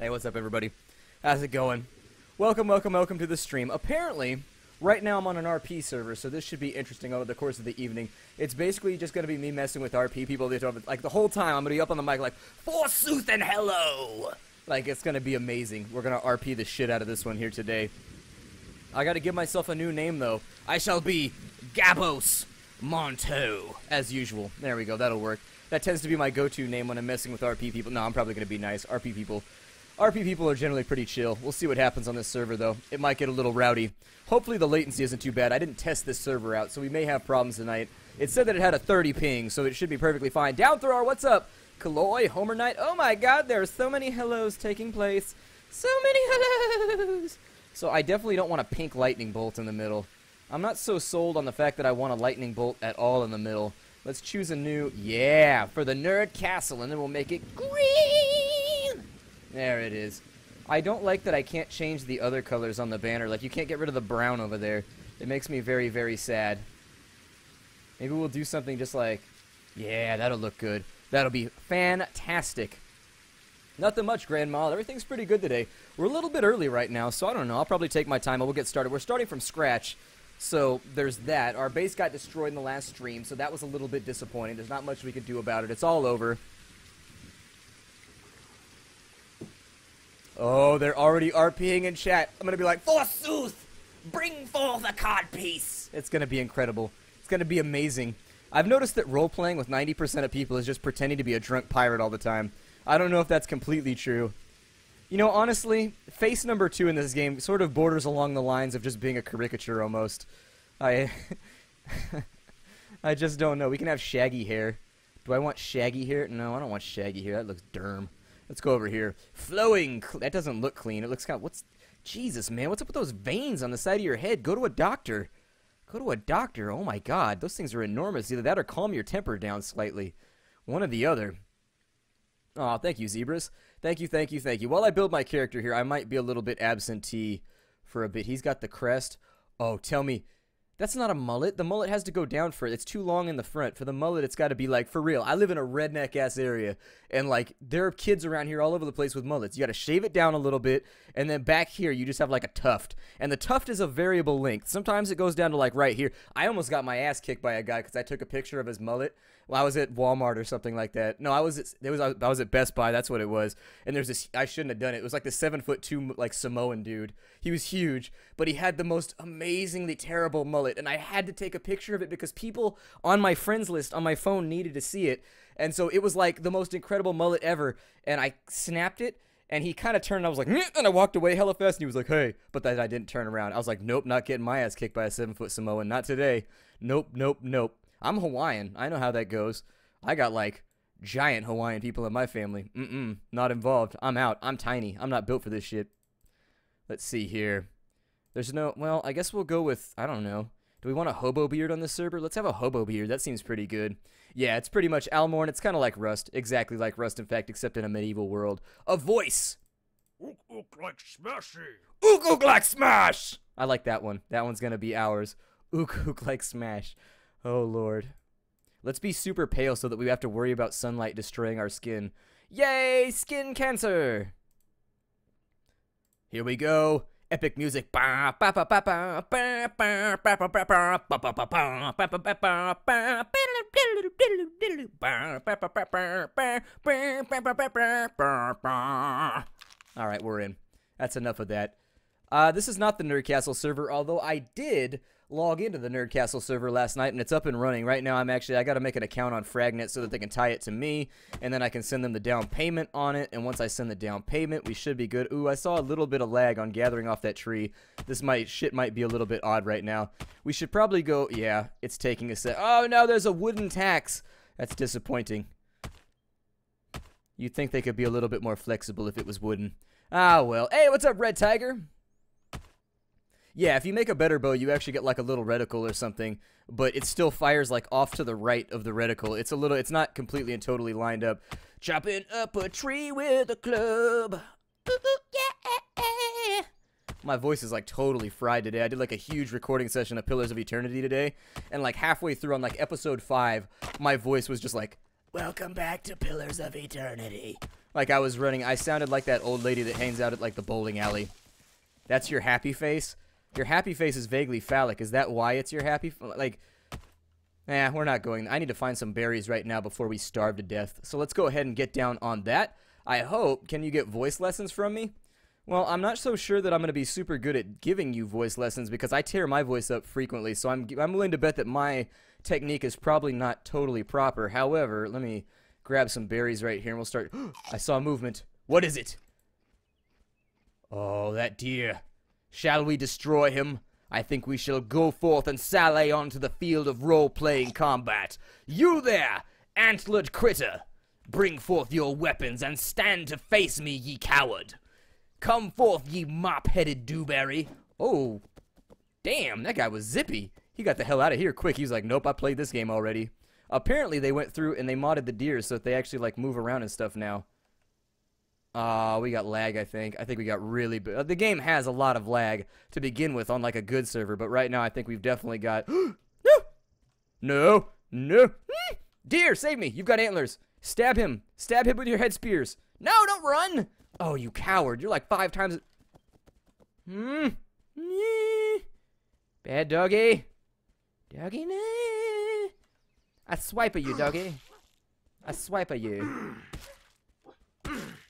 Hey, what's up, everybody? How's it going? Welcome to the stream. Apparently, right now I'm on an RP server, so this should be interesting over the course of the evening. It's basically just going to be me messing with RP people. Like, the whole time, I'm going to be up on the mic like, forsooth and hello! Like, it's going to be amazing. We're going to RP the shit out of this one here today. I got to give myself a new name, though. I shall be Gabos Monto, as usual. There we go, that'll work. That tends to be my go-to name when I'm messing with RP people. No, I'm probably going to be nice. RP people are generally pretty chill. We'll see what happens on this server, though. It might get a little rowdy. Hopefully the latency isn't too bad. I didn't test this server out, so we may have problems tonight. It said that it had a 30 ping, so it should be perfectly fine. Downthrower, what's up? Kaloy, Homer Knight. Oh my god, there are so many hellos taking place. So many hellos! So I definitely don't want a pink lightning bolt in the middle. I'm not so sold on the fact that I want a lightning bolt at all in the middle. Let's choose a new, yeah, for the Nerd Castle, and then we'll make it green! There it is. I don't like that I can't change the other colors on the banner. Like, you can't get rid of the brown over there. It makes me very, very sad. Maybe we'll do something just like, yeah, that'll look good. That'll be fantastic. Nothing much, Grandma. Everything's pretty good today. We're a little bit early right now, so I don't know. I'll probably take my time and we'll get started. We're starting from scratch. So, there's that. Our base got destroyed in the last stream, so that was a little bit disappointing. There's not much we could do about it. It's all over. Oh, they're already RPing in chat. I'm gonna be like, forsooth! Bring forth a codpiece! It's gonna be incredible. It's gonna be amazing. I've noticed that role-playing with 90% of people is just pretending to be a drunk pirate all the time. I don't know if that's completely true. You know, honestly, face number 2 in this game sort of borders along the lines of just being a caricature almost. I just don't know. We can have shaggy hair. Do I want shaggy hair? No, I don't want shaggy hair. That looks derm. Let's go over here. Flowing. That doesn't look clean. It looks kind of... What's... Jesus, man. What's up with those veins on the side of your head? Go to a doctor. Go to a doctor. Oh, my God. Those things are enormous. Either that or calm your temper down slightly. One or the other. Aw, thank you, Zebras. Thank you, thank you, thank you. While I build my character here, I might be a little bit absentee for a bit. He's got the crest. Oh, tell me. That's not a mullet. The mullet has to go down for it. It's too long in the front. For the mullet, it's got to be like, for real. I live in a redneck-ass area, and like, there are kids around here all over the place with mullets. You got to shave it down a little bit, and then back here, you just have like a tuft. And the tuft is a variable length. Sometimes it goes down to like right here. I almost got my ass kicked by a guy because I took a picture of his mullet. Well, I was at Walmart or something like that. No, I was at Best Buy. That's what it was. And there's this. I shouldn't have done it. It was like the 7'2" like Samoan dude. He was huge, but he had the most amazingly terrible mullet. And I had to take a picture of it because people on my friends list on my phone needed to see it. And so it was like the most incredible mullet ever. And I snapped it. And he kind of turned, and I was like, "Nyeh," and I walked away hella fast, and he was like, hey. But then I didn't turn around. I was like, nope, not getting my ass kicked by a 7-foot Samoan. Not today. Nope, nope, nope. I'm Hawaiian. I know how that goes. I got, like, giant Hawaiian people in my family. Not involved. I'm out. I'm tiny. I'm not built for this shit. Let's see here. There's no, well, I guess we'll go with, I don't know. Do we want a hobo beard on this server? Let's have a hobo beard. That seems pretty good. Yeah, it's pretty much Almorn. It's kind of like Rust. Exactly like Rust, in fact, except in a medieval world. A voice. Ook ook like smashy. Ook ook like smash. I like that one. That one's going to be ours. Ook ook like smash. Oh, Lord. Let's be super pale so that we have to worry about sunlight destroying our skin. Yay, skin cancer. Here we go. Epic music. Alright, we're in. That's enough of that. This is not the Nerd Castle server, although I did log into the Nerd Castle server last night, and it's up and running. Right now, I got to make an account on Fragnet so that they can tie it to me, and then I can send them the down payment on it, and once I send the down payment, we should be good. Ooh, I saw a little bit of lag on gathering off that tree. Shit might be a little bit odd right now. We should probably go, yeah, it's taking a sec. Oh, no, there's a wooden tax. That's disappointing. You'd think they could be a little bit more flexible if it was wooden. Ah, well. Hey, what's up, Red Tiger? Yeah, if you make a better bow, you actually get like a little reticle or something, but it still fires like off to the right of the reticle. It's not completely and totally lined up. Chopping up a tree with a club. Ooh, yeah. My voice is like totally fried today. I did like a huge recording session of Pillars of Eternity today, and like halfway through on like episode 5, my voice was just like, welcome back to Pillars of Eternity. Like I was running. I sounded like that old lady that hangs out at like the bowling alley. That's your happy face? Your happy face is vaguely phallic. Is that why it's your happy? Like, we're not going. I need to find some berries right now before we starve to death. So let's go ahead and get down on that. I hope. Can you get voice lessons from me? Well, I'm not so sure that I'm going to be super good at giving you voice lessons because I tear my voice up frequently. So I'm willing to bet that my technique is probably not totally proper. However, let me grab some berries right here and we'll start. I saw movement. What is it? Oh, that deer. Shall we destroy him? I think we shall go forth and sally onto the field of role-playing combat. You there, antlered critter! Bring forth your weapons and stand to face me, ye coward! Come forth, ye mop-headed dewberry! Oh, damn, that guy was zippy. He got the hell out of here quick. He was like, nope, I played this game already. Apparently, they went through and they modded the deer so that they actually, like, move around and stuff now. We got lag, I think. I think we got really... the game has a lot of lag to begin with on, like, a good server, but right now I think we've definitely got... No! No! No! Deer, save me! You've got antlers! Stab him! Stab him with your head spears! No, don't run! Oh, you coward. You're like 5 times... Bad doggy. Doggy, no. I swipe at you, doggy. I swipe at you.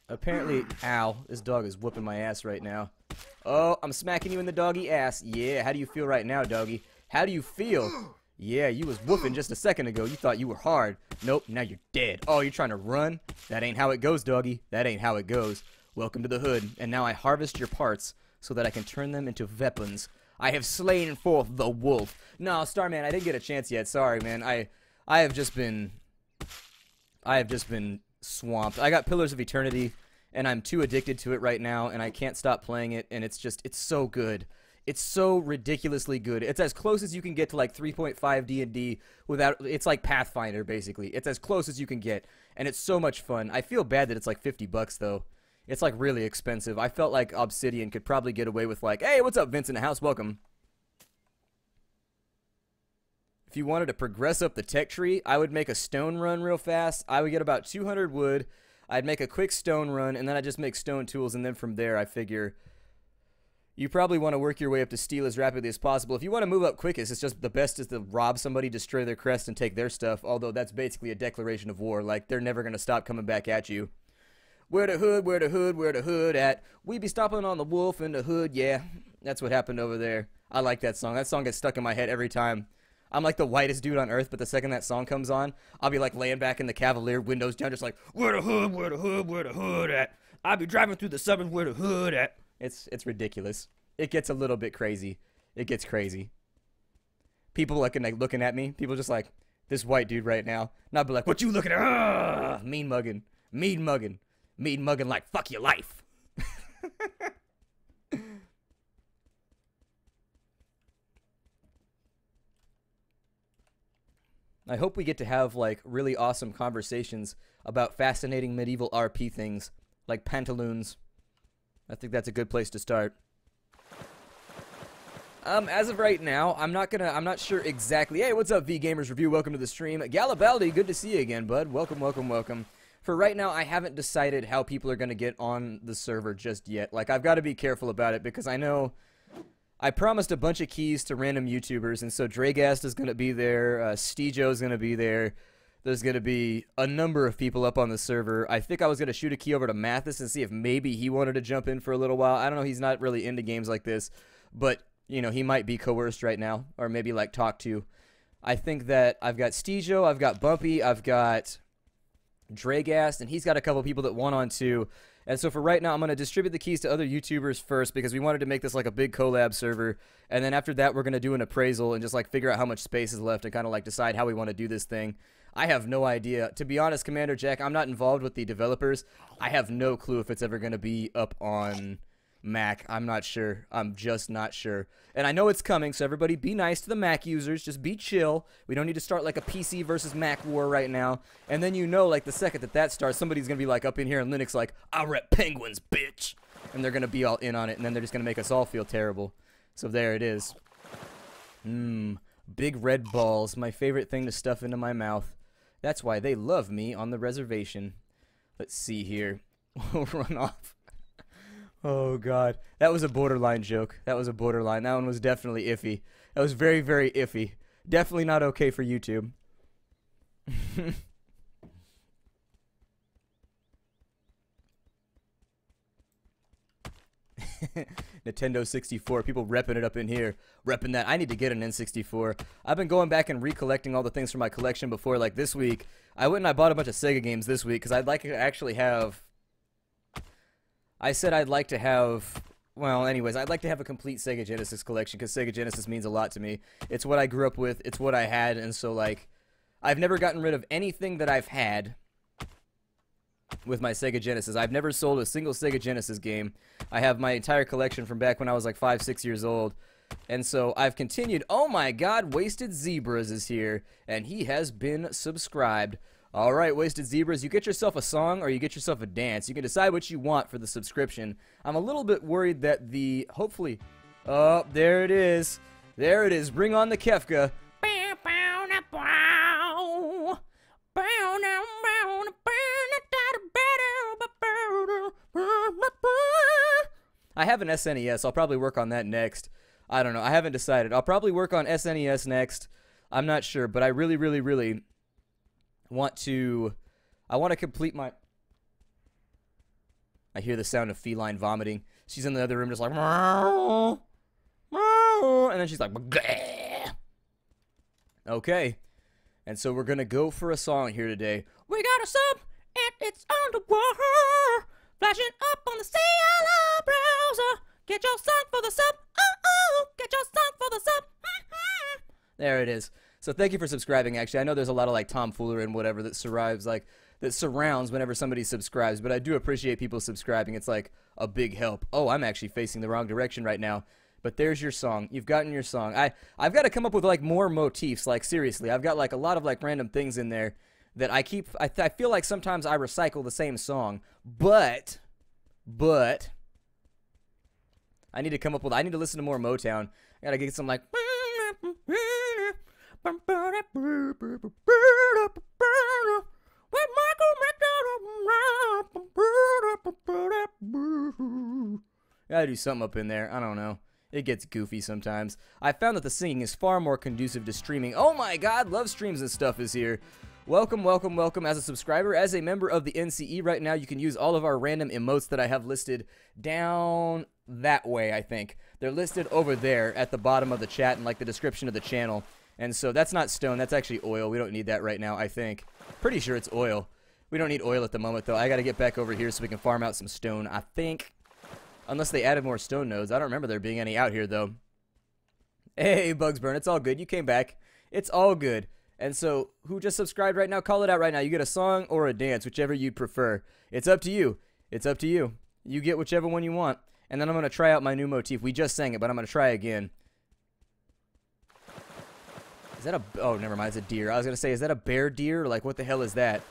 Apparently, ow, this dog is whooping my ass right now. Oh, I'm smacking you in the doggy ass. Yeah, how do you feel right now, doggy? How do you feel? Yeah, you was whooping just a second ago. You thought you were hard. Nope, now you're dead. Oh, you're trying to run? That ain't how it goes, doggy. That ain't how it goes. Welcome to the hood. And now I harvest your parts so that I can turn them into weapons. I have slain forth the wolf. No, Starman, I didn't get a chance yet. Sorry, man. I have just been swamped. I got Pillars of Eternity, and I'm too addicted to it right now, and I can't stop playing it, and it's so good. It's so ridiculously good. It's as close as you can get to like 3.5 D&D without... It's like Pathfinder, basically. It's as close as you can get, and it's so much fun. I feel bad that it's like $50, though. It's like really expensive. I felt like Obsidian could probably get away with like, hey, what's up, Vince in the house? Welcome. If you wanted to progress up the tech tree, I would make a stone run real fast. I would get about 200 wood. I'd make a quick stone run, and then I'd just make stone tools, and then from there, I figure you probably want to work your way up to steel as rapidly as possible. If you want to move up quickest, it's just the best is to rob somebody, destroy their crest, and take their stuff, although that's basically a declaration of war. Like, they're never going to stop coming back at you. Where the hood, where the hood, where the hood at? We be stomping on the wolf in the hood, yeah. That's what happened over there. I like that song. That song gets stuck in my head every time. I'm like the whitest dude on earth, but the second that song comes on, I'll be like laying back in the Cavalier, windows down, just like, where the hood, where the hood, where the hood at? I'll be driving through the suburbs, where the hood at? It's ridiculous. It gets a little bit crazy. It gets crazy. People looking at me. People just like, this white dude right now. And I'll be like, what you looking at? Ah, mean mugging. Mean mugging. Mean mugging like, fuck your life. I hope we get to have, like, really awesome conversations about fascinating medieval RP things, like pantaloons. I think that's a good place to start. As of right now, I'm not sure exactly. Hey, what's up, V-Gamers Review? Welcome to the stream. Galabaldi, good to see you again, bud. Welcome, welcome, welcome. For right now, I haven't decided how people are going to get on the server just yet. Like, I've got to be careful about it because I know I promised a bunch of keys to random YouTubers, and so Dragast is going to be there, Steejo is going to be there. There's going to be a number of people up on the server. I think I was going to shoot a key over to Mathis and see if maybe he wanted to jump in for a little while. I don't know, he's not really into games like this, but, you know, he might be coerced right now, or maybe, like, talked to. I think that I've got Steejo, I've got Bumpy, I've got Dragast, and he's got a couple people that want on too. And so for right now, I'm going to distribute the keys to other YouTubers first because we wanted to make this like a big collab server. And then after that, we're going to do an appraisal and just like figure out how much space is left and kind of like decide how we want to do this thing. I have no idea. To be honest, Commander Jack, I'm not involved with the developers. I have no clue if it's ever going to be up on Mac. I'm not sure. I'm just not sure. And I know it's coming, so everybody be nice to the Mac users. Just be chill. We don't need to start like a PC versus Mac war right now. And then you know, like the second that starts, somebody's going to be like up in here in Linux like, I rep penguins, bitch. And they're going to be all in on it, and then they're just going to make us all feel terrible. So there it is. Big red balls. My favorite thing to stuff into my mouth. That's why they love me on the reservation. Let's see here. Run off. Oh, God. That was a borderline joke. That was a borderline. That one was definitely iffy. That was very, very iffy. Definitely not okay for YouTube. Nintendo 64. People repping it up in here. Repping that. I need to get an N64. I've been going back and recollecting all the things from my collection before. Like this week, I went and I bought a bunch of Sega games this week because I'd like to actually have... I said I'd like to have... Well, anyways, I'd like to have a complete Sega Genesis collection because Sega Genesis means a lot to me. It's what I grew up with. It's what I had. And so, like, I've never gotten rid of anything that I've had with my Sega Genesis. I've never sold a single Sega Genesis game. I have my entire collection from back when I was like 5, 6 years old. And so I've continued. Oh my God, Wasted Zebras is here, and he has been subscribed. All right, Wasted Zebras, you get yourself a song or you get yourself a dance. You can decide what you want for the subscription. I'm a little bit worried that the, hopefully, oh, there it is. There it is. Bring on the Kefka. I have an SNES. I'll probably work on that next. I don't know. I haven't decided. I'll probably work on SNES next. I'm not sure, but I really, really, really want to... I want to complete my... I hear the sound of feline vomiting. She's in the other room just like... And then she's like... Okay. And so we're going to go for a song here today. We got a sub, and it's underwater. Flashing up on the CLR browser. Get your song for the sub. Oh, get your song for the sub. There it is. So thank you for subscribing, actually. I know there's a lot of, like, tomfoolery and whatever that surrounds, whenever somebody subscribes, but I do appreciate people subscribing. It's, like, a big help. Oh, I'm actually facing the wrong direction right now. But there's your song. You've gotten your song. I've got to come up with, like, more motifs. Like, seriously. I've got, like, a lot of, like, random things in there that I keep... I feel like sometimes I recycle the same song. But... I need to come up with... I need to listen to more Motown. I got to get some, like... Gotta do something up in there. I don't know. It gets goofy sometimes. I found that the singing is far more conducive to streaming. Oh my God, Love Streams and Stuff is here. Welcome, welcome, welcome as a subscriber. As a member of the NCE right now, you can use all of our random emotes that I have listed down that way, I think. They're listed over there at the bottom of the chat and like the description of the channel. And so that's not stone, that's actually oil. We don't need that right now, I think. Pretty sure it's oil. We don't need oil at the moment, though. I got to get back over here so we can farm out some stone, I think. Unless they added more stone nodes. I don't remember there being any out here, though. Hey, Bugsburn, it's all good. You came back. It's all good. And so, who just subscribed right now? Call it out right now. You get a song or a dance, whichever you prefer. It's up to you. It's up to you. You get whichever one you want. And then I'm going to try out my new motif. We just sang it, but I'm going to try again. Is that a... Oh, never mind. It's a deer. I was going to say, is that a bear deer? Like, what the hell is that?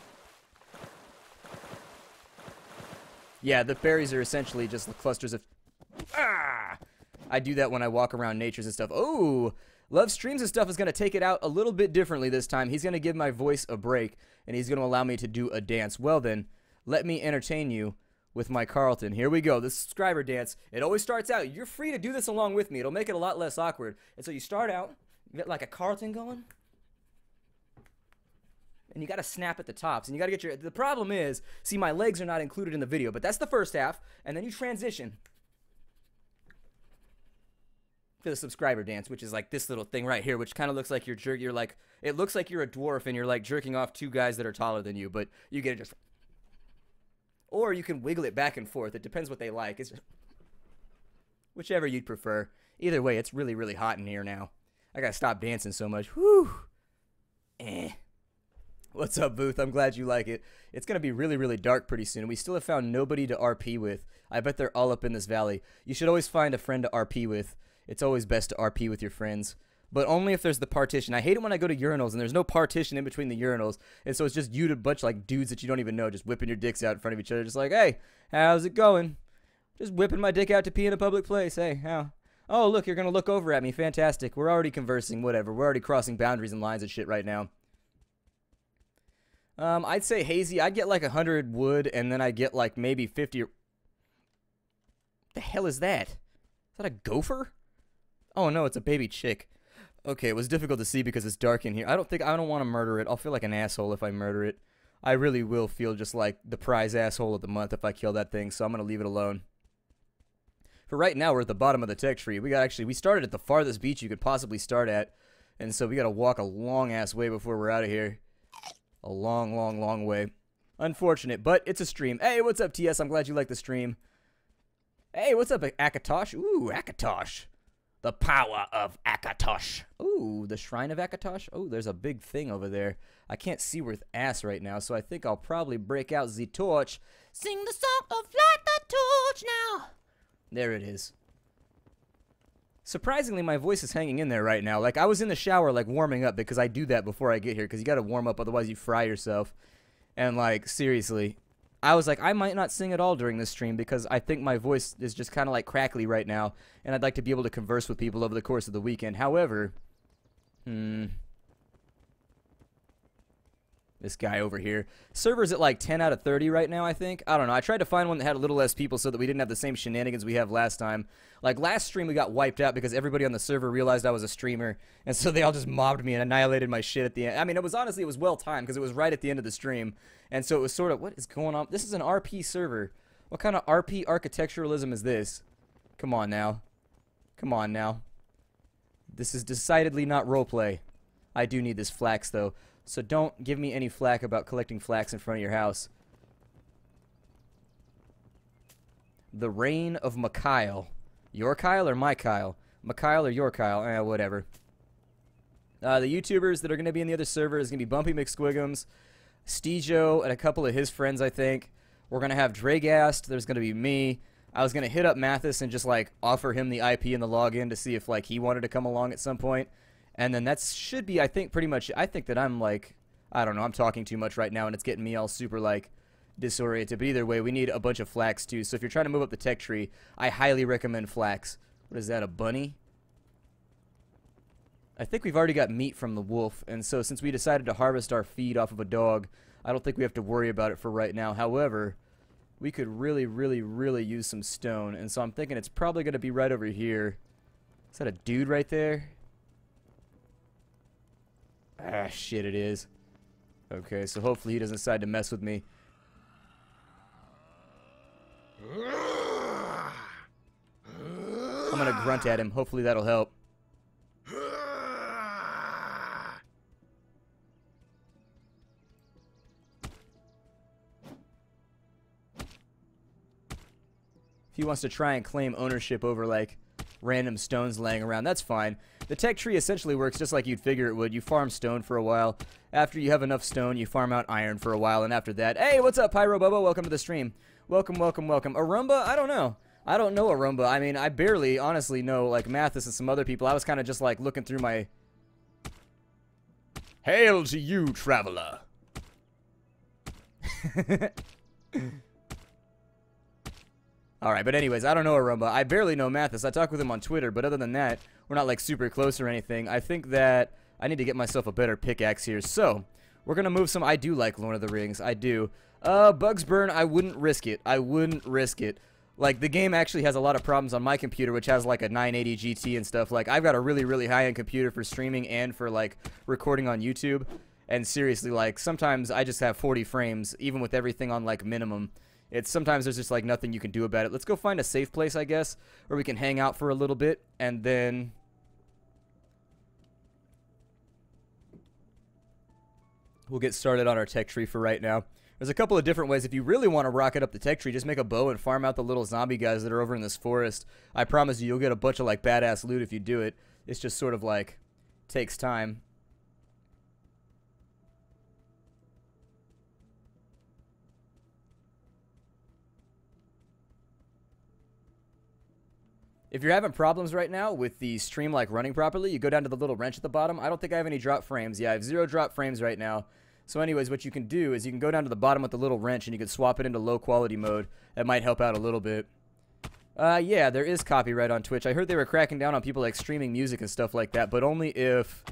Yeah, the fairies are essentially just the clusters of... Ah! I do that when I walk around natures and stuff. Oh! Love Streams and Stuff is going to take it out a little bit differently this time. He's going to give my voice a break, and he's going to allow me to do a dance. Well then, let me entertain you with my Carlton. Here we go. The subscriber dance. It always starts out. You're free to do this along with me. It'll make it a lot less awkward. And so you start out, you get like a Carlton going, and you got to snap at the tops. And you got to get your... The problem is, see, my legs are not included in the video, but that's the first half, and then you transition to the subscriber dance, which is like this little thing right here, which kind of looks like you're like, it looks like you're a dwarf and you're like jerking off two guys that are taller than you, but you get it just, or you can wiggle it back and forth. It depends what they like. It's just, whichever you'd prefer. Either way, it's really, really hot in here now. I gotta stop dancing so much. Whew. What's up, Booth? I'm glad you like it. It's gonna be really, really dark pretty soon. We still have found nobody to RP with. I bet they're all up in this valley. You should always find a friend to RP with. It's always best to RP with your friends. But only if there's the partition. I hate it when I go to urinals and there's no partition in between the urinals. And so it's just you to a bunch like dudes that you don't even know just whipping your dicks out in front of each other. Just like, hey, how's it going? Just whipping my dick out to pee in a public place. Hey, how? Oh, look, you're going to look over at me. Fantastic. We're already conversing. Whatever. We're already crossing boundaries and lines and shit right now. I'd say hazy. I'd get like 100 wood, and then I get like maybe 50. The hell is that? Is that a gopher? Oh no, it's a baby chick. Okay, it was difficult to see because it's dark in here. I don't want to murder it. I'll feel like an asshole if I murder it. I really will feel just like the prize asshole of the month if I kill that thing, so I'm going to leave it alone. For right now, we're at the bottom of the tech tree. We started at the farthest beach you could possibly start at, and so we got to walk a long-ass way before we're out of here. A long, long, long way. Unfortunate, but it's a stream. Hey, what's up, TS? I'm glad you like the stream. Hey, what's up, Akatosh? Ooh, Akatosh. The power of Akatosh. Ooh, the shrine of Akatosh. Oh, there's a big thing over there. I can't see with ass right now, so I think I'll probably break out the torch. Sing the song of light the torch now. There it is. Surprisingly, my voice is hanging in there right now. Like, I was in the shower, like, warming up, because I do that before I get here, because you gotta warm up, otherwise you fry yourself. And, like, seriously, I was like, I might not sing at all during this stream, because I think my voice is just kind of, like, crackly right now, and I'd like to be able to converse with people over the course of the weekend. However, this guy over here. Server's at like 10 out of 30 right now, I think. I don't know. I tried to find one that had a little less people so that we didn't have the same shenanigans we have last time. Like last stream we got wiped out because everybody on the server realized I was a streamer. And so they all just mobbed me and annihilated my shit at the end. I mean, it was well timed because it was right at the end of the stream. And so it was sort of, what is going on? This is an RP server. What kind of RP architecturalism is this? Come on now. Come on now. This is decidedly not roleplay. I do need this flax though. So don't give me any flack about collecting flax in front of your house. The Reign of Mikhail. Your Kyle or my Kyle? Mikhail or your Kyle? Whatever. The YouTubers that are going to be in the other server is going to be Bumpy McSquigums, Steejo, and a couple of his friends, I think. We're going to have Dragast. There's going to be me. I was going to hit up Mathis and just, like, offer him the IP and the login to see if, like, he wanted to come along at some point. And then that should be, I think, pretty much, I think that I'm, like, I don't know, I'm talking too much right now, and it's getting me all super, like, disoriented. But either way, we need a bunch of flax, too. So if you're trying to move up the tech tree, I highly recommend flax. What is that, a bunny? I think we've already got meat from the wolf, and so since we decided to harvest our feed off of a dog, I don't think we have to worry about it for right now. However, we could really, really, really use some stone, and so I'm thinking it's probably going to be right over here. Is that a dude right there? Ah, shit, it is. Okay, so hopefully he doesn't decide to mess with me. I'm gonna grunt at him. Hopefully that'll help. If he wants to try and claim ownership over, like, random stones laying around, that's fine. The tech tree essentially works just like you'd figure it would. You farm stone for a while. After you have enough stone, you farm out iron for a while, and after that, hey, what's up, Pyro Bubba? Welcome to the stream. Welcome, welcome, welcome. Arumba? I don't know. I don't know Arumba. I mean, I barely, honestly, know, like, Mathis and some other people. I was kind of just, like, looking through my... Hail to you, traveler. Alright, but anyways, I don't know Arumba. I barely know Mathis. I talk with him on Twitter, but other than that, we're not, like, super close or anything. I think that I need to get myself a better pickaxe here. So, we're gonna move some... I do like Lord of the Rings. I do. Bugs Burn, I wouldn't risk it. I wouldn't risk it. Like, the game actually has a lot of problems on my computer, which has, like, a 980 GT and stuff. Like, I've got a really, really high-end computer for streaming and for, like, recording on YouTube. And seriously, like, sometimes I just have 40 frames, even with everything on, like, minimum. Sometimes there's just, like, nothing you can do about it. Let's go find a safe place, I guess, where we can hang out for a little bit, and then... we'll get started on our tech tree for right now. There's a couple of different ways. If you really want to rocket up the tech tree, just make a bow and farm out the little zombie guys that are over in this forest. I promise you, you'll get a bunch of, like, badass loot if you do it. It's just sort of, like, takes time. If you're having problems right now with the stream, like, running properly, you go down to the little wrench at the bottom. I don't think I have any drop frames. Yeah, I have 0 drop frames right now. So anyways, what you can do is you can go down to the bottom with the little wrench and you can swap it into low quality mode. That might help out a little bit. Yeah, there is copyright on Twitch. I heard they were cracking down on people, like, streaming music and stuff like that, but only if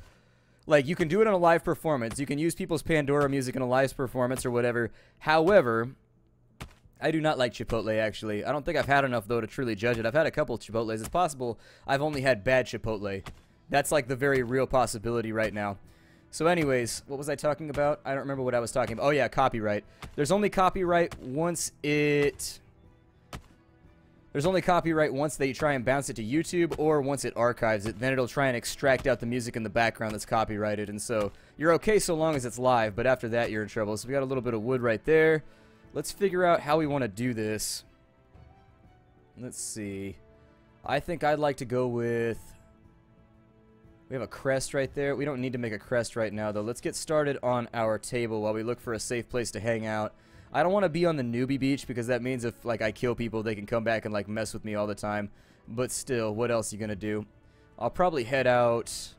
Like, you can do it in a live performance. You can use people's Pandora music in a live performance or whatever. However, I do not like Chipotle, actually. I don't think I've had enough, though, to truly judge it. I've had a couple Chipotles. It's possible I've only had bad Chipotle. That's, like, the very real possibility right now. So, anyways, what was I talking about? I don't remember what I was talking about. Oh, yeah, copyright. There's only copyright once it... There's only copyright once they try and bounce it to YouTube or once it archives it. Then it'll try and extract out the music in the background that's copyrighted. And so you're okay so long as it's live, but after that you're in trouble. So we got a little bit of wood right there. Let's figure out how we want to do this. Let's see. I think I'd like to go with... We have a crest right there. We don't need to make a crest right now, though. Let's get started on our table while we look for a safe place to hang out. I don't want to be on the newbie beach because that means if, like, I kill people, they can come back and, like, mess with me all the time. But still, what else are you going to do? I'll probably head out...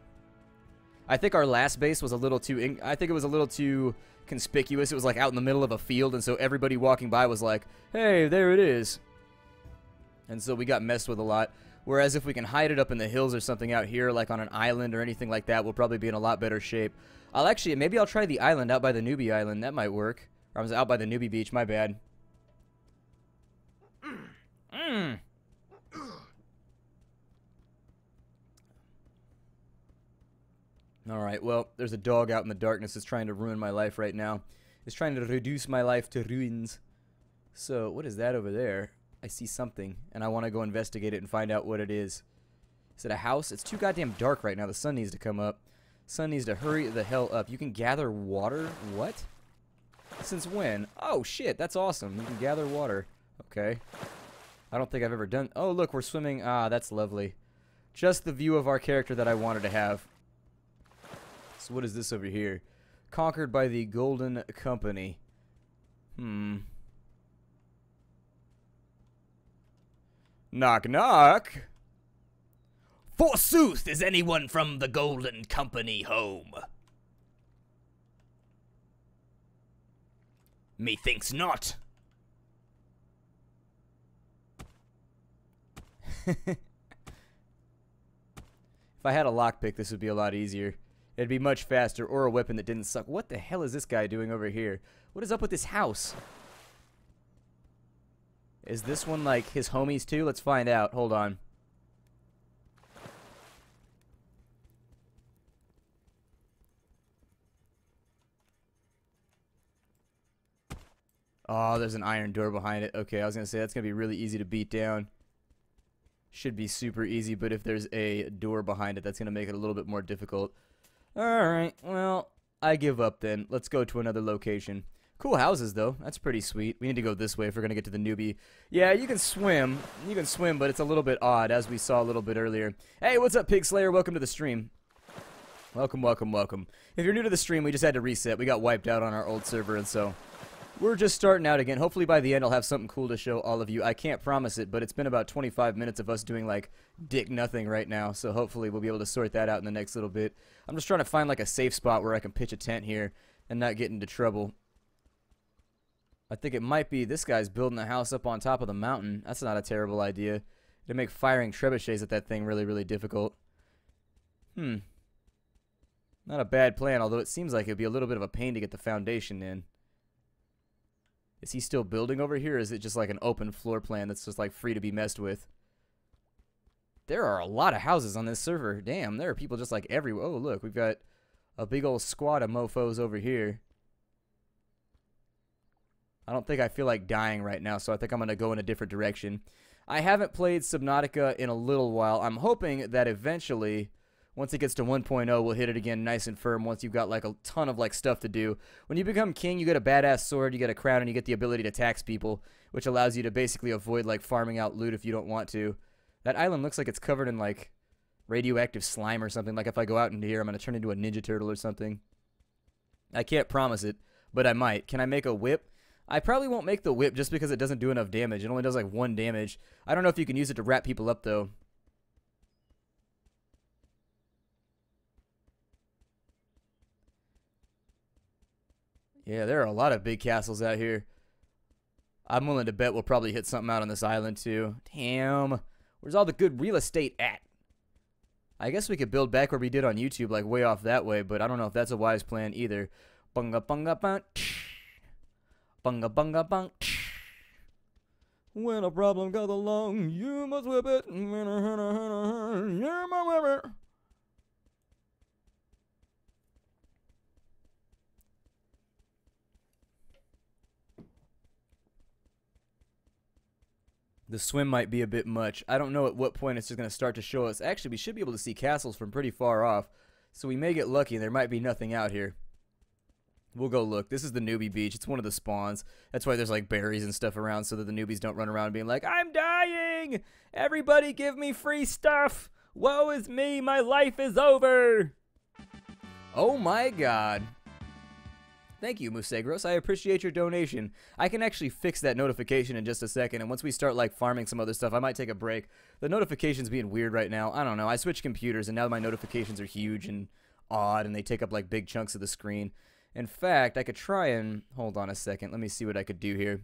I think our last base was a little too... I think it was a little too conspicuous. It was, like, out in the middle of a field, and so everybody walking by was like, hey, there it is. And so we got messed with a lot. Whereas if we can hide it up in the hills or something out here, like on an island or anything like that, we'll probably be in a lot better shape. Maybe I'll try the island out by the newbie island. That might work. Or I was out by the newbie beach, my bad. Alright, well, there's a dog out in the darkness that's trying to ruin my life right now. It's trying to reduce my life to ruins. So, what is that over there? I see something, and I want to go investigate it and find out what it is. Is it a house? It's too goddamn dark right now. The sun needs to come up. Sun needs to hurry the hell up. You can gather water? What? Since when? Oh, shit, that's awesome. You can gather water. Okay. I don't think I've ever done... Oh, look, we're swimming. Ah, that's lovely. Just the view of our character that I wanted to have. So what is this over here? Conquered by the Golden Company. Knock, knock. Forsooth, is anyone from the Golden Company home? Methinks not. If I had a lockpick, this would be a lot easier. It'd be much faster, or a weapon that didn't suck. What the hell is this guy doing over here? What is up with this house? Is this one like his homies too? Let's find out. Hold on. Oh, there's an iron door behind it. Okay, I was going to say that's going to be really easy to beat down. Should be super easy, but if there's a door behind it, that's going to make it a little bit more difficult. Alright, well, I give up then. Let's go to another location. Cool houses, though. That's pretty sweet. We need to go this way if we're going to get to the newbie. Yeah, you can swim. You can swim, but it's a little bit odd, as we saw a little bit earlier. Hey, what's up, Pig Slayer? Welcome to the stream. Welcome, welcome, welcome. If you're new to the stream, we just had to reset. We got wiped out on our old server, and so... We're just starting out again. Hopefully by the end I'll have something cool to show all of you. I can't promise it, but it's been about 25 minutes of us doing, like, dick nothing right now. So hopefully we'll be able to sort that out in the next little bit. I'm just trying to find, like, a safe spot where I can pitch a tent here and not get into trouble. I think it might be this guy's building a house up on top of the mountain. That's not a terrible idea. It'd make firing trebuchets at that thing really, really difficult. Not a bad plan, although it seems like it'd be a little bit of a pain to get the foundation in. Is he still building over here, or is it just like an open floor plan that's just like free to be messed with? There are a lot of houses on this server. Damn, there are people just like everywhere. Oh, look, we've got a big old squad of mofos over here. I don't think I feel like dying right now, so I think I'm going to go in a different direction. I haven't played Subnautica in a little while. I'm hoping that eventually... Once it gets to 1.0, we'll hit it again nice and firm once you've got, like, a ton of, like, stuff to do. When you become king, you get a badass sword, you get a crown, and you get the ability to tax people, which allows you to basically avoid, like, farming out loot if you don't want to. That island looks like it's covered in, like, radioactive slime or something. Like, if I go out into here, I'm going to turn into a Ninja Turtle or something. I can't promise it, but I might. Can I make a whip? I probably won't make the whip just because it doesn't do enough damage. It only does, like, 1 damage. I don't know if you can use it to wrap people up, though. Yeah, there are a lot of big castles out here. I'm willing to bet we'll probably hit something out on this island, too. Damn. Where's all the good real estate at? I guess we could build back where we did on YouTube, like way off that way, but I don't know if that's a wise plan either. Bunga bunga bang. Bunga bunga bang. When a problem goes along, you must whip it. You're my whipper. The swim might be a bit much. I don't know at what point it's just going to start to show us. Actually, we should be able to see castles from pretty far off, so we may get lucky and there might be nothing out here. We'll go look. This is the newbie beach. It's one of the spawns. That's why there's like berries and stuff around so that the newbies don't run around being like, I'm dying! Everybody give me free stuff! Woe is me! My life is over! Oh my god. Thank you, Musegros. I appreciate your donation. I can actually fix that notification in just a second, and once we start like farming some other stuff, I might take a break. The notification's being weird right now. I don't know. I switched computers, and now my notifications are huge and odd, and they take up like big chunks of the screen. In fact, I could try and... Hold on a second. Let me see what I could do here.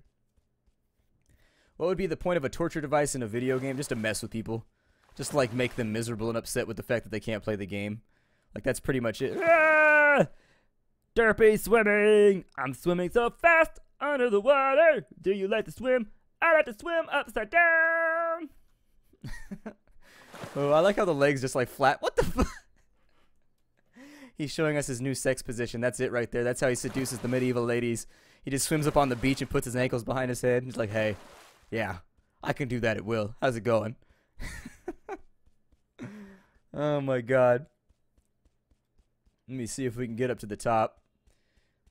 What would be the point of a torture device in a video game? Just to mess with people. Just to, like, make them miserable and upset with the fact that they can't play the game. Like, that's pretty much it. Ah! Derpy swimming! I'm swimming so fast under the water! Do you like to swim? I like to swim upside down! Oh, I like how the legs just, like, flat... What the fuck? He's showing us his new sex position. That's it right there. That's how he seduces the medieval ladies. He just swims up on the beach and puts his ankles behind his head. He's like, hey, yeah, I can do that at will. How's it going? Oh, my God. Let me see if we can get up to the top.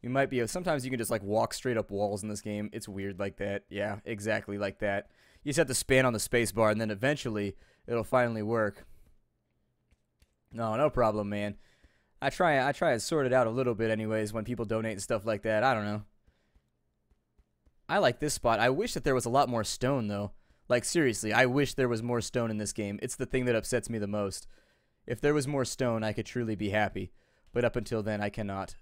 We might be... Sometimes you can just, like, walk straight up walls in this game. It's weird like that. Yeah, exactly like that. You just have to span on the space bar, and then eventually it'll finally work. No problem, man. I try and sort it out a little bit anyways when people donate and stuff like that. I don't know. I like this spot. I wish that there was a lot more stone, though. Like, seriously, I wish there was more stone in this game. It's the thing that upsets me the most. If there was more stone, I could truly be happy. But up until then, I cannot.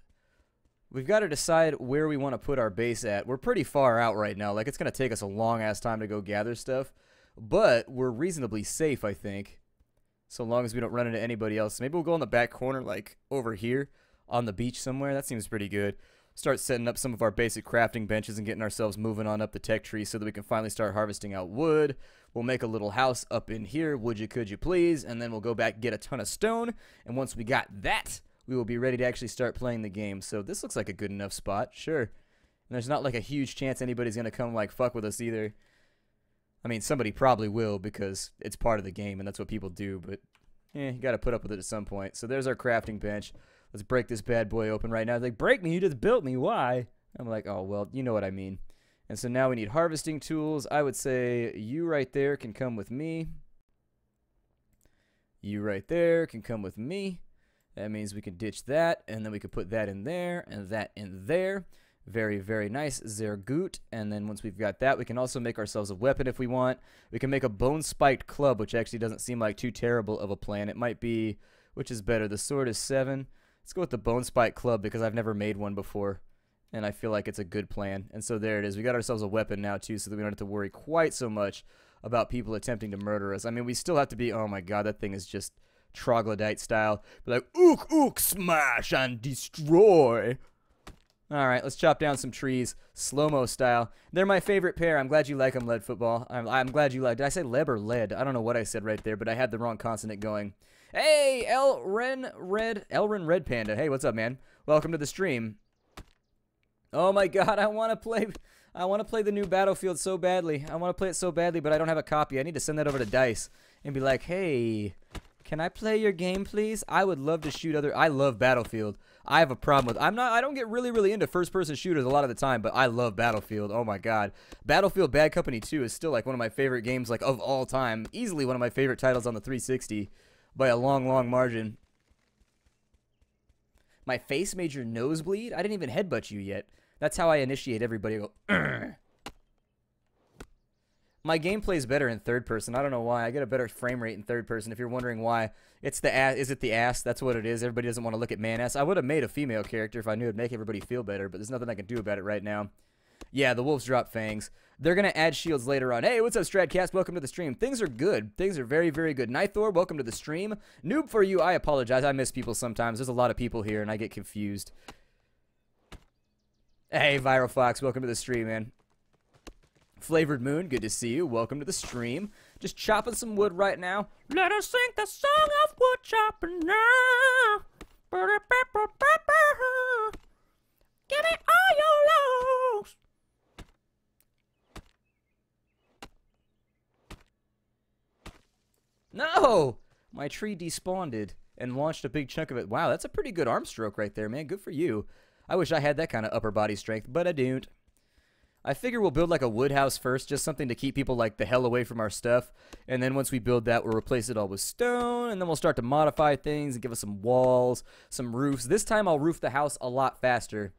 We've got to decide where we want to put our base at. We're pretty far out right now. Like, it's going to take us a long-ass time to go gather stuff. But we're reasonably safe, I think. So long as we don't run into anybody else. Maybe we'll go in the back corner, like over here on the beach somewhere. That seems pretty good. Start setting up some of our basic crafting benches and getting ourselves moving on up the tech tree so that we can finally start harvesting out wood. We'll make a little house up in here, would you, could you please, and then we'll go back and get a ton of stone. And once we got that, we will be ready to actually start playing the game. So this looks like a good enough spot, sure. And there's not like a huge chance anybody's going to come like fuck with us either. I mean, somebody probably will because it's part of the game and that's what people do, but you got to put up with it at some point. So there's our crafting bench. Let's break this bad boy open right now. They're like, break me, you just built me, why? I'm like, oh, well, you know what I mean. And so now we need harvesting tools. I would say you right there can come with me. You right there can come with me. That means we can ditch that, and then we could put that in there, and that in there. Very, very nice. Sehr gut. And then once we've got that, we can also make ourselves a weapon if we want. We can make a bone-spiked club, which actually doesn't seem like too terrible of a plan. It might be, which is better? The sword is 7. Let's go with the bone-spiked club because I've never made one before, and I feel like it's a good plan. And so there it is. We got ourselves a weapon now, too, so that we don't have to worry quite so much about people attempting to murder us. I mean, we still have to be, oh my god, that thing is just troglodyte style. But like, ook, ook, smash and destroy. Alright, let's chop down some trees, slow-mo style. They're my favorite pair. I'm glad you like them, Lead Football. I'm glad you like... Did I say leb or lead? I don't know what I said right there, but I had the wrong consonant going. Hey, Elren Red Panda. Hey, what's up, man? Welcome to the stream. Oh my god, I want to play the new Battlefield so badly. I want to play it so badly, but I don't have a copy. I need to send that over to DICE and be like, hey, can I play your game, please? I would love to shoot other... I love Battlefield. I have a problem with... I don't get really into first-person shooters a lot of the time, but I love Battlefield. Oh my god. Battlefield Bad Company 2 is still like one of my favorite games like of all time. Easily one of my favorite titles on the 360 by a long, long margin. My face made your nose bleed? I didn't even headbutt you yet. That's how I initiate everybody. I go, Urgh. My gameplay is better in third person. I don't know why. I get a better frame rate in third person. If you're wondering why, it's the ass. Is it the ass? That's what it is. Everybody doesn't want to look at man ass. I would have made a female character if I knew it'd make everybody feel better, but there's nothing I can do about it right now. Yeah, the wolves drop fangs. They're going to add shields later on. Hey, what's up, Stratcast? Welcome to the stream. Things are good. Things are very, very good. Nithor, welcome to the stream. Noob for you, I apologize. I miss people sometimes. There's a lot of people here, and I get confused. Hey, Viral Fox, welcome to the stream, man. Flavored Moon, good to see you. Welcome to the stream. Just chopping some wood right now. Let us sing the song of wood chopping now. Give me all your lows. No! My tree despawned and launched a big chunk of it. Wow, that's a pretty good arm stroke right there, man. Good for you. I wish I had that kind of upper body strength, but I don't. I figure we'll build like a wood house first, just something to keep people like the hell away from our stuff. And then once we build that, we'll replace it all with stone, and then we'll start to modify things and give us some walls, some roofs. This time I'll roof the house a lot faster.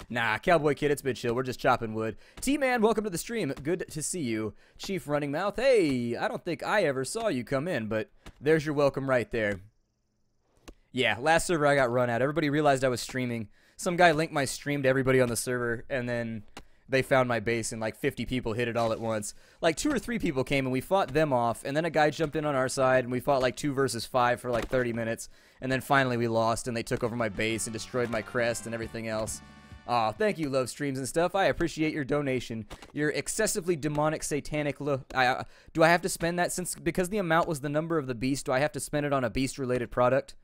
Nah, Cowboy Kid, it's been chill. We're just chopping wood. T-Man, welcome to the stream. Good to see you. Chief Running Mouth, hey, I don't think I ever saw you come in, but there's your welcome right there. Yeah, last server I got run out. Everybody realized I was streaming. Some guy linked my stream to everybody on the server, and then they found my base, and like 50 people hit it all at once. Like 2 or 3 people came, and we fought them off, and then a guy jumped in on our side, and we fought like 2 versus 5 for like 30 minutes, and then finally we lost, and they took over my base and destroyed my crest and everything else. Aw, thank you, Love Streams and stuff. I appreciate your donation. Your excessively demonic, satanic look. Do I have to spend that because the amount was the number of the beast, do I have to spend it on a beast-related product?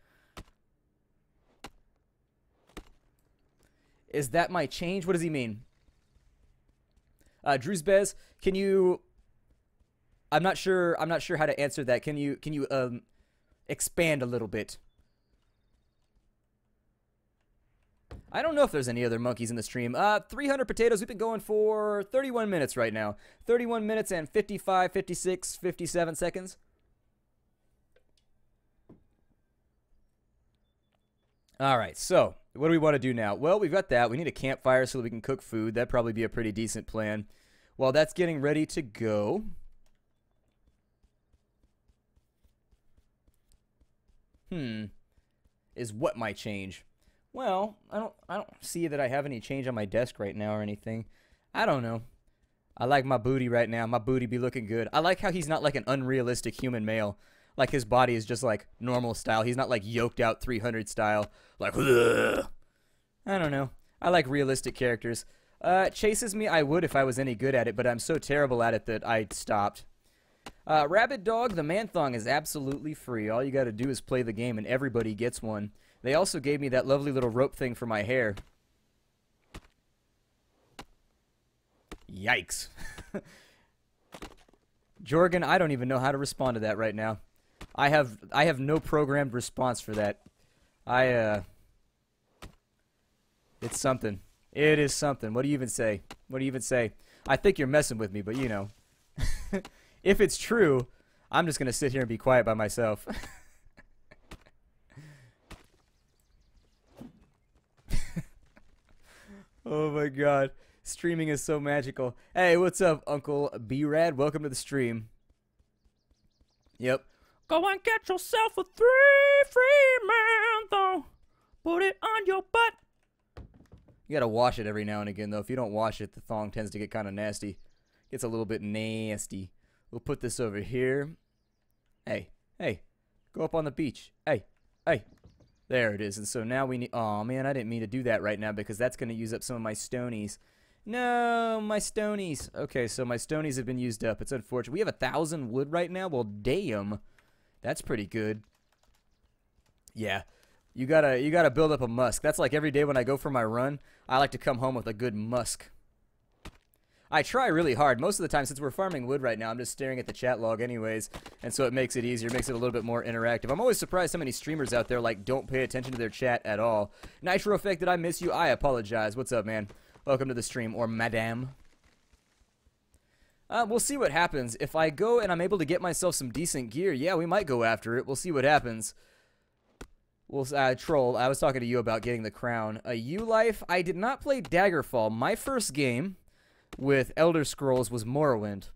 Is that my change? What does he mean? Drew's Bez, can you... I'm not sure how to answer that. Can you expand a little bit? I don't know if there's any other monkeys in the stream. 300 potatoes. We've been going for 31 minutes right now. 31 minutes and 55, 56, 57 seconds. All right, so what do we want to do now? Well, we've got that. We need a campfire so that we can cook food. That'd probably be a pretty decent plan. While that's getting ready to go... Is what might change? Well, I don't see that I have any change on my desk right now or anything. I don't know. I like my booty right now. My booty be looking good. I like how he's not like an unrealistic human male. Like his body is just like normal style. He's not like yoked out 300 style. Like, ugh. I don't know. I like realistic characters. Chases me, I would if I was any good at it, but I'm so terrible at it that I stopped. Rabbit Dog, the man-thong is absolutely free. All you gotta do is play the game and everybody gets one. They also gave me that lovely little rope thing for my hair. Yikes. Jorgen, I don't even know how to respond to that right now. I have no programmed response for that. It's something. It is something. What do you even say? What do you even say? I think you're messing with me, but you know. If it's true, I'm just gonna sit here and be quiet by myself. Oh my god. Streaming is so magical. Hey, what's up, Uncle B-Rad? Welcome to the stream. Yep. Go and get yourself a 3 free man, though. Put it on your butt. You gotta wash it every now and again, though. If you don't wash it, the thong tends to get kind of nasty. Gets a little bit nasty. We'll put this over here. Hey, hey. Go up on the beach. Hey, hey. There it is. And so now we need... Oh, man, I didn't mean to do that right now because that's going to use up some of my stonies. No, my stonies. Okay, so my stonies have been used up. It's unfortunate. We have 1,000 wood right now? Well, damn. That's pretty good. Yeah. You gotta build up a musk. That's like every day when I go for my run, I like to come home with a good musk. I try really hard. Most of the time, since we're farming wood right now, I'm just staring at the chat log anyways, and so it makes it easier, makes it a little bit more interactive. I'm always surprised how many streamers out there, like, don't pay attention to their chat at all. Nitro Effect, did I miss you? I apologize. What's up, man? Welcome to the stream, or madame. We'll see what happens. If I go and I'm able to get myself some decent gear, yeah, we might go after it. We'll see what happens. Well, Troll, I was talking to you about getting the crown. U-Life, I did not play Daggerfall. My first game with Elder Scrolls was Morrowind.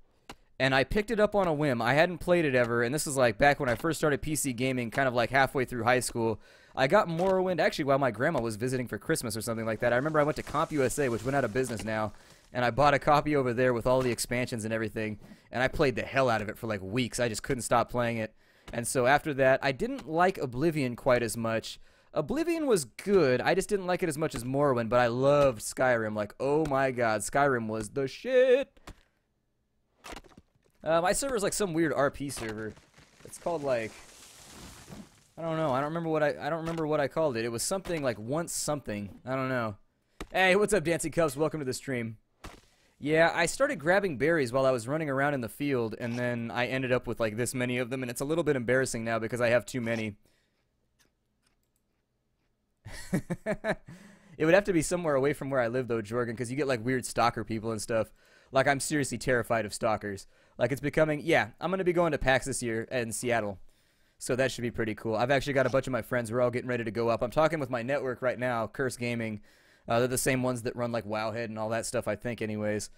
and I picked it up on a whim. I hadn't played it ever, and this is like back when I first started PC gaming, kind of like halfway through high school. I got Morrowind actually while my grandma was visiting for Christmas or something like that. I remember I went to CompUSA, which went out of business now, and I bought a copy over there with all the expansions and everything, and I played the hell out of it for like weeks. I just couldn't stop playing it. And so after that, I didn't like Oblivion quite as much. Oblivion was good. I just didn't like it as much as Morrowind, but I loved Skyrim. Like, oh my god, Skyrim was the shit. My server's like some weird RP server. It's called like, I don't know. I don't remember what I called it. It was something like once something. I don't know. Hey, what's up, Dancing Cubs? Welcome to the stream. Yeah, I started grabbing berries while I was running around in the field, and then I ended up with like this many of them, and it's a little bit embarrassing now because I have too many. It would have to be somewhere away from where I live, though, Jorgen, because you get like weird stalker people and stuff. Like, I'm seriously terrified of stalkers. Like, it's becoming, yeah, I'm going to be going to PAX this year in Seattle. So that should be pretty cool. I've actually got a bunch of my friends. We're all getting ready to go up. I'm talking with my network right now, Curse Gaming. They're the same ones that run like Wowhead and all that stuff, I think, anyways.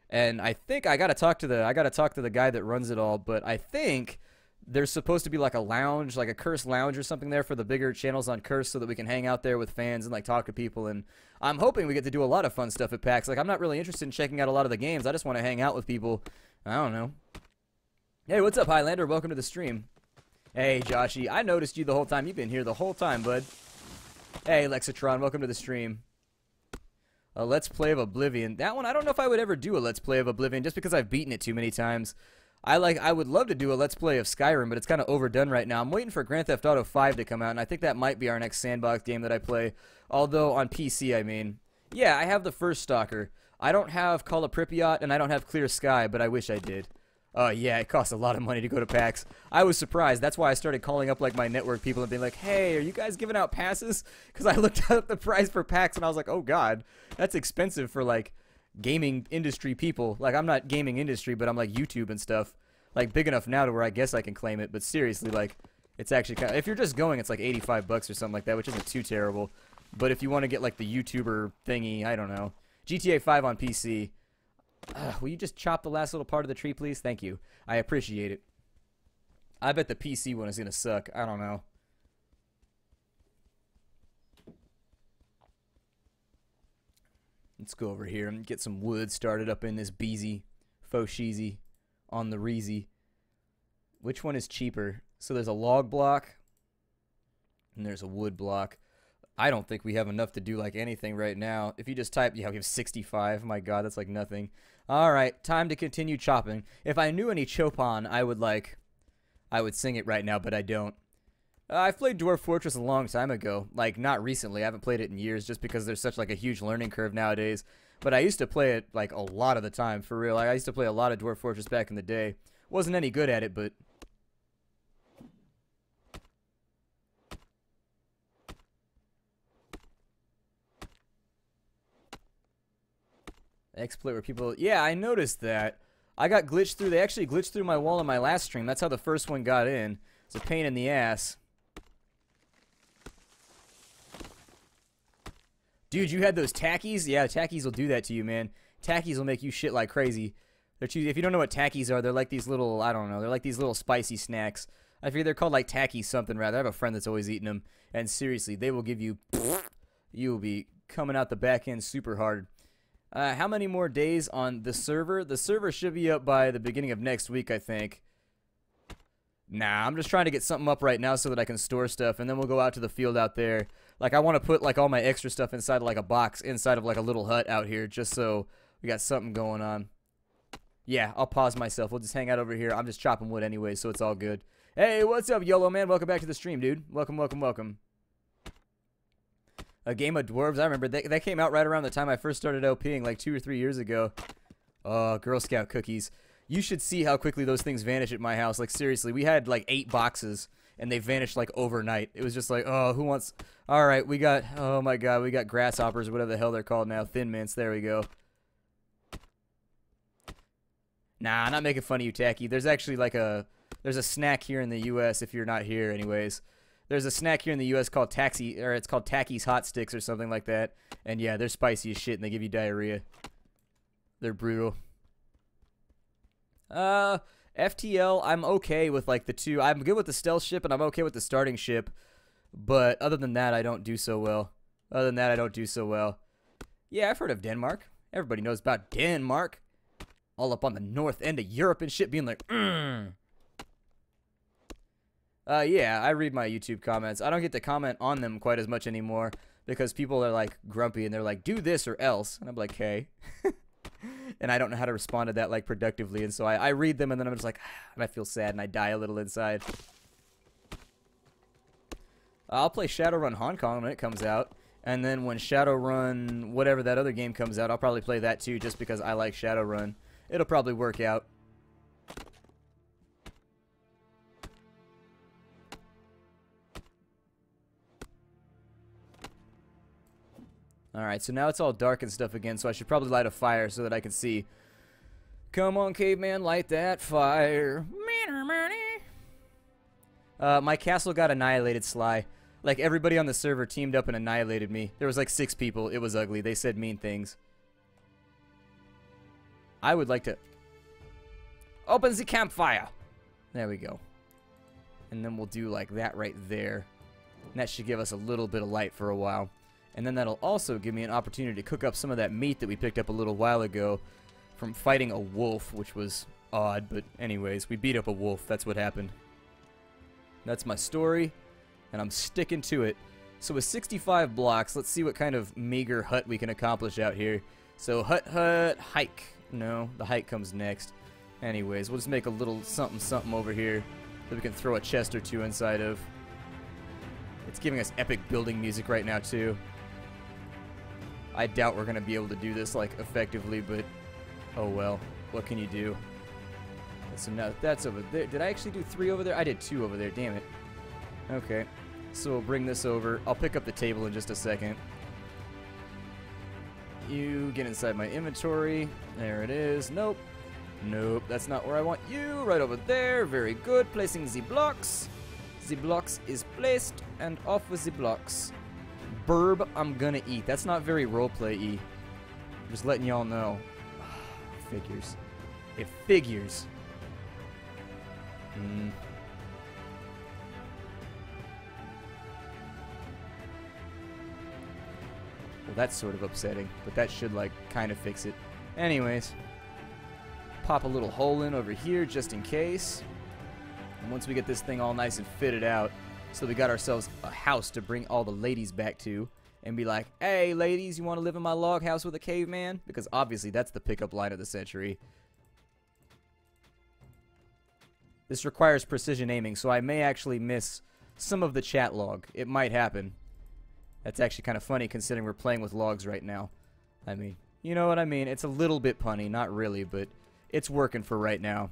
And I think I got to talk to the guy that runs it all, but I think there's supposed to be like a lounge, like a Curse lounge or something there for the bigger channels on Curse so that we can hang out there with fans and like talk to people. And I'm hoping we get to do a lot of fun stuff at PAX. Like, I'm not really interested in checking out a lot of the games. I just want to hang out with people. I don't know. Hey, what's up, Highlander? Welcome to the stream. Hey, Joshy. I noticed you the whole time. You've been here the whole time, bud. Hey, Lexatron. Welcome to the stream. A Let's Play of Oblivion. That one, I don't know if I would ever do a Let's Play of Oblivion just because I've beaten it too many times. I would love to do a Let's Play of Skyrim, but it's kind of overdone right now. I'm waiting for Grand Theft Auto 5 to come out, and I think that might be our next sandbox game that I play. Although, on PC, I mean. Yeah, I have the first Stalker. I don't have Call of Pripyat, and I don't have Clear Sky, but I wish I did. Oh, yeah, it costs a lot of money to go to PAX. I was surprised. That's why I started calling up, like, my network people and being like, hey, are you guys giving out passes? Because I looked up the price for PAX, and I was like, oh, God, that's expensive for, like, gaming industry people. Like, I'm not gaming industry, but I'm, like, YouTube and stuff. Like, big enough now to where I guess I can claim it. But seriously, like, it's actually kind of... If you're just going, it's like $85 or something like that, which isn't too terrible. But if you want to get, like, the YouTuber thingy, I don't know. GTA 5 on PC... will you just chop the last little part of the tree, please? Thank you. I appreciate it. I bet the PC one is going to suck. I don't know. Let's go over here and get some wood started up in this beezy, faux sheezy, on the reezy. Which one is cheaper? So there's a log block, and there's a wood block. I don't think we have enough to do like anything right now. If you just type, yeah, we have 65. My God, that's like nothing. All right, time to continue chopping. If I knew any Chopin, I would sing it right now, but I don't. I've played Dwarf Fortress a long time ago. Like, not recently. I haven't played it in years just because there's such like a huge learning curve nowadays. But I used to play it like a lot of the time, for real. I used to play a lot of Dwarf Fortress back in the day. Wasn't any good at it, but... Exploit where people... Yeah, I noticed that. I got glitched through... They actually glitched through my wall in my last stream. That's how the first one got in. It's a pain in the ass. Dude, you had those tackies? Yeah, tackies will do that to you, man. Tackies will make you shit like crazy. If you don't know what tackies are, they're like these little... I don't know. They're like these little spicy snacks. I figure they're called like tacky something, rather. I have a friend that's always eating them. And seriously, they will give you... You will be coming out the back end super hard. How many more days on the server? The server should be up by the beginning of next week, I think. Nah, I'm just trying to get something up right now so that I can store stuff, and then we'll go out to the field out there. Like, I want to put, like, all my extra stuff inside of, like, a box, inside of, like, a little hut out here, just so we got something going on. Yeah, I'll pause myself. We'll just hang out over here. I'm just chopping wood anyway, so it's all good. Hey, what's up, YOLO man? Welcome back to the stream, dude. Welcome, welcome, welcome. A game of dwarves. I remember that came out right around the time I first started LPing, like 2 or 3 years ago. Oh, Girl Scout cookies. You should see how quickly those things vanish at my house. Like, seriously, we had like 8 boxes, and they vanished like overnight. It was just like, oh, who wants... All right, we got... Oh, my God, we got grasshoppers, or whatever the hell they're called now. Thin mints. There we go. Nah, I'm not making fun of you, Tacky. There's actually like a... There's a snack here in the U.S. if you're not here, anyways. There's a snack here in the U.S. called it's called Tacky's Hot Sticks or something like that. And yeah, they're spicy as shit and they give you diarrhea. They're brutal. FTL, I'm okay with like the two. I'm good with the stealth ship and I'm okay with the starting ship. But other than that, I don't do so well. Yeah, I've heard of Denmark. Everybody knows about Denmark. All up on the north end of Europe and shit, being like, yeah, I read my YouTube comments. I don't get to comment on them quite as much anymore because people are like grumpy and they're like, do this or else. And I'm like, hey. And I don't know how to respond to that like productively. And so I read them and then I'm just like, and I feel sad and I die a little inside. I'll play Shadowrun Hong Kong when it comes out. And then when Shadowrun, whatever that other game comes out, I'll probably play that too just because I like Shadowrun. It'll probably work out. Alright, so now it's all dark and stuff again, so I should probably light a fire so that I can see. Come on, caveman, light that fire. My castle got annihilated, Sly. Like, everybody on the server teamed up and annihilated me. There was like 6 people. It was ugly. They said mean things. I would like to... Open the campfire! There we go. And then we'll do like that right there. And that should give us a little bit of light for a while. And then that'll also give me an opportunity to cook up some of that meat that we picked up a little while ago from fighting a wolf, which was odd, but anyways, we beat up a wolf. That's what happened. That's my story, and I'm sticking to it. So with 65 blocks, let's see what kind of meager hut we can accomplish out here. So hut, hike. No, the hike comes next. Anyways, we'll just make a little something over here that we can throw a chest or two inside of. It's giving us epic building music right now, too. I doubt we're going to be able to do this, like, effectively, but oh well. What can you do? So now that's over there. Did I actually do 3 over there? I did 2 over there, damn it. Okay. So we'll bring this over. I'll pick up the table in just a second. You get inside my inventory. There it is. Nope. Nope, that's not where I want you. Right over there. Very good. Placing the blocks. The blocks is placed, and off with the blocks. Burb, I'm gonna eat. That's not very roleplay-y. I'm just letting y'all know. Figures. It figures. Well, that's sort of upsetting, but that should, like, kind of fix it. Anyways. Pop a little hole in over here, just in case. And once we get this thing all nice and fitted out, so we got ourselves a house to bring all the ladies back to, and be like, hey, ladies, you want to live in my log house with a caveman? Because obviously that's the pickup line of the century. This requires precision aiming, so I may actually miss some of the chat log. It might happen. That's actually kind of funny considering we're playing with logs right now. I mean, you know what I mean? It's a little bit punny, not really, but it's working for right now.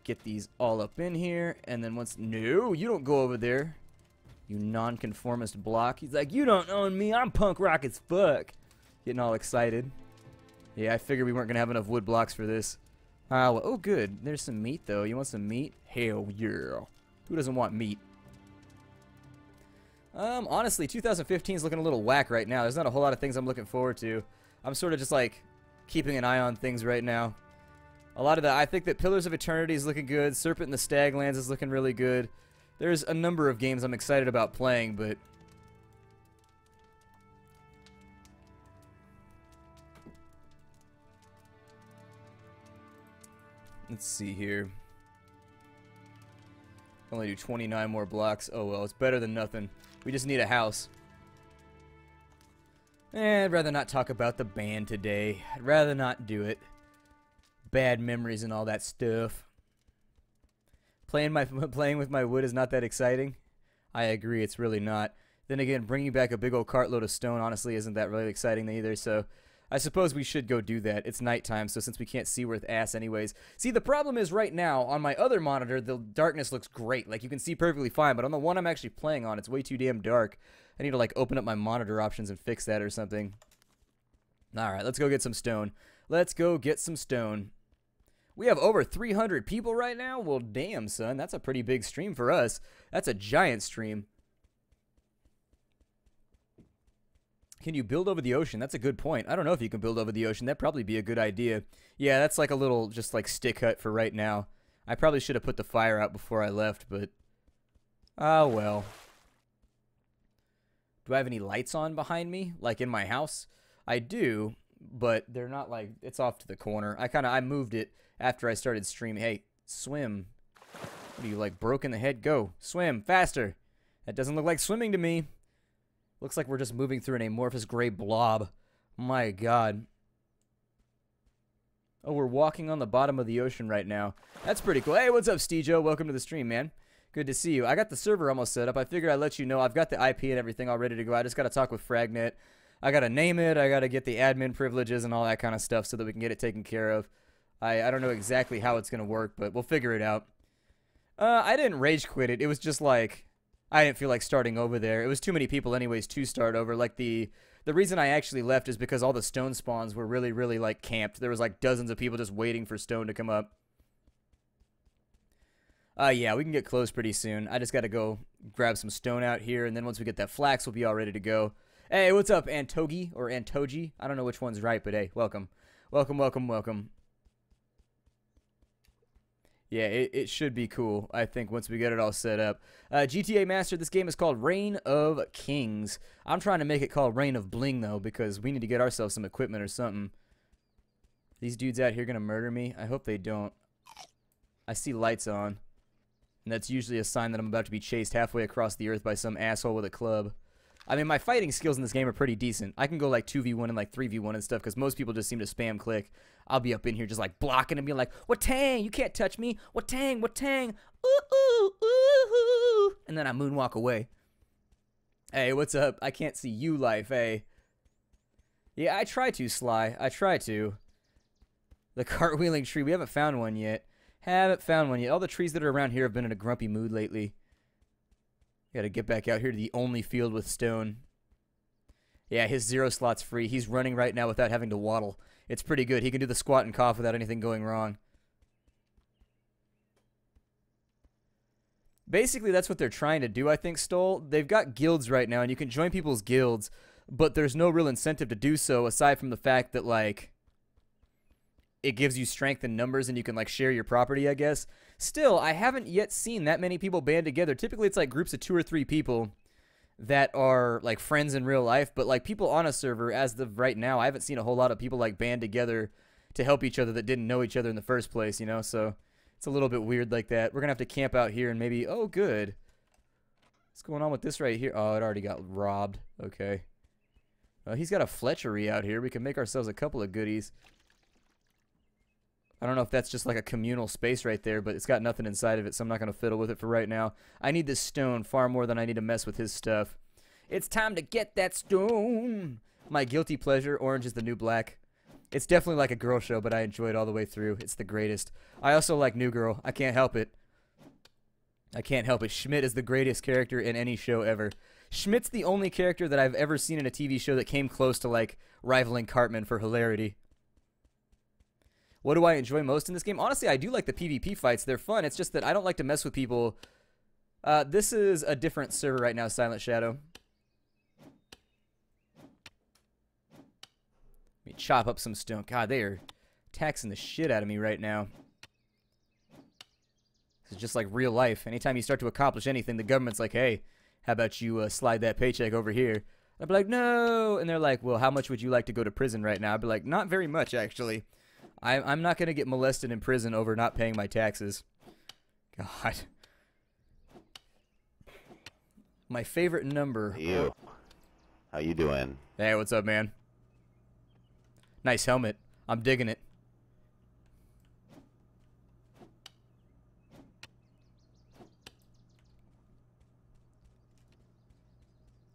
Get these all up in here, and then once... No, you don't go over there, you nonconformist block. He's like, you don't own me, I'm punk rock as fuck. Getting all excited. Yeah, I figured we weren't going to have enough wood blocks for this. Well, oh, good. There's some meat, though. You want some meat? Hell yeah. Who doesn't want meat? Honestly, 2015 is looking a little whack right now. There's not a whole lot of things I'm looking forward to. I'm sort of just, like, keeping an eye on things right now. A lot of that, I think that Pillars of Eternity is looking good. Serpent in the Staglands is looking really good. There's a number of games I'm excited about playing, but... Let's see here. Only do 29 more blocks. Oh well, it's better than nothing. We just need a house. I'd rather not talk about the band today. I'd rather not do it. Bad memories and all that stuff. Playing with my wood is not that exciting. I agree, it's really not. Then again, bringing back a big old cartload of stone honestly isn't that really exciting either, so I suppose we should go do that. It's nighttime, so since we can't see worth ass anyways. See, the problem is right now, on my other monitor, the darkness looks great. Like, you can see perfectly fine, but on the one I'm actually playing on, it's way too damn dark. I need to, like, open up my monitor options and fix that or something. Alright, let's go get some stone. Let's go get some stone. We have over 300 people right now? Well, damn, son. That's a pretty big stream for us. That's a giant stream. Can you build over the ocean? That's a good point. I don't know if you can build over the ocean. That'd probably be a good idea. Yeah, that's like a little, just like stick hut for right now. I probably should have put the fire out before I left, but... oh, well. Do I have any lights on behind me, like in my house? I do, but they're not like, it's off to the corner. I moved it after I started streaming. Hey, swim. What are you, like, broke in the head? Go. Swim. Faster. That doesn't look like swimming to me. Looks like we're just moving through an amorphous gray blob. My God. Oh, we're walking on the bottom of the ocean right now. That's pretty cool. Hey, what's up, Steejo? Welcome to the stream, man. Good to see you. I got the server almost set up. I figured I'd let you know. I've got the IP and everything all ready to go. I just got to talk with Fragnet. I got to name it. I got to get the admin privileges and all that kind of stuff so that we can get it taken care of. I don't know exactly how it's going to work, but we'll figure it out. I didn't rage quit it. It was just like, I didn't feel like starting over there. It was too many people anyways to start over. Like, the reason I actually left is because all the stone spawns were really, really, like, camped. There was, like, dozens of people just waiting for stone to come up. Yeah, we can get close pretty soon. I just got to go grab some stone out here, and then once we get that flax, we'll be all ready to go. Hey, what's up, Antogi, or Antoji? I don't know which one's right, but hey, welcome. Welcome, welcome, welcome. Yeah, it should be cool, I think, once we get it all set up. GTA Master, this game is called Reign of Kings. I'm trying to make it called Reign of Bling, though, because we need to get ourselves some equipment or something. These dudes out here going to murder me? I hope they don't. I see lights on. And that's usually a sign that I'm about to be chased halfway across the earth by some asshole with a club. I mean, my fighting skills in this game are pretty decent. I can go like 2v1 and like 3v1 and stuff because most people just seem to spam click. I'll be up in here just like blocking and being like, "Watang, you can't touch me. Watang, Watang. Ooh, ooh, ooh." And then I moonwalk away. Hey, what's up? I can't see you, life, hey. Yeah, I try to, Sly. I try to. The cartwheeling tree. We haven't found one yet. Haven't found one yet. All the trees that are around here have been in a grumpy mood lately. Gotta get back out here to the only field with stone. Yeah, his 0 slot's free. He's running right now without having to waddle. It's pretty good. He can do the squat and cough without anything going wrong. Basically, that's what they're trying to do, I think, Stoll. They've got guilds right now, and you can join people's guilds, but there's no real incentive to do so aside from the fact that, like, it gives you strength in numbers and you can, like, share your property, I guess. Still, I haven't yet seen that many people band together. Typically, it's, like, groups of 2 or 3 people that are, like, friends in real life. But, like, people on a server, as of right now, I haven't seen a whole lot of people, like, band together to help each other that didn't know each other in the first place, you know? So, it's a little bit weird like that. We're going to have to camp out here and maybe... oh, good. What's going on with this right here? Oh, it already got robbed. Okay. He's got a fletchery out here. We can make ourselves a couple of goodies. I don't know if that's just like a communal space right there, but it's got nothing inside of it, so I'm not going to fiddle with it for right now. I need this stone far more than I need to mess with his stuff. It's time to get that stone! My guilty pleasure, Orange is the New Black. It's definitely like a girl show, but I enjoy it all the way through. It's the greatest. I also like New Girl. I can't help it. I can't help it. Schmidt is the greatest character in any show ever. Schmidt's the only character that I've ever seen in a TV show that came close to, like, rivaling Cartman for hilarity. What do I enjoy most in this game? Honestly, I do like the PvP fights. They're fun. It's just that I don't like to mess with people. This is a different server right now, Silent Shadow. Let me chop up some stone. God, they are taxing the shit out of me right now. This is just like real life. Anytime you start to accomplish anything, the government's like, hey, how about you slide that paycheck over here? I'd be like, no. And they're like, well, how much would you like to go to prison right now? I'd be like, not very much, actually. I'm not going to get molested in prison over not paying my taxes. God. My favorite number. You. How you doing? Hey, what's up, man? Nice helmet. I'm digging it.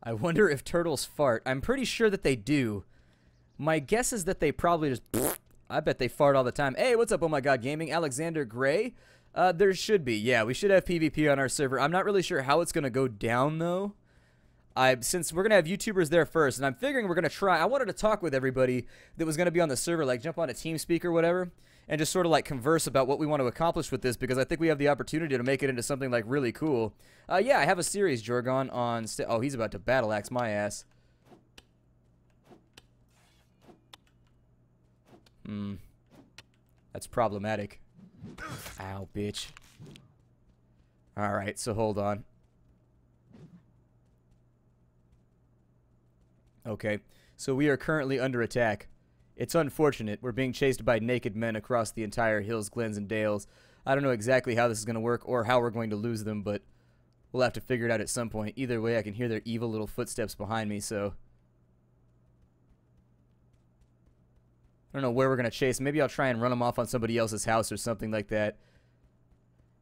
I wonder if turtles fart. I'm pretty sure that they do. My guess is that they probably just... I bet they fart all the time. Hey, what's up, Oh My God Gaming? Alexander Gray? There should be. Yeah, we should have PvP on our server. I'm not really sure how it's going to go down, though. Since we're going to have YouTubers there first, and I'm figuring we're going to try... I wanted to talk with everybody that was going to be on the server, like jump on a TeamSpeak or whatever, and just sort of like converse about what we want to accomplish with this, because I think we have the opportunity to make it into something like really cool. Yeah, I have a series, Jorgon, on... oh, he's about to battle axe my ass. That's problematic. Ow, bitch. Alright, so hold on. Okay, so we are currently under attack. It's unfortunate. We're being chased by naked men across the entire hills, glens, and dales. I don't know exactly how this is going to work or how we're going to lose them, but we'll have to figure it out at some point. Either way, I can hear their evil little footsteps behind me, so I don't know where we're going to chase. Maybe I'll try and run them off on somebody else's house or something like that.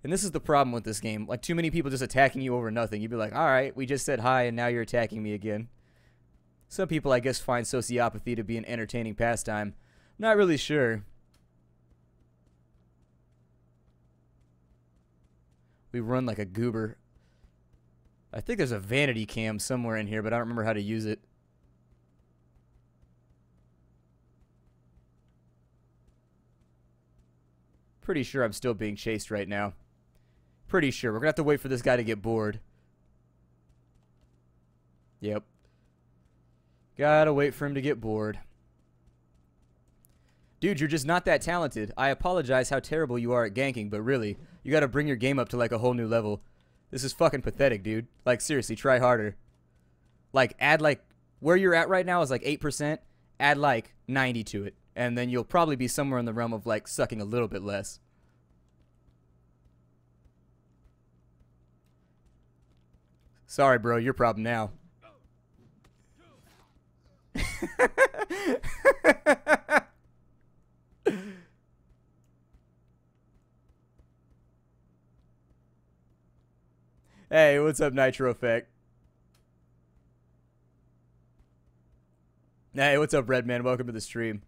And this is the problem with this game. Like, too many people just attacking you over nothing. You'd be like, alright, we just said hi and now you're attacking me again. Some people, I guess, find sociopathy to be an entertaining pastime. Not really sure. We run like a goober. I think there's a vanity cam somewhere in here, but I don't remember how to use it. Pretty sure I'm still being chased right now. Pretty sure. We're going to have to wait for this guy to get bored. Yep. Gotta wait for him to get bored. Dude, you're just not that talented. I apologize how terrible you are at ganking, but really, you gotta bring your game up to like a whole new level. This is fucking pathetic, dude. Like, seriously, try harder. Like, add like, where you're at right now is like 8%. Add like 90 to it. And then you'll probably be somewhere in the realm of like sucking a little bit less. Sorry, bro, your problem now. Hey, what's up, Nitro Effect? Hey, what's up, Redman? Welcome to the stream.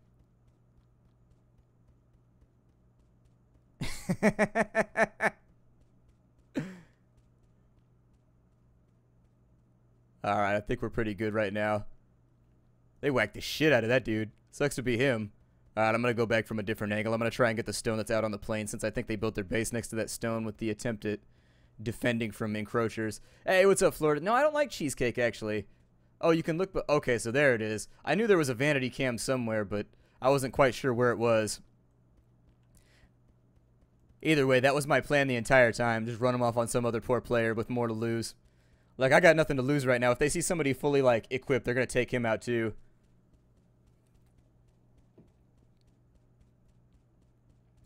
Alright, I think we're pretty good right now. They whacked the shit out of that dude. Sucks to be him. Alright, I'm going to go back from a different angle. I'm going to try and get the stone that's out on the plain, since I think they built their base next to that stone with the attempt at defending from encroachers. Hey, what's up, Florida? No, I don't like cheesecake, actually. Oh, you can look, but okay, so there it is. I knew there was a vanity cam somewhere, but I wasn't quite sure where it was. Either way, that was my plan the entire time. Just run them off on some other poor player with more to lose. Like, I got nothing to lose right now. If they see somebody fully, like, equipped, they're going to take him out, too.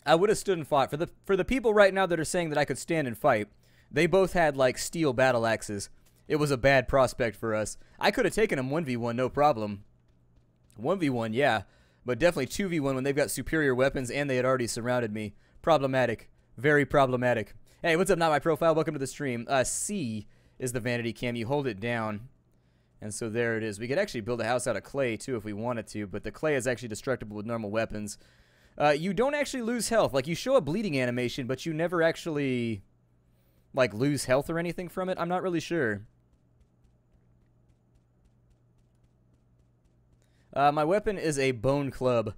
I would have stood and fought. For the people right now that are saying that I could stand and fight, they both had, like, steel battle axes. It was a bad prospect for us. I could have taken them 1v1, no problem. 1v1, yeah. But definitely 2v1 when they've got superior weapons and they had already surrounded me. Problematic. Very problematic. Hey, what's up, Not My Profile? Welcome to the stream. C is the vanity cam. You hold it down. And so there it is. We could actually build a house out of clay, too, if we wanted to. But the clay is actually destructible with normal weapons. You don't actually lose health. Like, you show a bleeding animation, but you never actually, like, lose health or anything from it. I'm not really sure. My weapon is a bone club.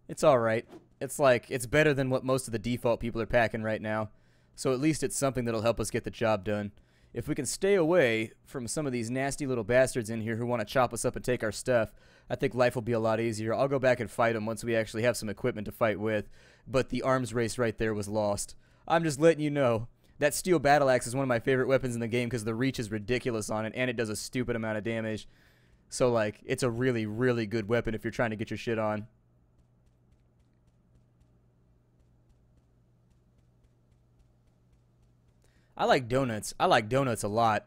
It's alright. It's like, it's better than what most of the default people are packing right now. So at least it's something that'll help us get the job done. If we can stay away from some of these nasty little bastards in here who want to chop us up and take our stuff, I think life will be a lot easier. I'll go back and fight them once we actually have some equipment to fight with. But the arms race right there was lost. I'm just letting you know. That steel battle axe is one of my favorite weapons in the game because the reach is ridiculous on it and it does a stupid amount of damage. So, like, it's a really, really good weapon if you're trying to get your shit on. I like donuts. I like donuts a lot.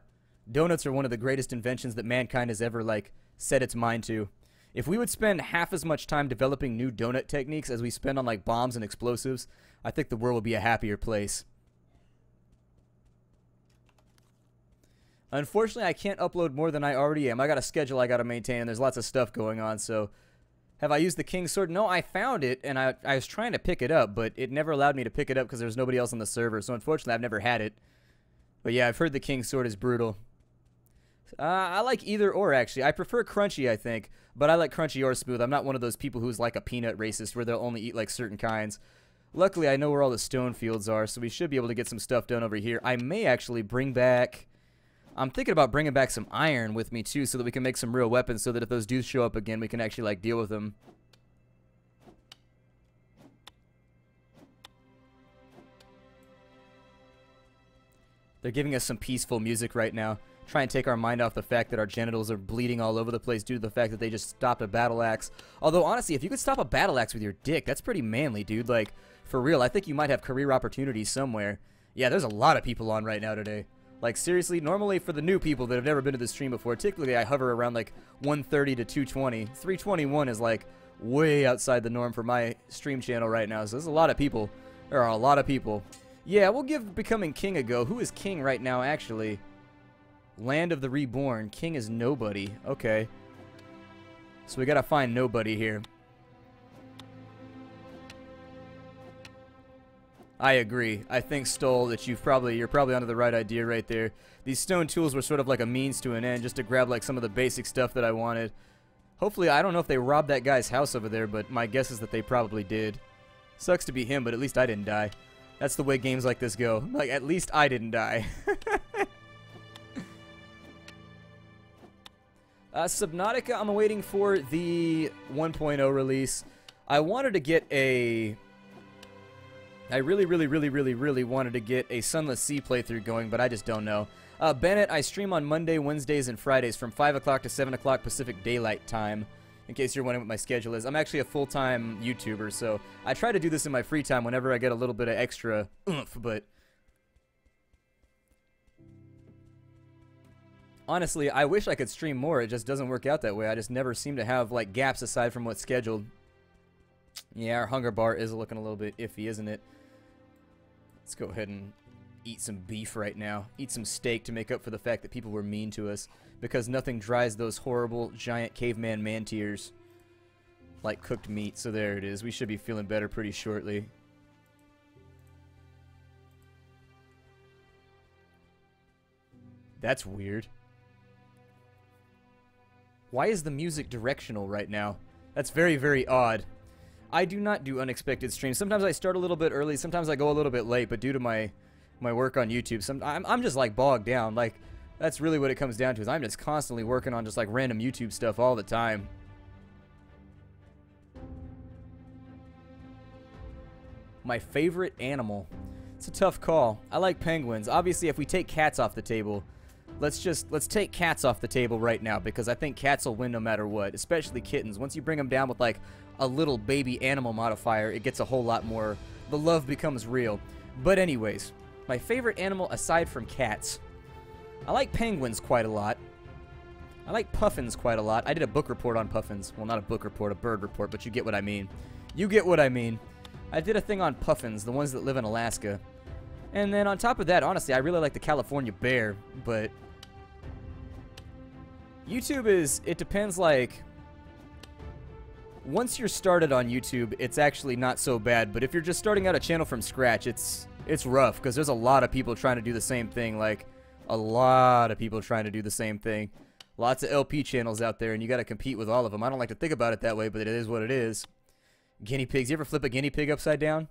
Donuts are one of the greatest inventions that mankind has ever, like, set its mind to. If we would spend half as much time developing new donut techniques as we spend on, like, bombs and explosives, I think the world would be a happier place. Unfortunately, I can't upload more than I already am. I got a schedule I got to maintain, and there's lots of stuff going on, so... Have I used the King's Sword? No, I found it, and I was trying to pick it up, but it never allowed me to pick it up because there was nobody else on the server, so unfortunately I've never had it. But yeah, I've heard the King's Sword is brutal. I like either or, actually. I prefer crunchy, I think, but I like crunchy or smooth. I'm not one of those people who's like a peanut racist where they'll only eat, like, certain kinds. Luckily, I know where all the stone fields are, so we should be able to get some stuff done over here. I may actually bring back... I'm thinking about bringing back some iron with me, too, so that we can make some real weapons so that if those dudes show up again, we can actually, like, deal with them. They're giving us some peaceful music right now. Try and take our mind off the fact that our genitals are bleeding all over the place due to the fact that they just stopped a battle axe. Although, honestly, if you could stop a battle axe with your dick, that's pretty manly, dude. Like, for real, I think you might have career opportunities somewhere. Yeah, there's a lot of people on right now today. Like, seriously, normally for the new people that have never been to the stream before, typically I hover around, like, 130 to 220. 321 is, like, way outside the norm for my stream channel right now, so there's a lot of people. There are a lot of people. Yeah, we'll give Becoming King a go. Who is king right now, actually? Land of the Reborn. King is nobody. Okay. So we gotta find nobody here. I agree. I think, Stoll, that you're probably onto the right idea right there. These stone tools were sort of like a means to an end, just to grab like some of the basic stuff that I wanted. Hopefully, I don't know if they robbed that guy's house over there, but my guess is that they probably did. Sucks to be him, but at least I didn't die. That's the way games like this go. Like, at least I didn't die. Subnautica, I'm waiting for the 1.0 release. I wanted to get a... I really wanted to get a Sunless Sea playthrough going, but I just don't know. Bennett, I stream on Monday, Wednesdays, and Fridays from 5 o'clock to 7 o'clock Pacific Daylight Time, in case you're wondering what my schedule is. I'm actually a full-time YouTuber, so I try to do this in my free time whenever I get a little bit of extra oomph, but... honestly, I wish I could stream more. It just doesn't work out that way. I just never seem to have, like, gaps aside from what's scheduled. Yeah, our hunger bar is looking a little bit iffy, isn't it? Let's go ahead and eat some beef right now. Eat some steak to make up for the fact that people were mean to us. Because nothing dries those horrible, giant caveman man tears like cooked meat. So there it is. We should be feeling better pretty shortly. That's weird. Why is the music directional right now? That's very, very odd. I do not do unexpected streams. Sometimes I start a little bit early, sometimes I go a little bit late, but due to my work on YouTube, I'm just like bogged down. Like, that's really what it comes down to, is I'm just constantly working on just like random YouTube stuff all the time. My favorite animal. It's a tough call. I like penguins. Obviously, if we take cats off the table, let's take cats off the table right now, because I think cats will win no matter what, especially kittens. Once you bring them down with like a little baby animal modifier, it gets a whole lot more, the love becomes real. But anyways, my favorite animal aside from cats, I like penguins quite a lot. I like puffins quite a lot. I did a book report on puffins. Well, not a book report, a bird report, but you get what I mean. You get what I mean. I did a thing on puffins, the ones that live in Alaska. And then on top of that, honestly, I really like the California bear, but YouTube is, it depends, like, once you're started on YouTube, it's actually not so bad, but if you're just starting out a channel from scratch, it's rough, because there's a lot of people trying to do the same thing, like, a lot of people trying to do the same thing. Lots of LP channels out there, and you gotta compete with all of them. I don't like to think about it that way, but it is what it is. Guinea pigs. You ever flip a guinea pig upside down?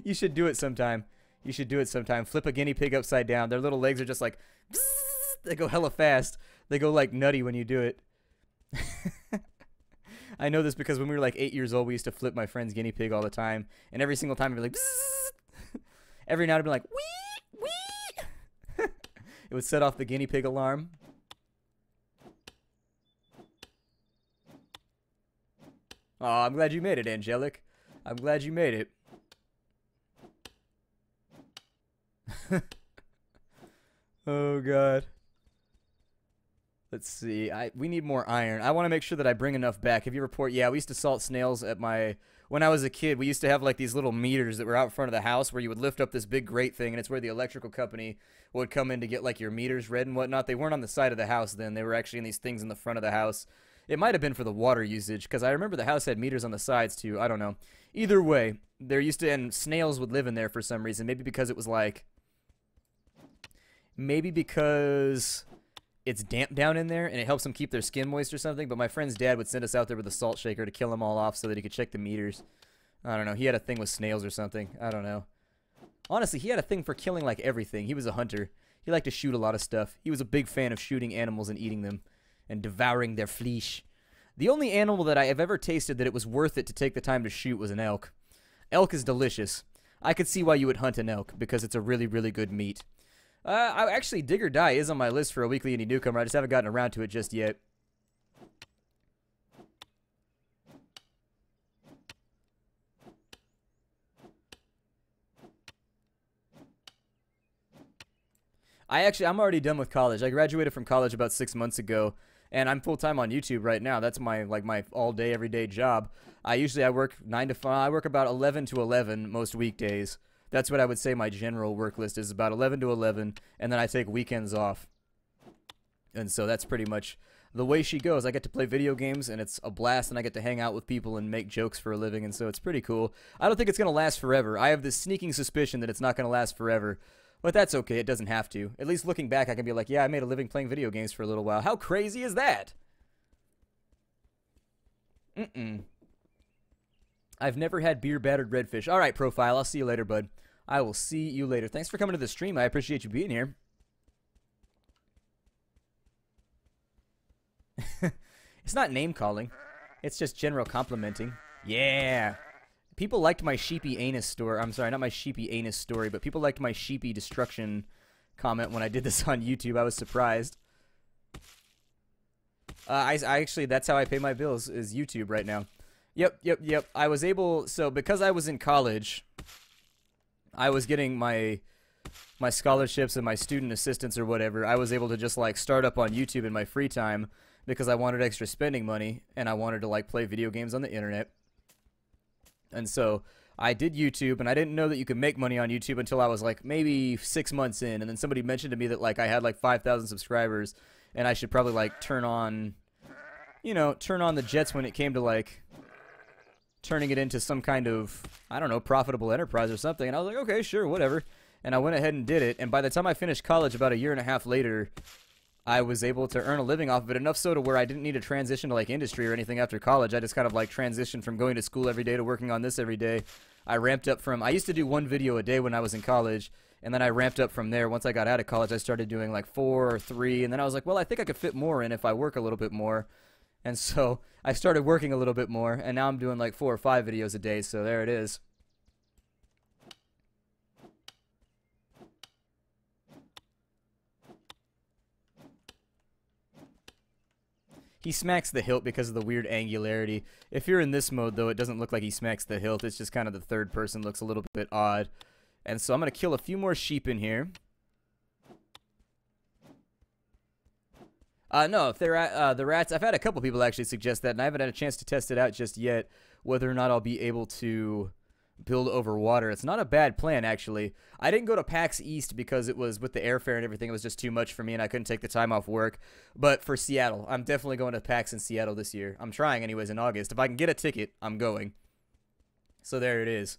You should do it sometime. You should do it sometime. Flip a guinea pig upside down. Their little legs are just like... they go hella fast. They go like nutty when you do it. I know this because when we were like 8 years old, we used to flip my friend's guinea pig all the time. And every single time, it'd be like... every night, it'd be like... wee! Wee! It would set off the guinea pig alarm. Oh, I'm glad you made it, Angelic. I'm glad you made it. Oh, God. Let's see. We need more iron. I want to make sure that I bring enough back. Have you report? Yeah, we used to salt snails at my... when I was a kid, we used to have, like, these little meters that were out in front of the house where you would lift up this big grate thing, and it's where the electrical company would come in to get, like, your meters read and whatnot. They weren't on the side of the house then. They were actually in these things in the front of the house. It might have been for the water usage, because I remember the house had meters on the sides, too. I don't know. Either way, there used to... and snails would live in there for some reason. Maybe because it was, like... maybe because it's damp down in there, and it helps them keep their skin moist or something, but my friend's dad would send us out there with a salt shaker to kill them all off so that he could check the meters. I don't know. He had a thing with snails or something. I don't know. Honestly, he had a thing for killing, like, everything. He was a hunter. He liked to shoot a lot of stuff. He was a big fan of shooting animals and eating them and devouring their flesh. The only animal that I have ever tasted that it was worth it to take the time to shoot was an elk. Elk is delicious. I could see why you would hunt an elk, because it's a really, really good meat. Actually, Dig or Die is on my list for a weekly indie newcomer. I just haven't gotten around to it just yet. I'm already done with college. I graduated from college about 6 months ago, and I'm full-time on YouTube right now. That's my all-day, everyday job. I work 9 to 5. I work about 11 to 11 most weekdays. That's what I would say my general work list is, about 11 to 11, and then I take weekends off. And so that's pretty much the way she goes. I get to play video games, and it's a blast, and I get to hang out with people and make jokes for a living, and so it's pretty cool. I don't think it's going to last forever. I have this sneaking suspicion that it's not going to last forever. But that's okay. It doesn't have to. At least looking back, I can be like, yeah, I made a living playing video games for a little while. How crazy is that? I've never had beer-battered redfish. All right, Profile. I'll see you later, bud. I will see you later. Thanks for coming to the stream. I appreciate you being here. It's not name-calling. It's just general complimenting. Yeah. People liked my sheepy anus story. I'm sorry, not my sheepy anus story, but people liked my sheepy destruction comment when I did this on YouTube. I was surprised. I actually, that's how I pay my bills, is YouTube right now. Yep. I was able, so because I was in college, I was getting my scholarships and my student assistance or whatever. I was able to just like start up on YouTube in my free time because I wanted extra spending money and I wanted to like play video games on the internet. And so I did YouTube, and I didn't know that you could make money on YouTube until I was like maybe 6 months in, and then somebody mentioned to me that like I had like 5,000 subscribers, and I should probably like turn on the jets when it came to like turning it into some kind of, I don't know, profitable enterprise or something. And I was like, okay, sure, whatever. And I went ahead and did it, and by the time I finished college about a year and a half later, I was able to earn a living off of it, enough so to where I didn't need to transition to like industry or anything after college. I just kind of like transitioned from going to school every day to working on this every day. I ramped up from, I used to do 1 video a day when I was in college, and then I ramped up from there. Once I got out of college, I started doing like 4 or 3, and then I was like, well, I think I could fit more in if I work a little bit more. And so I started working a little bit more, and now I'm doing like 4 or 5 videos a day, so there it is. He smacks the hilt because of the weird angularity. If you're in this mode, though, it doesn't look like he smacks the hilt. It's just kind of the third person looks a little bit odd. And so I'm going to kill a few more sheep in here. No, if they're the rats, I've had a couple people actually suggest that, and I haven't had a chance to test it out just yet, whether or not I'll be able to build over water. It's not a bad plan, actually. I didn't go to PAX East because it was with the airfare and everything. It was just too much for me, and I couldn't take the time off work. But for Seattle, I'm definitely going to PAX in Seattle this year. I'm trying anyways in August. If I can get a ticket, I'm going. So there it is.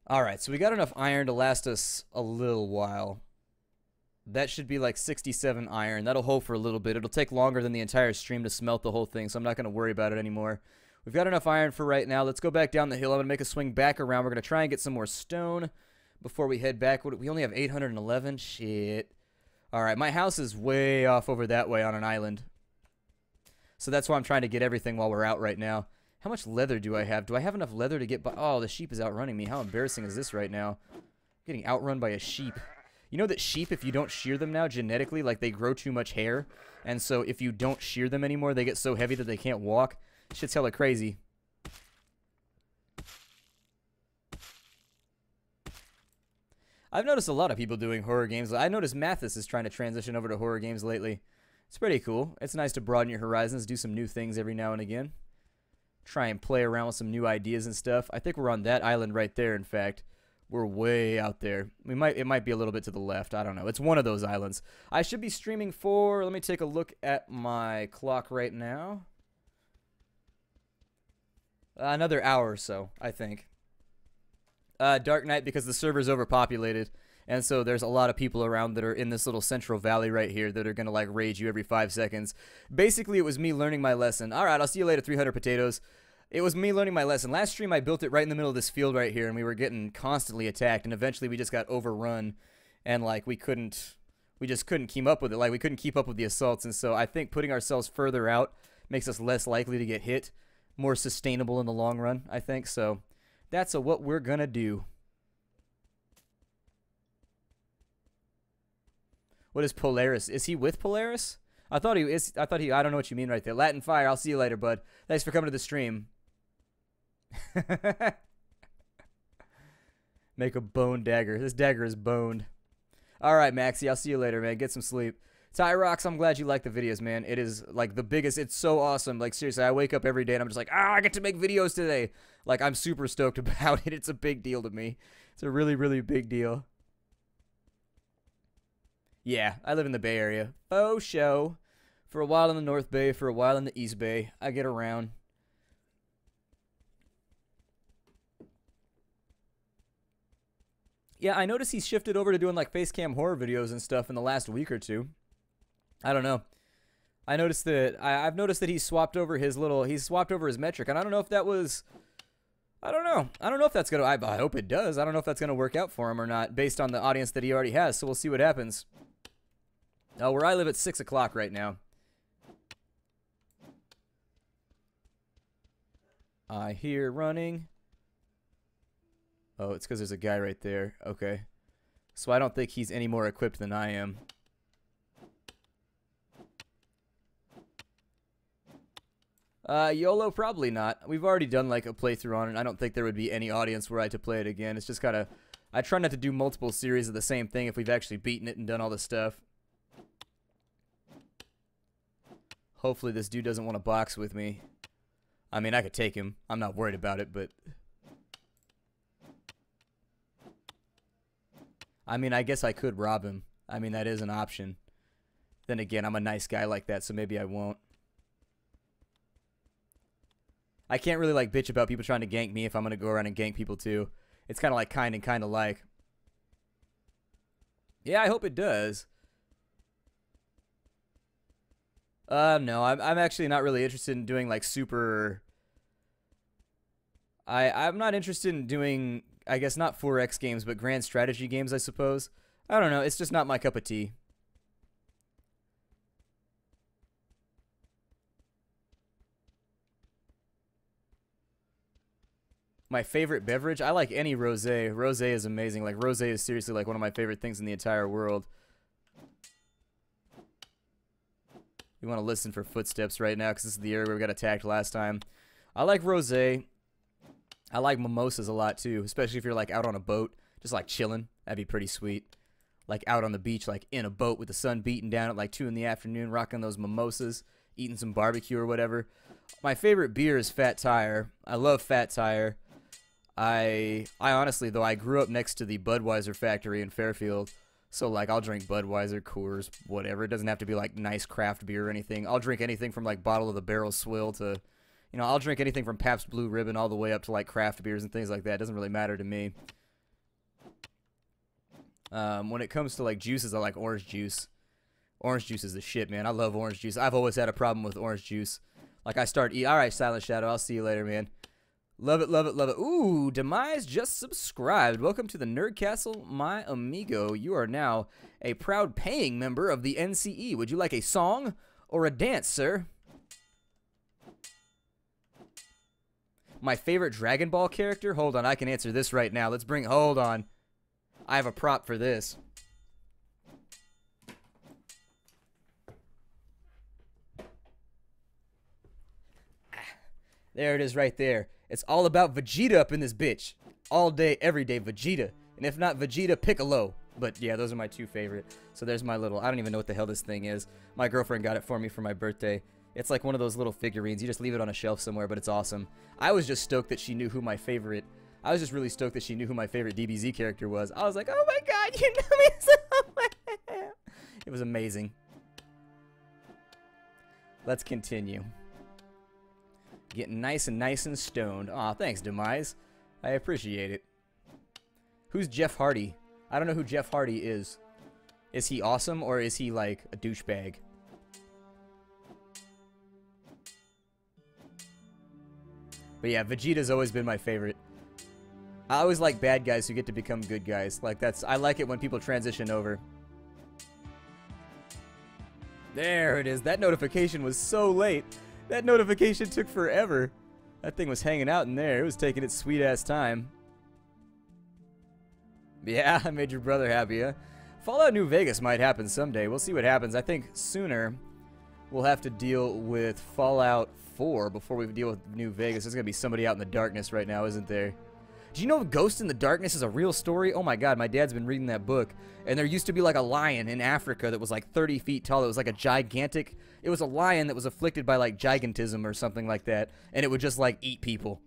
Alright, so we got enough iron to last us a little while. That should be like 67 iron. That'll hold for a little bit. It'll take longer than the entire stream to smelt the whole thing, so I'm not going to worry about it anymore. We've got enough iron for right now. Let's go back down the hill. I'm going to make a swing back around. We're going to try and get some more stone before we head back. We only have 811. Shit. Alright, my house is way off over that way on an island. So that's why I'm trying to get everything while we're out right now. How much leather do I have? Do I have enough leather to get by? Oh, the sheep is outrunning me. How embarrassing is this right now? I'm getting outrun by a sheep. You know that sheep, if you don't shear them now, genetically, like they grow too much hair. And so if you don't shear them anymore, they get so heavy that they can't walk. Shit's hella crazy. I've noticed a lot of people doing horror games. I noticed Mathis is trying to transition over to horror games lately. It's pretty cool. It's nice to broaden your horizons, do some new things every now and again. Try and play around with some new ideas and stuff. I think we're on that island right there, in fact. We're way out there. It might be a little bit to the left. I don't know. It's one of those islands. I should be streaming for, let me take a look at my clock right now. Another hour or so, I think. Dark Knight, because the server's overpopulated, and so there's a lot of people around that are in this little central valley right here that are going to, like, raid you every 5 seconds. Basically, it was me learning my lesson. Alright, I'll see you later, 300 potatoes. It was me learning my lesson. Last stream, I built it right in the middle of this field right here, and we were getting constantly attacked, and eventually we just got overrun, and, like, we just couldn't keep up with it. Like, we couldn't keep up with the assaults, and so I think putting ourselves further out makes us less likely to get hit. More sustainable in the long run, I think, so That's what we're gonna do. What is Polaris? Is he with Polaris? I thought he is. I don't know what you mean right there. Latin Fire. I'll see you later, bud. Thanks for coming to the stream. Make a bone dagger. This dagger is boned. All right, Maxie. I'll see you later, man. Get some sleep. Tyrox, I'm glad you like the videos, man. It is, like, the biggest. It's so awesome. Like, seriously, I wake up every day and I'm just like, I get to make videos today. Like, I'm super stoked about it. It's a big deal to me. It's a really, really big deal. Yeah, I live in the Bay Area. Oh, show. For a while in the North Bay, for a while in the East Bay. I get around. Yeah, I noticed he's shifted over to doing, like, face cam horror videos and stuff in the last week or two. I don't know. I noticed that I've noticed that he's swapped over his metric, and I don't know if that was, I don't know if that's gonna, I hope it does. I don't know if that's gonna work out for him or not, based on the audience that he already has. So we'll see what happens. Where I live, it's 6 o'clock right now. I hear running. Oh, it's because there's a guy right there. Okay, so I don't think he's any more equipped than I am. YOLO, probably not. We've already done, like, a playthrough on it. I don't think there would be any audience were I to play it again. It's just kind of, I try not to do multiple series of the same thing if we've actually beaten it and done all this stuff. Hopefully this dude doesn't want to box with me. I mean, I could take him. I'm not worried about it, but... I mean, I guess I could rob him. I mean, that is an option. Then again, I'm a nice guy like that, so maybe I won't. I can't really, like, bitch about people trying to gank me if I'm going to go around and gank people, too. It's kind of like kind of like. Yeah, I hope it does. No, I'm actually not really interested in doing, like, super... I'm not interested in doing, I guess, not 4X games, but grand strategy games, I suppose. I don't know, it's just not my cup of tea. My favorite beverage? I like any rosé. Rosé is amazing. Like, rosé is seriously, like, one of my favorite things in the entire world. We want to listen for footsteps right now, because this is the area where we got attacked last time. I like rosé. I like mimosas a lot, too, especially if you're, like, out on a boat, just, like, chilling. That'd be pretty sweet. Like, out on the beach, like, in a boat with the sun beating down at, like, 2 in the afternoon, rocking those mimosas, eating some barbecue or whatever. My favorite beer is Fat Tire. I love Fat Tire. I honestly, though, I grew up next to the Budweiser factory in Fairfield, so, like, I'll drink Budweiser, Coors, whatever. It doesn't have to be, like, nice craft beer or anything. I'll drink anything from, like, bottle of the barrel swill to, you know, I'll drink anything from Pabst Blue Ribbon all the way up to, like, craft beers and things like that. It doesn't really matter to me. When it comes to, like, juices, I like orange juice. Orange juice is the shit, man. I love orange juice. I've always had a problem with orange juice. Like, I start eating. All right, Silent Shadow, I'll see you later, man. Love it, love it, love it. Ooh, Demise just subscribed. Welcome to the Nerd Castle, my amigo. You are now a proud paying member of the NCE. Would you like a song or a dance, sir? My favorite Dragon Ball character? Hold on, I can answer this right now. Hold on. I have a prop for this. There it is right there. It's all about Vegeta up in this bitch. All day, every day, Vegeta. And if not Vegeta, Piccolo. But yeah, those are my two favorite. So there's my little, I don't even know what the hell this thing is. My girlfriend got it for me for my birthday. It's like one of those little figurines. You just leave it on a shelf somewhere, but it's awesome. I was just stoked that she knew who my favorite, I was just really stoked that she knew who my favorite DBZ character was. I was like, oh my god, you know me so well. It was amazing. Let's continue. Getting nice and stoned. Aw, thanks, Demise. I appreciate it. Who's Jeff Hardy? I don't know who Jeff Hardy is. Is he awesome, or is he, like, a douchebag? But yeah, Vegeta's always been my favorite. I always like bad guys who get to become good guys. Like, I like it when people transition over. There it is. That notification was so late. That notification took forever. That thing was hanging out in there. It was taking its sweet-ass time. Yeah, I made your brother happy, huh? Fallout New Vegas might happen someday. We'll see what happens. I think sooner we'll have to deal with Fallout 4 before we deal with New Vegas. There's going to be somebody out in the darkness right now, isn't there? Do you know Ghost in the Darkness is a real story? Oh my god, my dad's been reading that book. And there used to be like a lion in Africa that was like 30 feet tall. It was like a gigantic... It was a lion that was afflicted by like gigantism or something like that. And it would just like eat people.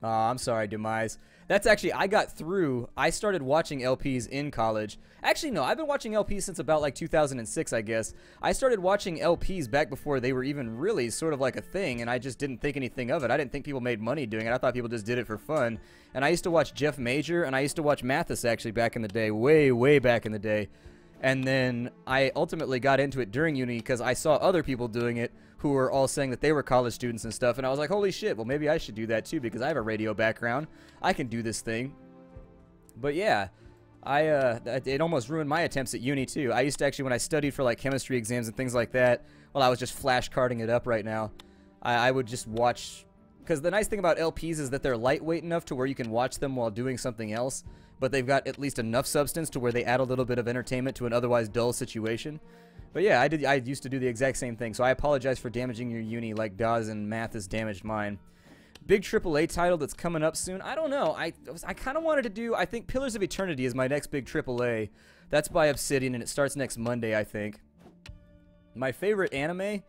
Oh, I'm sorry, Demise. That's actually, I started watching LPs in college. Actually, no, I've been watching LPs since about like 2006, I guess. I started watching LPs back before they were even really sort of like a thing, and I just didn't think anything of it. I didn't think people made money doing it. I thought people just did it for fun. And I used to watch Jeff Major, and I used to watch Mathis actually back in the day, way, way back in the day. And then I ultimately got into it during uni because I saw other people doing it who were all saying that they were college students and stuff. And I was like, holy shit, well, maybe I should do that too because I have a radio background. I can do this thing. But yeah, it almost ruined my attempts at uni too. I used to actually, when I studied for like chemistry exams and things like that, well, I was just flashcarding it up right now. I would just watch, because the nice thing about LPs is that they're lightweight enough to where you can watch them while doing something else. But they've got at least enough substance to where they add a little bit of entertainment to an otherwise dull situation. But yeah, I used to do the exact same thing, so I apologize for damaging your uni like Dawes and Mathis damaged mine. Big AAA title that's coming up soon. I don't know. I kind of wanted to do, I think Pillars of Eternity is my next big AAA. That's by Obsidian, and it starts next Monday, I think. My favorite anime?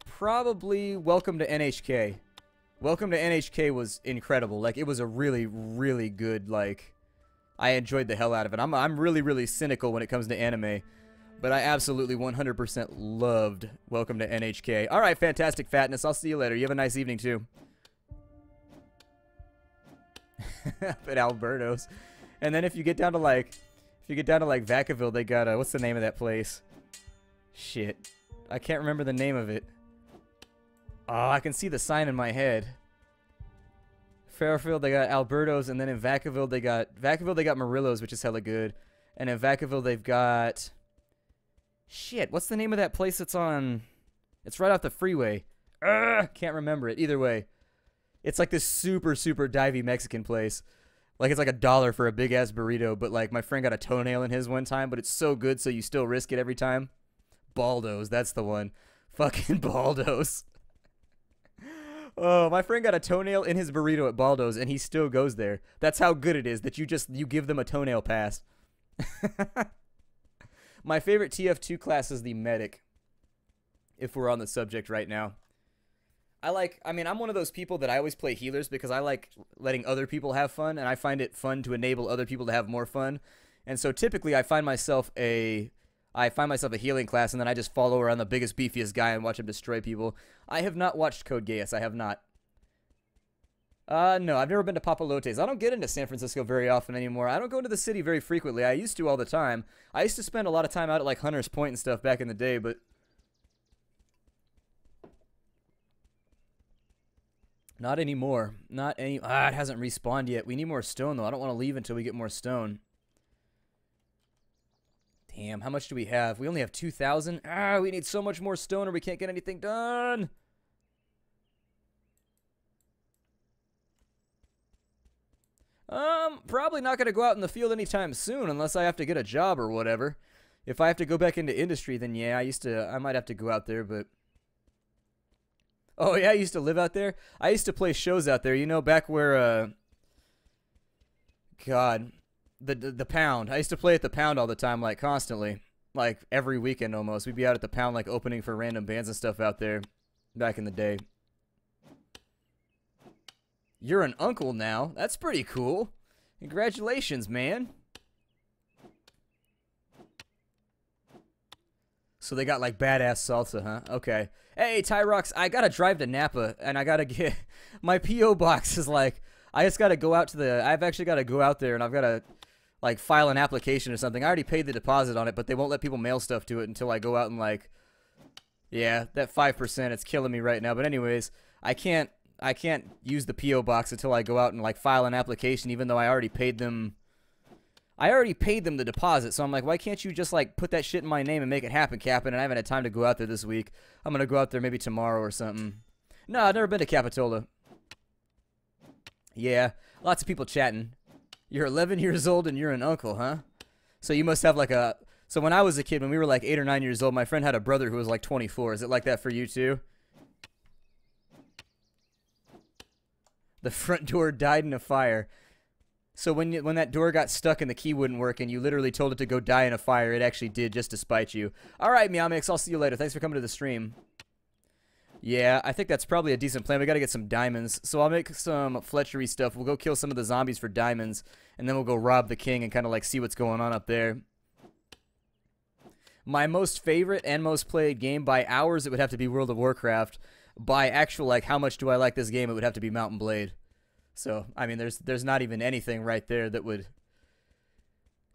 Probably Welcome to NHK. Welcome to NHK was incredible. Like, it was a really, really good, like... I enjoyed the hell out of it. I'm really, really cynical when it comes to anime. But I absolutely 100% loved Welcome to NHK. Alright, fantastic fatness. I'll see you later. You have a nice evening, too. Up at Alberto's. And then if you get down to, like... Vacaville, they got, what's the name of that place? Shit. I can't remember the name of it. Oh, I can see the sign in my head. Fairfield, they got Alberto's, and then in Vacaville, they got Murillo's, which is hella good. And in Vacaville, they've got... Shit, what's the name of that place that's on... It's right off the freeway. Can't remember it. Either way. It's like this super, super divey Mexican place. Like, it's like $1 for a big-ass burrito, but, like, my friend got a toenail in his one time, but it's so good, so you still risk it every time. Baldo's, that's the one. Fucking Baldo's. Oh, my friend got a toenail in his burrito at Baldo's, and he still goes there. That's how good it is, that you give them a toenail pass. My favorite TF2 class is the medic, if we're on the subject right now. I mean, I'm one of those people that I always play healers because I like letting other people have fun, and I find it fun to enable other people to have more fun. And so typically I find myself a healing class, and then I just follow around the biggest, beefiest guy and watch him destroy people. I have not watched Code Geass. I have not. No, I've never been to Papalotes. I don't get into San Francisco very often anymore. I don't go into the city very frequently. I used to all the time. I used to spend a lot of time out at, like, Hunter's Point and stuff back in the day, but... Not anymore. Not any... it hasn't respawned yet. We need more stone, though. I don't want to leave until we get more stone. Damn, how much do we have? We only have 2,000. We need so much more stone or we can't get anything done. Probably not going to go out in the field anytime soon unless I have to get a job or whatever. If I have to go back into industry, then yeah, I might have to go out there, but... Oh, yeah, I used to live out there. I used to play shows out there, you know, back where, God... The Pound. I used to play at the Pound all the time, like, constantly. Like, every weekend almost. We'd be out at the Pound, like, opening for random bands and stuff out there back in the day. You're an uncle now. That's pretty cool. Congratulations, man. So they got, like, badass salsa, huh? Okay. Hey, Tyrox, I gotta drive to Napa, and I gotta get... My P.O. box is, like... I just gotta go out to the... I've actually gotta go out there, and I've gotta... like, file an application or something. I already paid the deposit on it, but they won't let people mail stuff to it until I go out and, like... Yeah, that 5%, it's killing me right now. But anyways, I can't use the P.O. box until I go out and, like, file an application, even though I already paid them... I already paid them the deposit, so I'm like, why can't you just, like, put that shit in my name and make it happen, Captain? And I haven't had time to go out there this week. I'm going to go out there maybe tomorrow or something. No, I've never been to Capitola. Yeah, lots of people chatting. You're 11 years old and you're an uncle, huh? So you must have, like, a... So when I was a kid, when we were, like, 8 or 9 years old, my friend had a brother who was, like, 24. Is it like that for you, too? The front door died in a fire. So when that door got stuck and the key wouldn't work and you literally told it to go die in a fire, it actually did just to spite you. All right, Meowmix, I'll see you later. Thanks for coming to the stream. Yeah, I think that's probably a decent plan. We got to get some diamonds. So I'll make some fletchery stuff. We'll go kill some of the zombies for diamonds, and then we'll go rob the king and kind of like see what's going on up there. My most favorite and most played game by hours, it would have to be World of Warcraft. By actual, like, how much do I like this game, it would have to be Mount & Blade. So, I mean, there's not even anything right there that would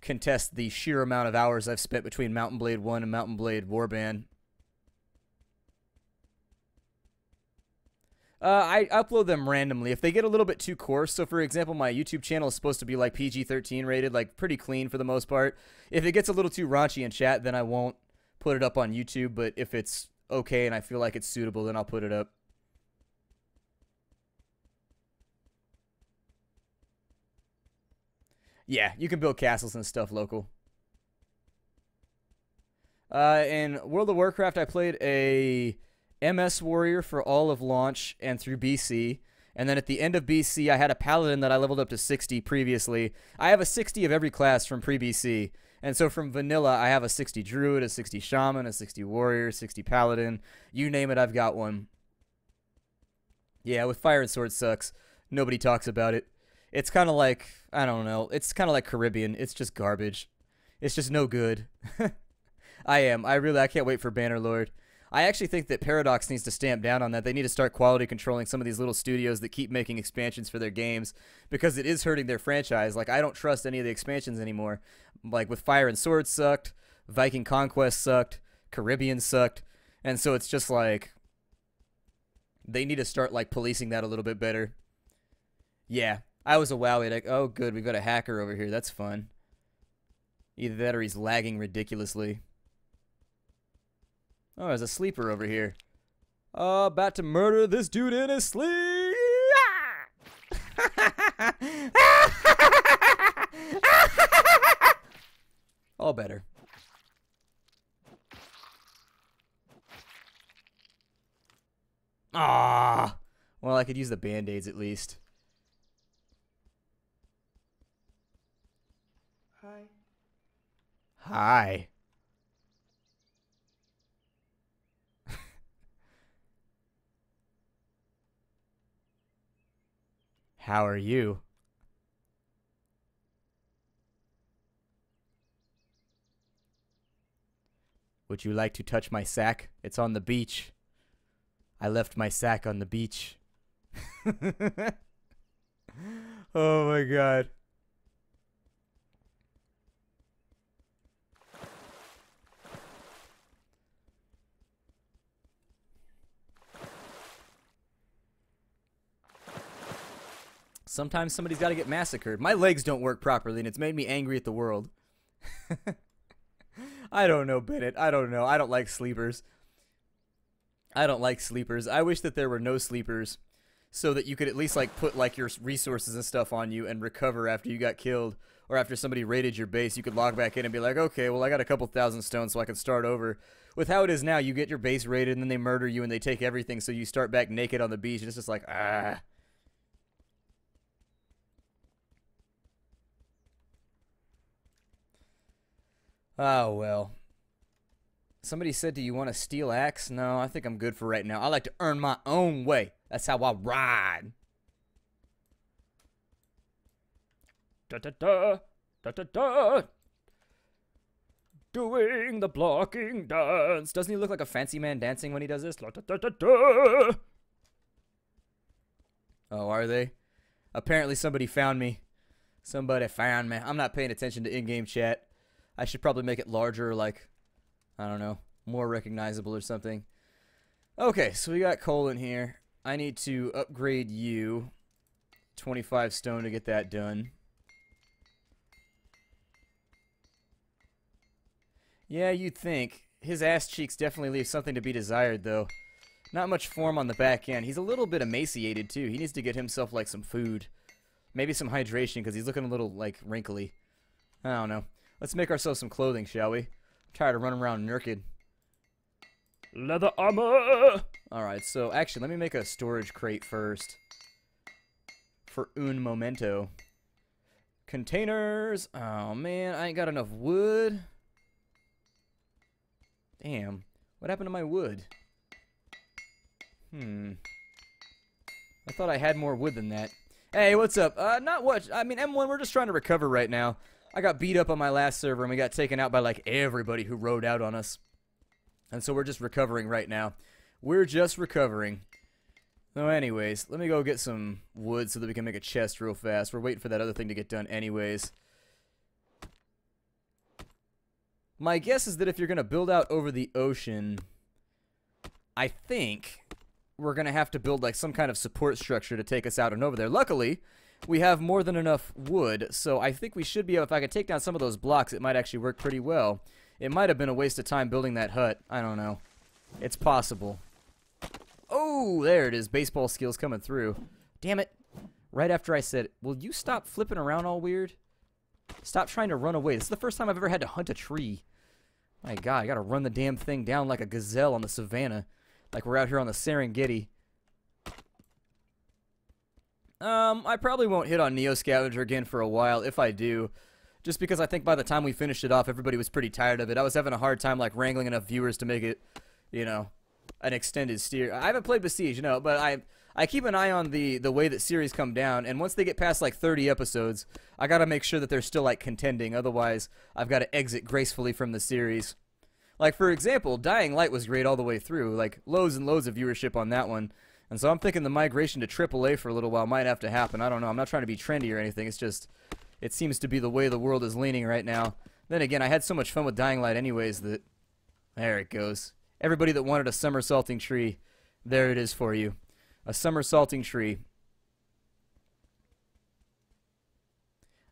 contest the sheer amount of hours I've spent between Mount & Blade 1 and Mount & Blade Warband. I upload them randomly. If they get a little bit too coarse, so for example, my YouTube channel is supposed to be like PG-13 rated, like pretty clean for the most part. If it gets a little too raunchy in chat, then I won't put it up on YouTube, but if it's okay and I feel like it's suitable, then I'll put it up. Yeah, you can build castles and stuff local. In World of Warcraft, I played a MS Warrior for all of launch and through BC. And then at the end of BC, I had a Paladin that I leveled up to 60 previously. I have a 60 of every class from pre-BC. And so from Vanilla, I have a 60 Druid, a 60 Shaman, a 60 Warrior, 60 Paladin. You name it, I've got one. Yeah, with Fire and Sword sucks. Nobody talks about it. It's kind of like, I don't know, it's kind of like Caribbean. It's just garbage. It's just no good. I can't wait for Bannerlord. I actually think that Paradox needs to stamp down on that. They need to start quality controlling some of these little studios that keep making expansions for their games because it is hurting their franchise. Like, I don't trust any of the expansions anymore. Like, with Fire and Sword sucked, Viking Conquest sucked, Caribbean sucked, and so it's just like they need to start, like, policing that a little bit better. Yeah, I was a wowie. Like, oh, good, we've got a hacker over here. That's fun. Either that or he's lagging ridiculously. Oh, there's a sleeper over here. Oh, about to murder this dude in his sleep. All better. Ah. Well, I could use the band-aids at least. Hi. Hi. How are you? Would you like to touch my sack? It's on the beach. I left my sack on the beach. Oh my god. Sometimes somebody's got to get massacred. My legs don't work properly, and it's made me angry at the world. I don't know, Bennett. I don't know. I don't like sleepers. I don't like sleepers. I wish that there were no sleepers so that you could at least, like, put, like, your resources and stuff on you and recover after you got killed or after somebody raided your base. You could log back in and be like, okay, well, I got a couple thousand stones so I can start over. With how it is now, you get your base raided and then they murder you and they take everything, so you start back naked on the beach, and it's just like, ah. Oh, well. Somebody said, do you want a steel axe? No, I think I'm good for right now. I like to earn my own way. That's how I ride. Da-da-da, da-da-da. Doing the blocking dance. Doesn't he look like a fancy man dancing when he does this? Da-da-da-da. Oh, are they? Apparently somebody found me. Somebody found me. I'm not paying attention to in-game chat. I should probably make it larger, like, I don't know, more recognizable or something. Okay, so we got coal in here. I need to upgrade you. 25 stone to get that done. Yeah, you'd think. His ass cheeks definitely leave something to be desired, though. Not much form on the back end. He's a little bit emaciated, too. He needs to get himself, like, some food. Maybe some hydration, because he's looking a little, like, wrinkly. I don't know. Let's make ourselves some clothing, shall we? I'm tired of running around naked. Leather armor! Alright, so, actually, let me make a storage crate first. For un momento. Containers! Oh, man, I ain't got enough wood. Damn. What happened to my wood? I thought I had more wood than that. Hey, what's up? Not what. I mean, M1, we're just trying to recover right now. I got beat up on my last server, and we got taken out by, like, everybody who rode out on us. And so we're just recovering right now. We're just recovering. So anyways, let me go get some wood so that we can make a chest real fast. We're waiting for that other thing to get done anyways. My guess is that if you're going to build out over the ocean, I think we're going to have to build like some kind of support structure to take us out and over there. Luckily, we have more than enough wood, so I think we should be able, if I could take down some of those blocks, it might actually work pretty well. It might have been a waste of time building that hut. I don't know. It's possible. Oh, there it is. Baseball skills coming through. Damn it. Right after I said, will you stop flipping around all weird? Stop trying to run away. This is the first time I've ever had to hunt a tree. My God, I gotta run the damn thing down like a gazelle on the savannah. Like we're out here on the Serengeti. I probably won't hit on Neo Scavenger again for a while, if I do. Just because I think by the time we finished it off, everybody was pretty tired of it. I was having a hard time, like, wrangling enough viewers to make it, you know, an extended steer. I haven't played Besiege, you know, but I keep an eye on the way that series come down, and once they get past, like, 30 episodes, I gotta make sure that they're still, like, contending. Otherwise, I've got to exit gracefully from the series. Like, for example, Dying Light was great all the way through. Like, loads and loads of viewership on that one. And so I'm thinking the migration to AAA for a little while might have to happen. I don't know. I'm not trying to be trendy or anything. It's just, it seems to be the way the world is leaning right now. Then again, I had so much fun with Dying Light anyways that, there it goes. Everybody that wanted a somersaulting tree, there it is for you. A somersaulting tree.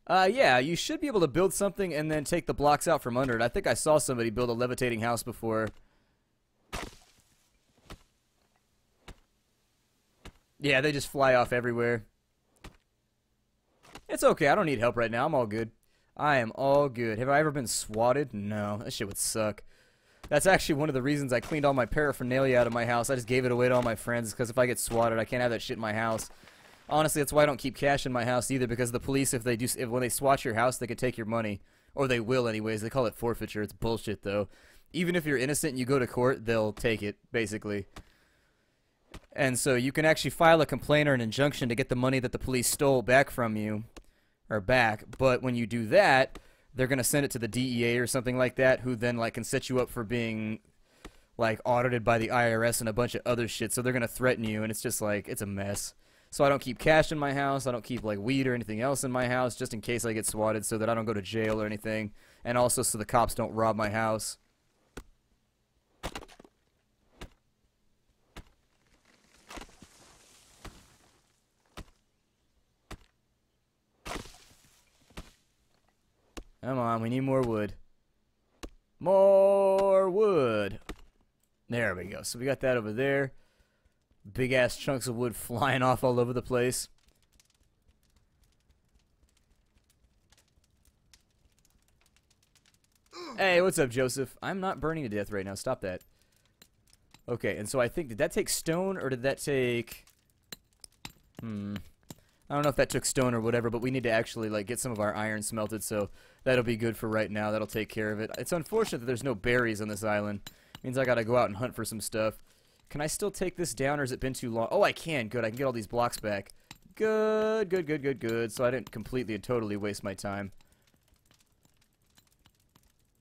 Yeah, you should be able to build something and then take the blocks out from under it. I think I saw somebody build a levitating house before. Yeah, they just fly off everywhere. It's okay, I don't need help right now. I'm all good. I am all good. Have I ever been swatted? No, that shit would suck. That's actually one of the reasons I cleaned all my paraphernalia out of my house. I just gave it away to all my friends because if I get swatted, I can't have that shit in my house. Honestly, that's why I don't keep cash in my house either, because the police, when they swat your house, they can take your money. Or they will anyways. They call it forfeiture. It's bullshit, though. Even if you're innocent and you go to court, they'll take it, basically. And so you can actually file a complaint or an injunction to get the money that the police stole back from you. Or back. But when you do that, they're going to send it to the DEA or something like that, who then, like, can set you up for being, like, audited by the IRS and a bunch of other shit. So they're going to threaten you, and it's just, like, it's a mess. So I don't keep cash in my house. I don't keep, like, weed or anything else in my house just in case I get swatted so that I don't go to jail or anything. And also so the cops don't rob my house. Come on, we need more wood. More wood. There we go. So we got that over there. Big ass chunks of wood flying off all over the place. Hey, what's up, Joseph? I'm not burning to death right now. Stop that. Okay, and so I think, did that take stone or did that take... I don't know if that took stone or whatever, but we need to actually, like, get some of our iron smelted, so that'll be good for right now. That'll take care of it. It's unfortunate that there's no berries on this island. It means I gotta go out and hunt for some stuff. Can I still take this down, or has it been too long? Oh, I can. Good. I can get all these blocks back. Good, good, good, good, good. So I didn't completely and totally waste my time.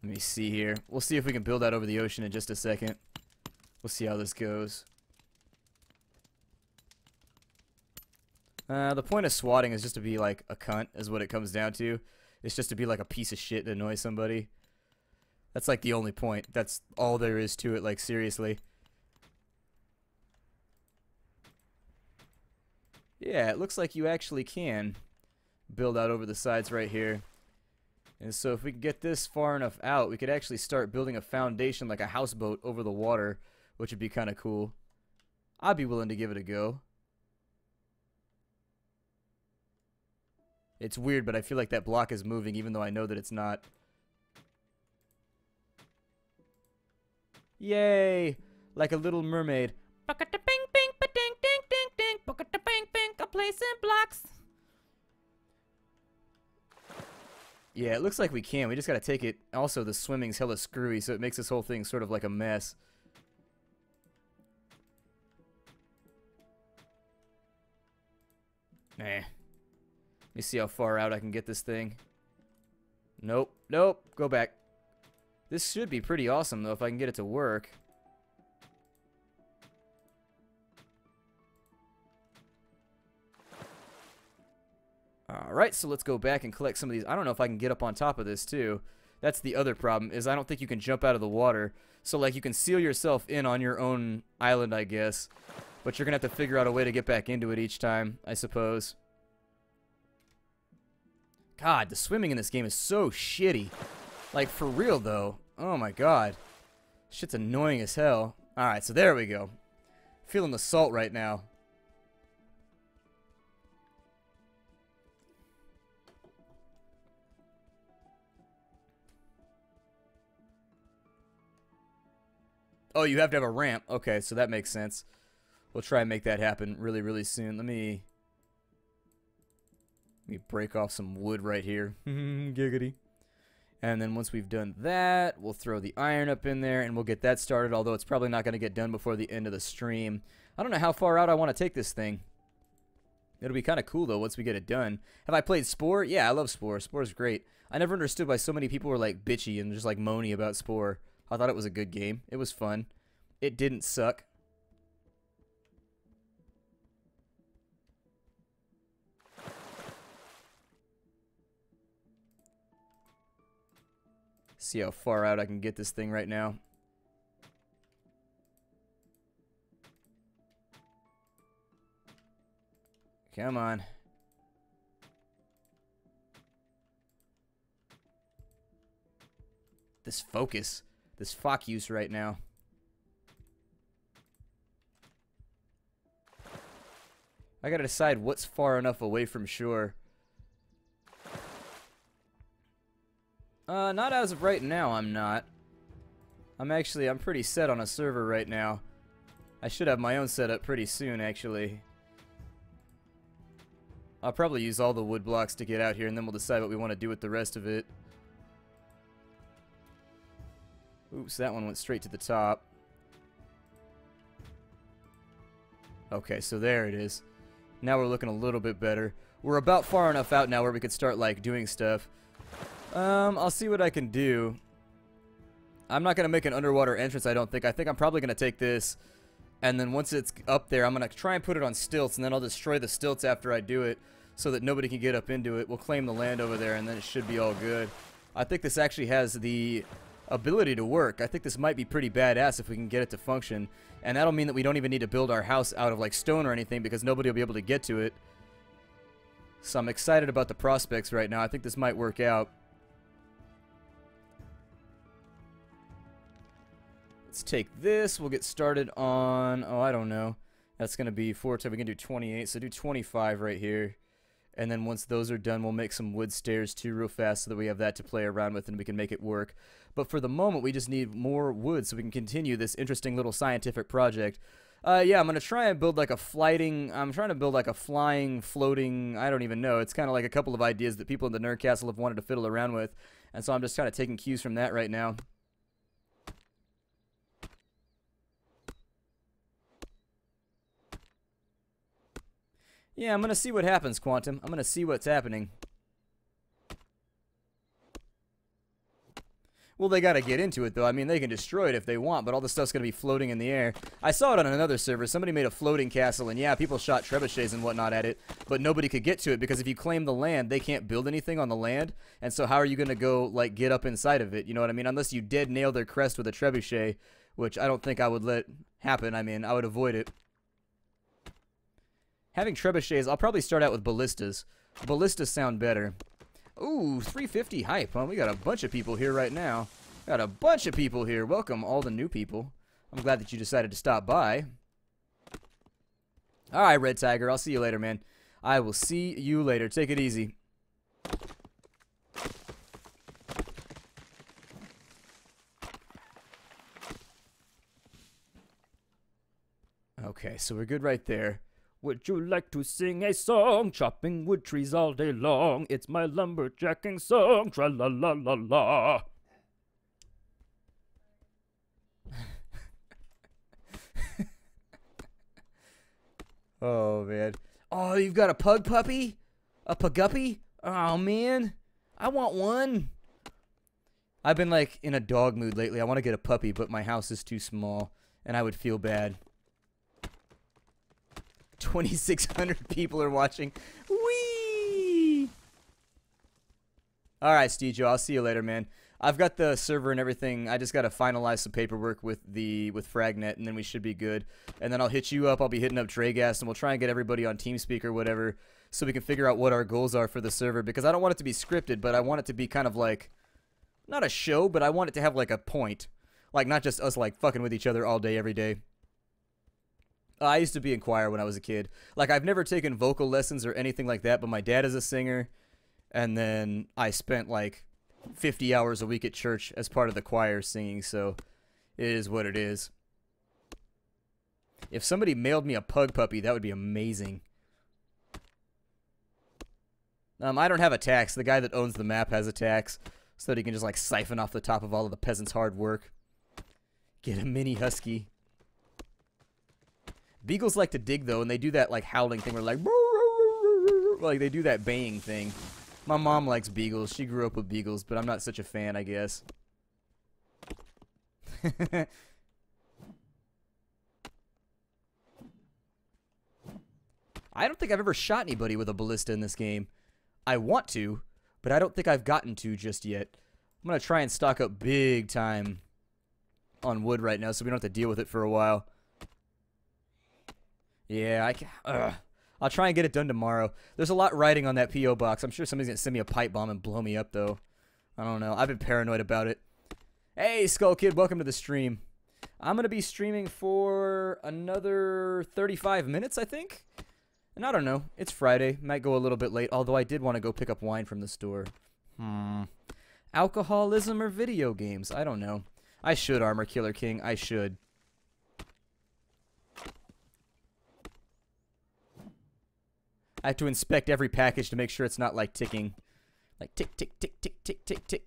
Let me see here. We'll see if we can build out over the ocean in just a second. We'll see how this goes. The point of swatting is just to be like a cunt, is what it comes down to. It's just to be like a piece of shit to annoy somebody. That's like the only point. That's all there is to it, like, seriously. Yeah, it looks like you actually can build out over the sides right here. And so if we can get this far enough out, we could actually start building a foundation like a houseboat over the water, which would be kind of cool. I'd be willing to give it a go. It's weird, but I feel like that block is moving even though I know that it's not. Yay! Like a little mermaid. I'll place in blocks. Yeah, it looks like we can. We just gotta take it. Also, the swimming's hella screwy, so it makes this whole thing sort of like a mess. Let me see how far out I can get this thing. Nope. Nope. Go back. This should be pretty awesome, though, if I can get it to work. Alright, so let's go back and collect some of these. I don't know if I can get up on top of this, too. That's the other problem, is I don't think you can jump out of the water. So, like, you can seal yourself in on your own island, I guess. But you're going to have to figure out a way to get back into it each time, I suppose. God, the swimming in this game is so shitty. Like, for real, though. Oh, my God. Shit's annoying as hell. Alright, so there we go. Feeling the salt right now. Oh, you have to have a ramp. Okay, so that makes sense. We'll try and make that happen really, really soon. Let me break off some wood right here. Giggity. And then once we've done that, we'll throw the iron up in there, and we'll get that started, although it's probably not going to get done before the end of the stream. I don't know how far out I want to take this thing. It'll be kind of cool, though, once we get it done. Have I played Spore? Yeah, I love Spore. Spore's great. I never understood why so many people were, like, bitchy and just, like, moany about Spore. I thought it was a good game. It was fun. It didn't suck. See how far out I can get this thing right now. Come on. This focus. This fuck use right now. I gotta decide what's far enough away from shore. Not as of right now, I'm not. I'm pretty set on a server right now. I should have my own setup pretty soon, actually. I'll probably use all the wood blocks to get out here, and then we'll decide what we want to do with the rest of it. Oops, that one went straight to the top. Okay, so there it is. Now we're looking a little bit better. We're about far enough out now where we could start, like, doing stuff. I'll see what I can do. I'm not going to make an underwater entrance, I don't think. I think I'm probably going to take this, and then once it's up there, I'm going to try and put it on stilts, and then I'll destroy the stilts after I do it so that nobody can get up into it. We'll claim the land over there, and then it should be all good. I think this actually has the ability to work. I think this might be pretty badass if we can get it to function, and that'll mean that we don't even need to build our house out of, like, stone or anything because nobody will be able to get to it. So I'm excited about the prospects right now. I think this might work out. Let's take this. We'll get started on, oh, I don't know. That's going to be 4 times. We can do 28, so do 25 right here. And then once those are done, we'll make some wood stairs too real fast so that we have that to play around with and we can make it work. But for the moment, we just need more wood so we can continue this interesting little scientific project. Yeah, I'm going to try and build like a I'm trying to build like a flying, floating, I don't even know. It's kind of like a couple of ideas that people in the Nerd Castle have wanted to fiddle around with. And so I'm just kind of taking cues from that right now. Yeah, I'm going to see what happens, Quantum. I'm going to see what's happening. Well, they got to get into it, though. I mean, they can destroy it if they want, but all the stuff's going to be floating in the air. I saw it on another server. Somebody made a floating castle, and yeah, people shot trebuchets and whatnot at it, but nobody could get to it because if you claim the land, they can't build anything on the land, and so how are you going to go, like, get up inside of it? You know what I mean? Unless you dead nail their crest with a trebuchet, which I don't think I would let happen. I mean, I would avoid it. Having trebuchets, I'll probably start out with ballistas. Ballistas sound better. Ooh, 350 hype, huh? We got a bunch of people here right now. Got a bunch of people here. Welcome, all the new people. I'm glad that you decided to stop by. Alright, Red Tiger. I'll see you later, man. I will see you later. Take it easy. Okay, so we're good right there. Would you like to sing a song? Chopping wood trees all day long. It's my lumberjacking song. Tra-la-la-la-la. Oh, man. Oh, you've got a pug puppy? A puguppy? Oh, man. I want one. I've been, like, in a dog mood lately. I want to get a puppy, but my house is too small, and I would feel bad. 2,600 people are watching. Whee! Alright, Steejo. I'll see you later, man. I've got the server and everything. I just got to finalize some paperwork with Fragnet, and then we should be good. And then I'll hit you up. I'll be hitting up Dragast, and we'll try and get everybody on TeamSpeak or whatever, so we can figure out what our goals are for the server. Because I don't want it to be scripted, but I want it to be kind of like, not a show, but I want it to have like a point. Like, not just us like fucking with each other all day, every day. I used to be in choir when I was a kid. Like, I've never taken vocal lessons or anything like that, but my dad is a singer. And then I spent like 50 hours a week at church as part of the choir singing, so it is what it is. If somebody mailed me a pug puppy, that would be amazing. I don't have a tax. The guy that owns the map has a tax, so that he can just like siphon off the top of all of the peasants' hard work. Get a mini husky. Beagles like to dig, though, and they do that like howling thing where like they do that baying thing. My mom likes beagles. She grew up with beagles, but I'm not such a fan, I guess. I don't think I've ever shot anybody with a ballista in this game. I want to, but I don't think I've gotten to just yet. I'm going to try and stock up big time on wood right now so we don't have to deal with it for a while. Yeah, I'll try and get it done tomorrow. There's a lot riding on that P.O. box. I'm sure somebody's going to send me a pipe bomb and blow me up, though. I don't know. I've been paranoid about it. Hey, Skull Kid, welcome to the stream. I'm going to be streaming for another 35 minutes, I think. And I don't know. It's Friday. Might go a little bit late, although I did want to go pick up wine from the store. Alcoholism or video games? I don't know. I should, Armor Killer King. I should. I have to inspect every package to make sure it's not, like, ticking. Like, tick, tick, tick, tick, tick, tick, tick.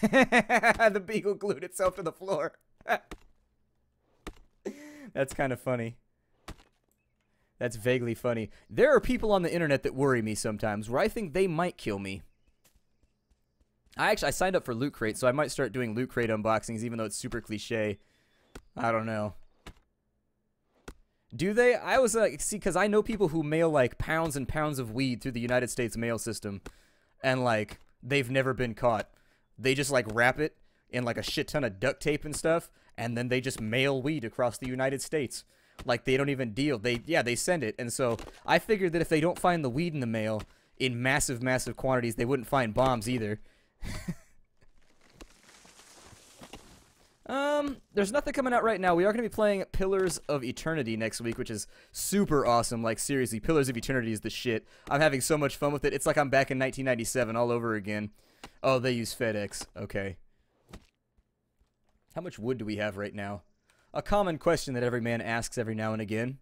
The beagle glued itself to the floor. That's kind of funny. That's vaguely funny. There are people on the internet that worry me sometimes, where I think they might kill me. I signed up for Loot Crate, so I might start doing Loot Crate unboxings, even though it's super cliche. I don't know. Do they? I was like, see, because I know people who mail like pounds and pounds of weed through the United States mail system, and like they've never been caught. They just like wrap it in like a shit ton of duct tape and stuff, and then they just mail weed across the United States. Like they don't even deal. They send it, and so I figured that if they don't find the weed in the mail in massive, massive quantities, they wouldn't find bombs either. There's nothing coming out right now. We are going to be playing Pillars of Eternity next week, which is super awesome. Like, seriously, Pillars of Eternity is the shit. I'm having so much fun with it. It's like I'm back in 1997 all over again. Oh, they use FedEx. Okay. How much wood do we have right now? A common question that every man asks every now and again.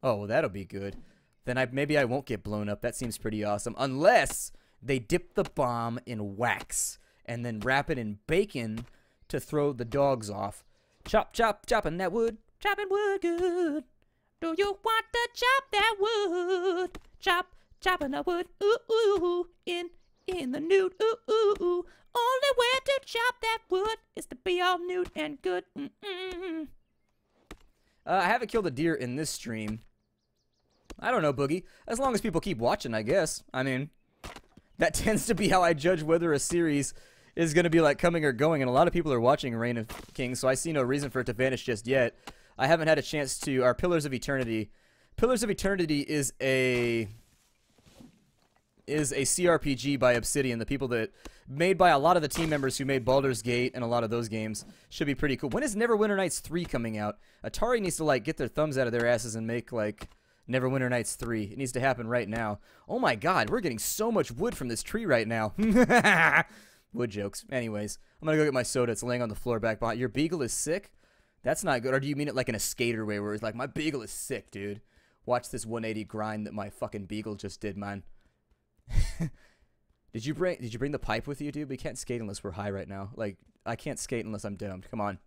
Oh, well, that'll be good. Then maybe I won't get blown up. That seems pretty awesome. Unless they dip the bomb in wax and then wrap it in bacon to throw the dogs off. Chop, chop, chopping that wood. Chopping wood good. Do you want to chop that wood? Chop, chopping that wood. Ooh, ooh, in the nude. Ooh, ooh, ooh. Only way to chop that wood is to be all nude and good. I haven't killed a deer in this stream. I don't know, Boogie. As long as people keep watching, I guess. I mean, that tends to be how I judge whether a series is going to be like coming or going, and a lot of people are watching Reign of Kings, so I see no reason for it to vanish just yet. I haven't had a chance to. Our Pillars of Eternity. Pillars of Eternity is a CRPG by Obsidian, the people that made by a lot of the team members who made Baldur's Gate and a lot of those games. Should be pretty cool. When is Neverwinter Nights 3 coming out? Atari needs to like get their thumbs out of their asses and make like Neverwinter Nights 3. It needs to happen right now. Oh my god, we're getting so much wood from this tree right now. Wood jokes. Anyways, I'm gonna go get my soda. It's laying on the floor back behind. Your beagle is sick? That's not good. Or do you mean it like in a skater way where it's like, my beagle is sick, dude? Watch this 180 grind that my fucking beagle just did, man. Did you bring the pipe with you, dude? We can't skate unless we're high right now. Like, I can't skate unless I'm domed. Come on.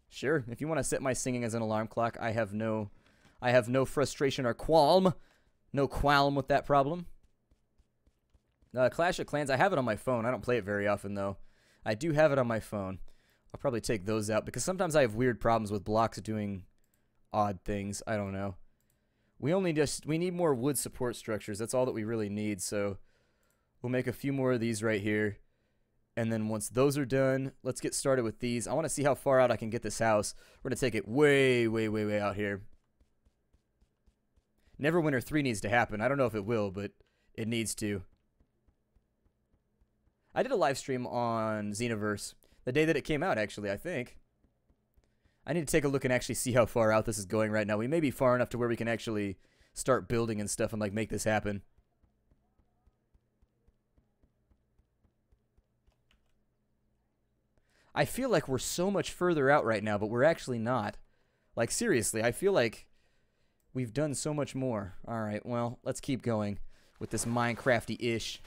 Sure, if you want to set my singing as an alarm clock, I have no frustration or qualm. No qualm with that problem. Clash of Clans, I have it on my phone. I don't play it very often, though. I do have it on my phone. I'll probably take those out, because sometimes I have weird problems with blocks doing odd things. I don't know. We need more wood support structures. That's all that we really need, so we'll make a few more of these right here. And then once those are done, let's get started with these. I want to see how far out I can get this house. We're going to take it way, way, way, way out here. Neverwinter 3 needs to happen. I don't know if it will, but it needs to. I did a live stream on Xenoverse the day that it came out, actually, I think. I need to take a look and actually see how far out this is going right now. We may be far enough to where we can actually start building and stuff and like make this happen. I feel like we're so much further out right now, but we're actually not. Like, seriously, I feel like we've done so much more. Alright, well, let's keep going with this Minecrafty-ish.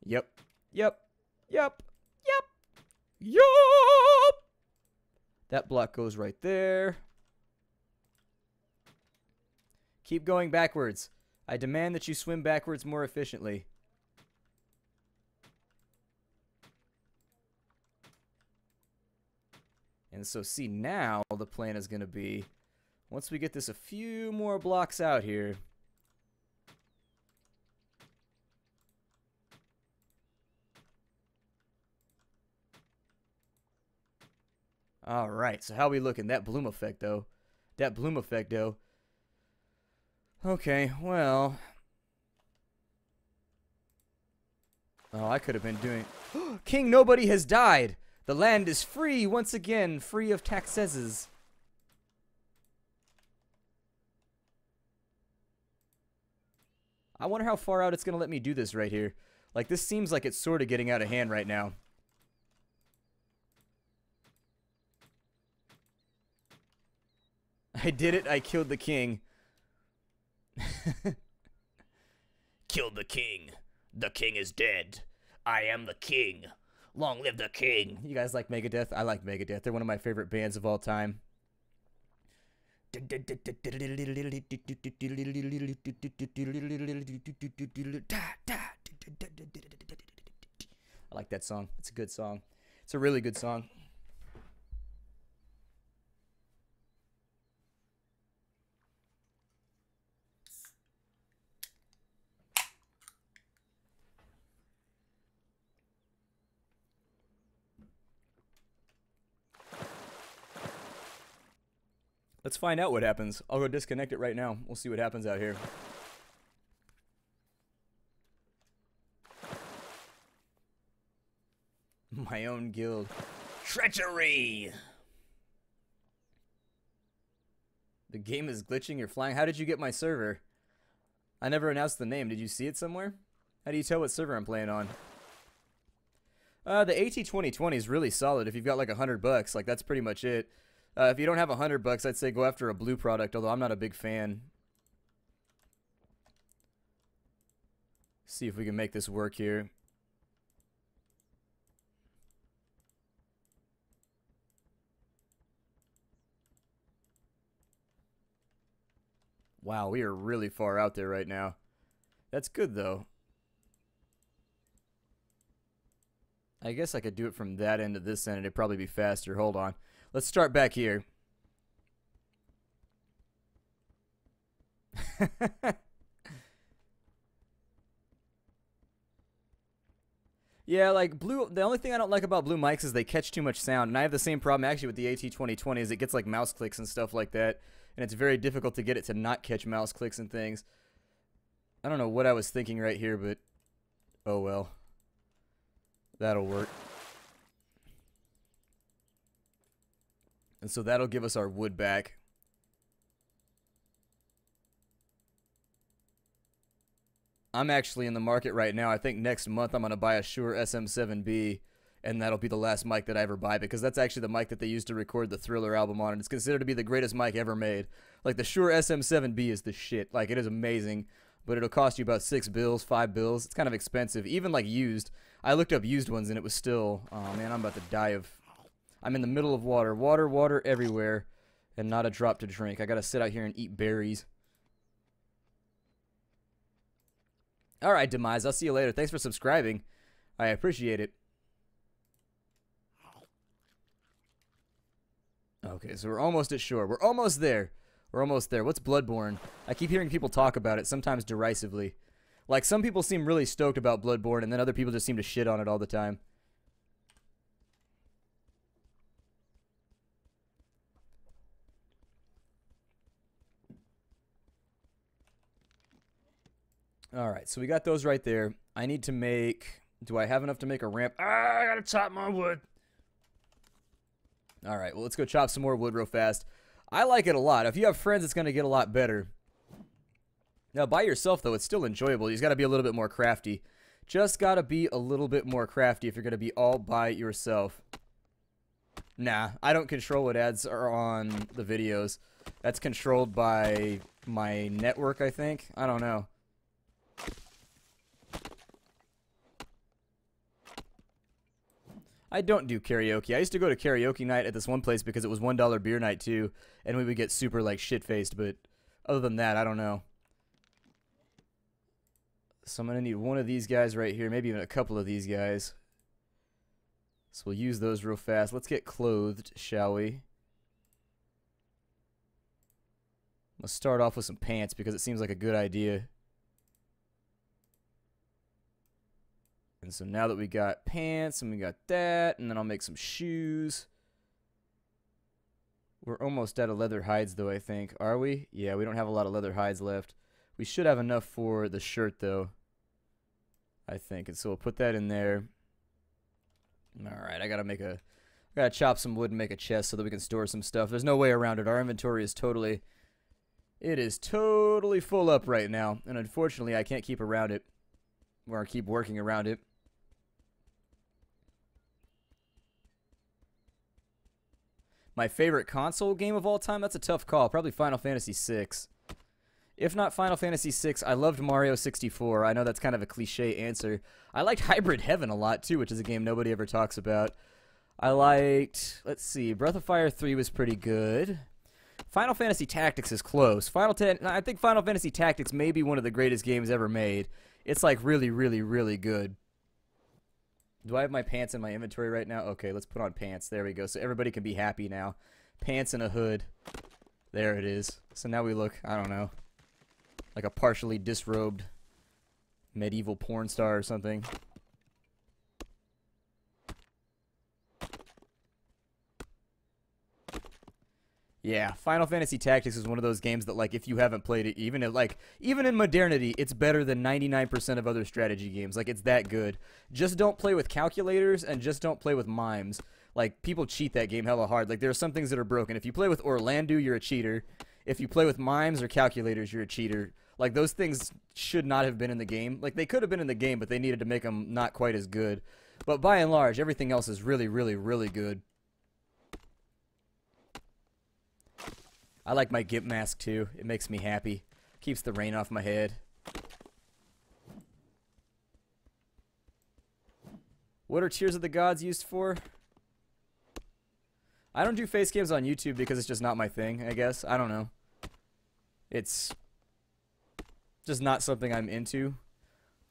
Yep. Yep. Yep. Yep. Yup! That block goes right there. Keep going backwards. I demand that you swim backwards more efficiently. And so, see, now the plan is going to be, once we get this a few more blocks out here, all right, so how we looking? That bloom effect, though. That bloom effect, though. Okay, well. Oh, I could have been doing... King Nobody has died! The land is free once again, free of taxes. I wonder how far out it's going to let me do this right here. Like, this seems like it's sort of getting out of hand right now. I did it. I killed the king. Killed the king. The king is dead. I am the king. Long live the king. You guys like Megadeth? I like Megadeth. They're one of my favorite bands of all time. I like that song. It's a good song. It's a really good song. Let's find out what happens. I'll go disconnect it right now. We'll see what happens out here. My own guild. Treachery! The game is glitching. You're flying. How did you get my server? I never announced the name. Did you see it somewhere? How do you tell what server I'm playing on? The AT2020 is really solid. If you've got like $100, like that's pretty much it. If you don't have $100, I'd say go after a blue product, although I'm not a big fan. See if we can make this work here. Wow, we are really far out there right now. That's good, though. I guess I could do it from that end to this end, and it'd probably be faster. Hold on. Let's start back here. Yeah, like blue. The only thing I don't like about blue mics is they catch too much sound, and I have the same problem actually with the AT2020. Is it gets like mouse clicks and stuff like that, and it's very difficult to get it to not catch mouse clicks and things. I don't know what I was thinking right here, but oh well. That'll work. And so that'll give us our wood back. I'm actually in the market right now. I think next month I'm going to buy a Shure SM7B, and that'll be the last mic that I ever buy, because that's actually the mic that they used to record the Thriller album on, and it's considered to be the greatest mic ever made. Like, the Shure SM7B is the shit. Like, it is amazing, but it'll cost you about $6 bills, $5 bills. It's kind of expensive, even like used. I looked up used ones, and it was still, oh man, I'm about to die of, I'm in the middle of water. Water everywhere, and not a drop to drink. I got to sit out here and eat berries. All right, Demise, I'll see you later. Thanks for subscribing. I appreciate it. Okay, so we're almost at shore. We're almost there. We're almost there. What's Bloodborne? I keep hearing people talk about it, sometimes derisively. Like, some people seem really stoked about Bloodborne, and then other people just seem to shit on it all the time. Alright, so we got those right there. I need to make... Do I have enough to make a ramp? Ah, I gotta chop more wood. Alright, well, let's go chop some more wood real fast. I like it a lot. If you have friends, it's gonna get a lot better. Now, by yourself, though, it's still enjoyable. You just gotta be a little bit more crafty. Just gotta be a little bit more crafty if you're gonna be all by yourself. Nah, I don't control what ads are on the videos. That's controlled by my network, I think. I don't know. I don't do karaoke. I used to go to karaoke night at this one place because it was $1 beer night too, and we would get super like shit-faced, but other than that, I don't know. So I'm going to need one of these guys right here, maybe even a couple of these guys. So we'll use those real fast. Let's get clothed, shall we? Let's start off with some pants because it seems like a good idea. And so now that we got pants and we got that, and then I'll make some shoes. We're almost out of leather hides though, I think. Are we? Yeah, we don't have a lot of leather hides left. We should have enough for the shirt though, I think. And so we'll put that in there. Alright, I gotta chop some wood and make a chest so that we can store some stuff. There's no way around it. Our inventory is totally full up right now. And unfortunately, I can't keep around it. Or keep working around it. My favorite console game of all time? That's a tough call. Probably Final Fantasy VI. If not Final Fantasy VI, I loved Mario 64. I know that's kind of a cliche answer. I liked Hybrid Heaven a lot, too, which is a game nobody ever talks about. I liked... Let's see. Breath of Fire 3 was pretty good. Final Fantasy Tactics is close. I think Final Fantasy Tactics may be one of the greatest games ever made. It's like really, really, really good. Do I have my pants in my inventory right now? Okay, let's put on pants. There we go. So everybody can be happy now. Pants and a hood. There it is. So now we look, I don't know, like a partially disrobed medieval porn star or something. Yeah, Final Fantasy Tactics is one of those games that, like, if you haven't played it, even in modernity, it's better than 99% of other strategy games. Like, it's that good. Just don't play with calculators, and just don't play with mimes. Like, people cheat that game hella hard. Like, there are some things that are broken. If you play with Orlando, you're a cheater. If you play with mimes or calculators, you're a cheater. Like, those things should not have been in the game. Like, they could have been in the game, but they needed to make them not quite as good. But by and large, everything else is really, really, really good. I like my Gimp mask too. It makes me happy. Keeps the rain off my head. What are Tears of the Gods used for? I don't do face cams on YouTube because it's just not my thing, I guess. I don't know. It's just not something I'm into.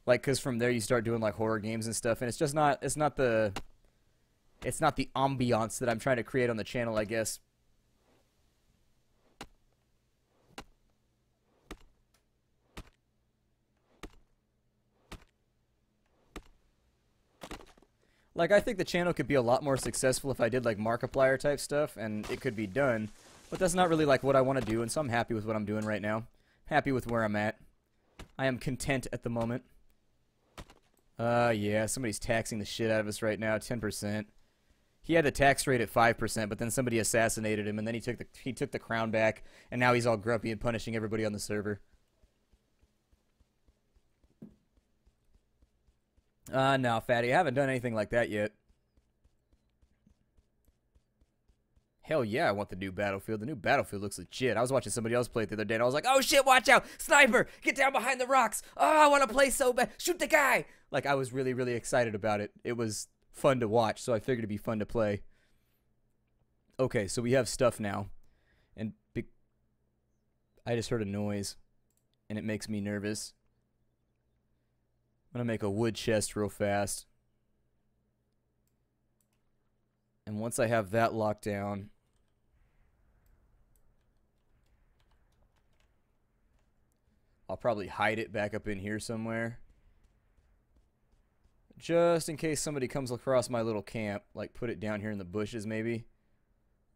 Like, cause from there you start doing like horror games and stuff, and it's just not the ambiance that I'm trying to create on the channel, I guess. Like, I think the channel could be a lot more successful if I did, like, Markiplier type stuff, and it could be done. But that's not really, like, what I want to do, and so I'm happy with what I'm doing right now. Happy with where I'm at. I am content at the moment. Yeah, somebody's taxing the shit out of us right now, 10%. He had the tax rate at 5%, but then somebody assassinated him, and then he took the crown back, and now he's all grumpy and punishing everybody on the server. No, fatty, I haven't done anything like that yet. Hell yeah, I want the new Battlefield. The new Battlefield looks legit. I was watching somebody else play it the other day, and I was like, oh shit, watch out! Sniper! Get down behind the rocks! Oh, I want to play so bad! Shoot the guy! Like, I was really, really excited about it. It was fun to watch, so I figured it'd be fun to play. Okay, so we have stuff now. And I just heard a noise, and it makes me nervous. I'm gonna make a wood chest real fast. And once I have that locked down, I'll probably hide it back up in here somewhere. Just in case somebody comes across my little camp. Like, put it down here in the bushes, maybe.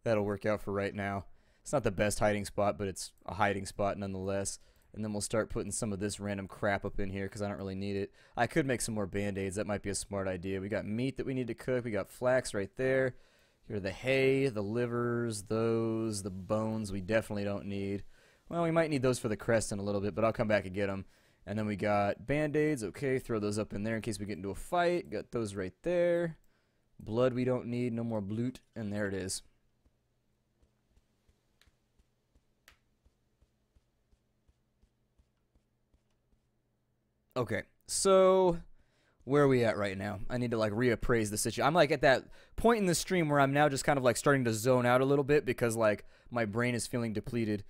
That'll work out for right now. It's not the best hiding spot, but it's a hiding spot nonetheless. And then we'll start putting some of this random crap up in here because I don't really need it. I could make some more band-aids. That might be a smart idea. We got meat that we need to cook. We got flax right there. Here are the hay, the livers, those, the bones we definitely don't need. Well, we might need those for the crest in a little bit, but I'll come back and get them. And then we got band-aids. Okay, throw those up in there in case we get into a fight. Got those right there. Blood we don't need. No more blood. And there it is. Okay, so where are we at right now? I need to like reappraise the situation. I'm like at that point in the stream where I'm now just kind of like starting to zone out a little bit because like my brain is feeling depleted.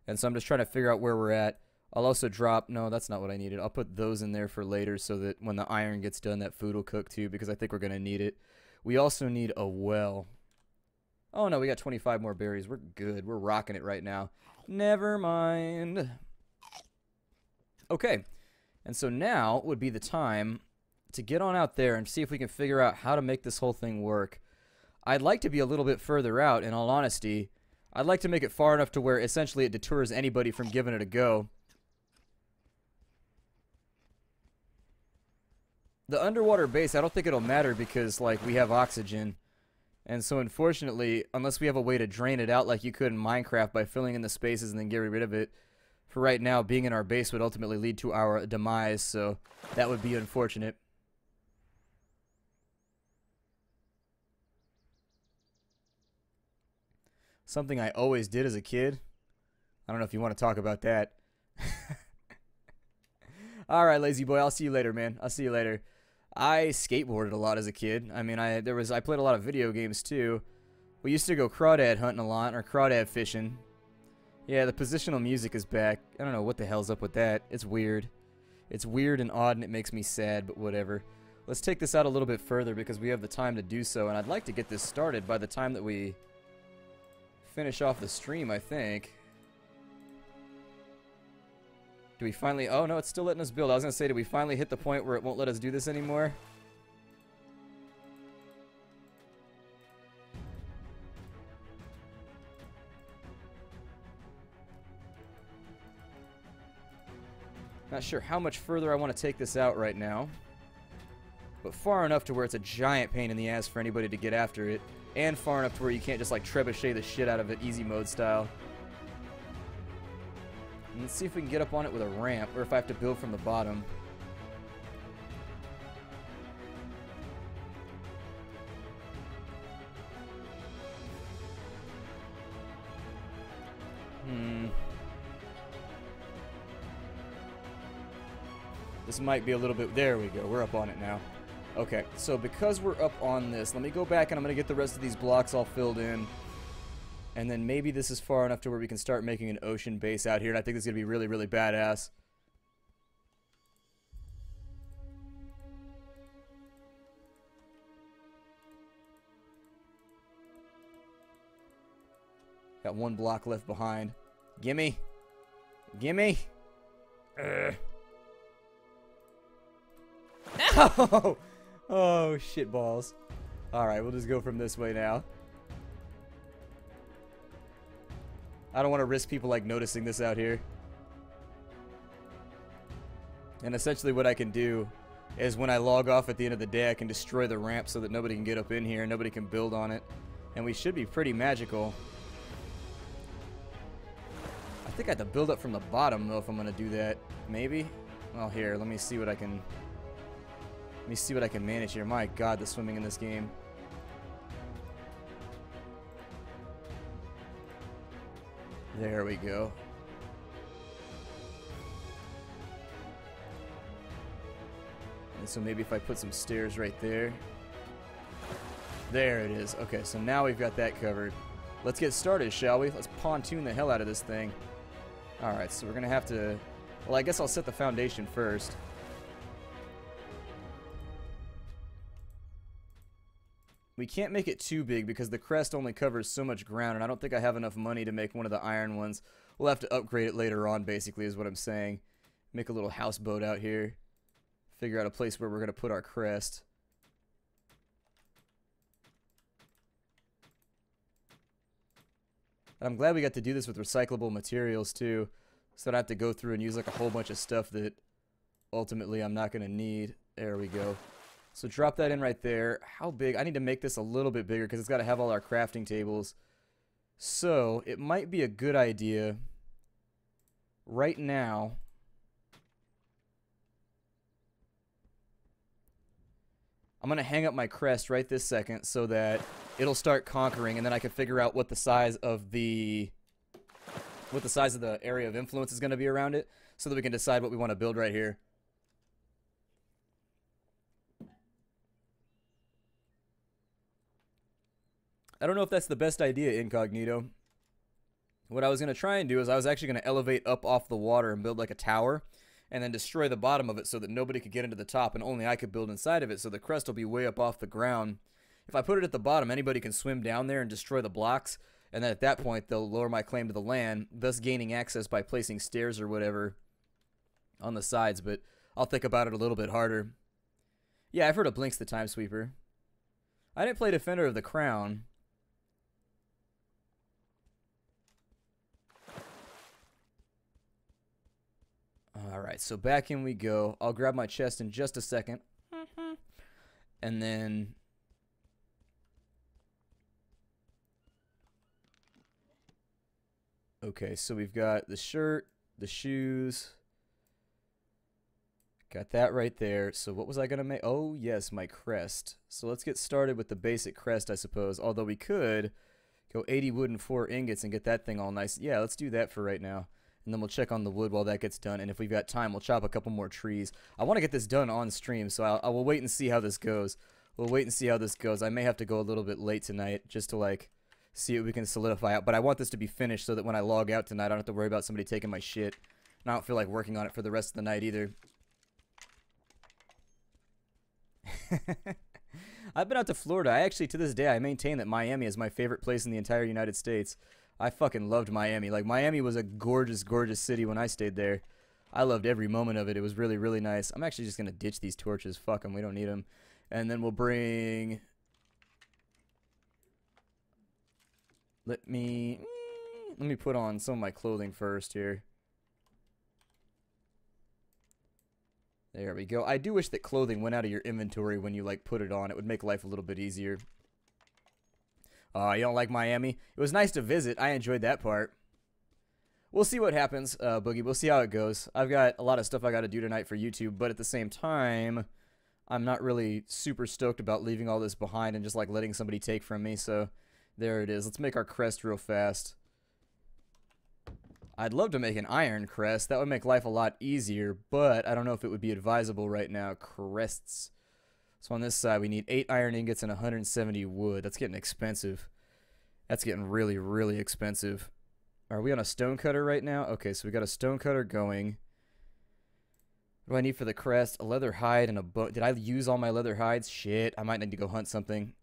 And so I'm just trying to figure out where we're at. I'll also drop, no, that's not what I needed. I'll put those in there for later so that when the iron gets done, that food will cook too because I think we're going to need it. We also need a well. Oh no, we got 25 more berries. We're good. We're rocking it right now. Never mind. Okay. And so now would be the time to get on out there and see if we can figure out how to make this whole thing work. I'd like to be a little bit further out, in all honesty. I'd like to make it far enough to where essentially it deters anybody from giving it a go. The underwater base, I don't think it'll matter because, like, we have oxygen. And so, unfortunately, unless we have a way to drain it out like you could in Minecraft by filling in the spaces and then getting rid of it, for right now, being in our base would ultimately lead to our demise, so that would be unfortunate. Something I always did as a kid. I don't know if you want to talk about that. Alright, lazy boy, I'll see you later, man. I'll see you later. I skateboarded a lot as a kid. I mean, I played a lot of video games, too. We used to go crawdad hunting a lot, or crawdad fishing. Yeah, the positional music is back. I don't know what the hell's up with that. It's weird. It's weird and odd, and it makes me sad, but whatever. Let's take this out a little bit further because we have the time to do so, and I'd like to get this started by the time that we finish off the stream, I think. Do we finally... Oh, no, it's still letting us build. I was going to say, did we finally hit the point where it won't let us do this anymore? Not sure how much further I want to take this out right now. But far enough to where it's a giant pain in the ass for anybody to get after it. And far enough to where you can't just like trebuchet the shit out of it easy mode style. And let's see if we can get up on it with a ramp, or if I have to build from the bottom. This might be a little bit... There we go. We're up on it now. Okay, so because we're up on this, let me go back and I'm going to get the rest of these blocks all filled in. And then maybe this is far enough to where we can start making an ocean base out here. And I think this is going to be really, really badass. Got one block left behind. Gimme. Gimme. No! Oh, shit balls. Alright, we'll just go from this way now. I don't want to risk people, like, noticing this out here. And essentially what I can do is when I log off at the end of the day, I can destroy the ramp so that nobody can get up in here and nobody can build on it. And we should be pretty magical. I think I have to build up from the bottom, though, if I'm going to do that. Maybe? Well, here, let me see what I can... Let me see what I can manage here. My God, the swimming in this game. There we go. And so maybe if I put some stairs right there. There it is. Okay, so now we've got that covered. Let's get started, shall we? Let's pontoon the hell out of this thing. Alright, so we're going to have to... Well, I guess I'll set the foundation first. We can't make it too big because the crest only covers so much ground, and I don't think I have enough money to make one of the iron ones. We'll have to upgrade it later on, basically, is what I'm saying. Make a little houseboat out here. Figure out a place where we're going to put our crest. And I'm glad we got to do this with recyclable materials, too. So I don't have to go through and use, like, a whole bunch of stuff that ultimately I'm not going to need. There we go. So drop that in right there. How big? I need to make this a little bit bigger because it's got to have all our crafting tables. So it might be a good idea right now. I'm going to hang up my crest right this second so that it'll start conquering, and then I can figure out what the size of the area of influence is going to be around it so that we can decide what we want to build right here. I don't know if that's the best idea, Incognito. What I was going to try and do is I was actually going to elevate up off the water and build like a tower and then destroy the bottom of it so that nobody could get into the top and only I could build inside of it, so the crest will be way up off the ground. If I put it at the bottom, anybody can swim down there and destroy the blocks, and then at that point they'll lower my claim to the land, thus gaining access by placing stairs or whatever on the sides, but I'll think about it a little bit harder. Yeah, I've heard of Blinks the Time Sweeper. I didn't play Defender of the Crown. Alright, so back in we go. I'll grab my chest in just a second. And then... Okay, so we've got the shirt, the shoes. Got that right there. So what was I going to make? Oh, yes, my crest. So let's get started with the basic crest, I suppose. Although we could go 80 wood and 4 ingots and get that thing all nice. Yeah, let's do that for right now. And then we'll check on the wood while that gets done. And if we've got time, we'll chop a couple more trees. I want to get this done on stream, so I will wait and see how this goes. We'll wait and see how this goes. I may have to go a little bit late tonight just to, like, see what we can solidify out. But I want this to be finished so that when I log out tonight, I don't have to worry about somebody taking my shit. And I don't feel like working on it for the rest of the night either. I've been out to Florida. I actually, to this day, I maintain that Miami is my favorite place in the entire United States. I fucking loved Miami. Like, Miami was a gorgeous, gorgeous city when I stayed there. I loved every moment of it. It was really, really nice. I'm actually just going to ditch these torches. Fuck them. We don't need them. And then we'll bring... Let me put on some of my clothing first here. There we go. I do wish that clothing went out of your inventory when you, like, put it on. It would make life a little bit easier. You don't like Miami? It was nice to visit. I enjoyed that part. We'll see what happens, Boogie. We'll see how it goes. I've got a lot of stuff I got to do tonight for YouTube, but at the same time, I'm not really super stoked about leaving all this behind and just, like, letting somebody take from me, so there it is. Let's make our crest real fast. I'd love to make an iron crest. That would make life a lot easier, but I don't know if it would be advisable right now. Crests. So on this side, we need 8 iron ingots and 170 wood. That's getting expensive. That's getting really, really expensive. Are we on a stone cutter right now? Okay, so we got a stone cutter going. What do I need for the crest? A leather hide and a bow. Did I use all my leather hides? Shit, I might need to go hunt something.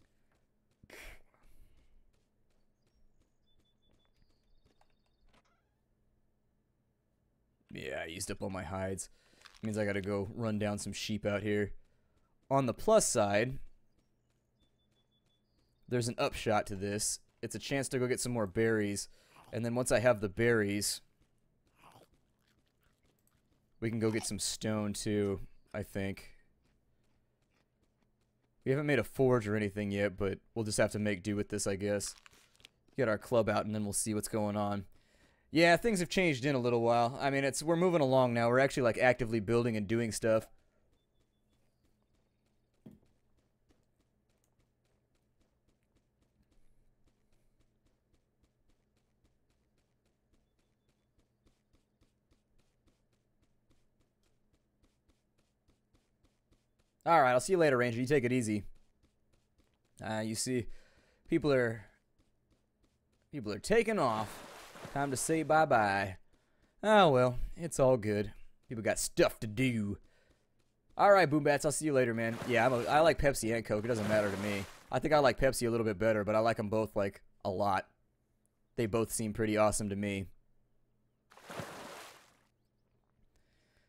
Yeah, I used up all my hides. Means I gotta go run down some sheep out here. On the plus side, there's an upshot to this. It's a chance to go get some more berries. And then once I have the berries, we can go get some stone too, I think. We haven't made a forge or anything yet, but we'll just have to make do with this, I guess. Get our club out, and then we'll see what's going on. Yeah, things have changed in a little while. I mean, we're moving along now. We're actually, like, actively building and doing stuff. Alright, I'll see you later, Ranger. You take it easy. You see, people are taking off. Time to say bye-bye. Oh, well, it's all good. People got stuff to do. Alright, Boombats, I'll see you later, man. Yeah, I like Pepsi and Coke. It doesn't matter to me. I think I like Pepsi a little bit better, but I like them both, like, a lot. They both seem pretty awesome to me.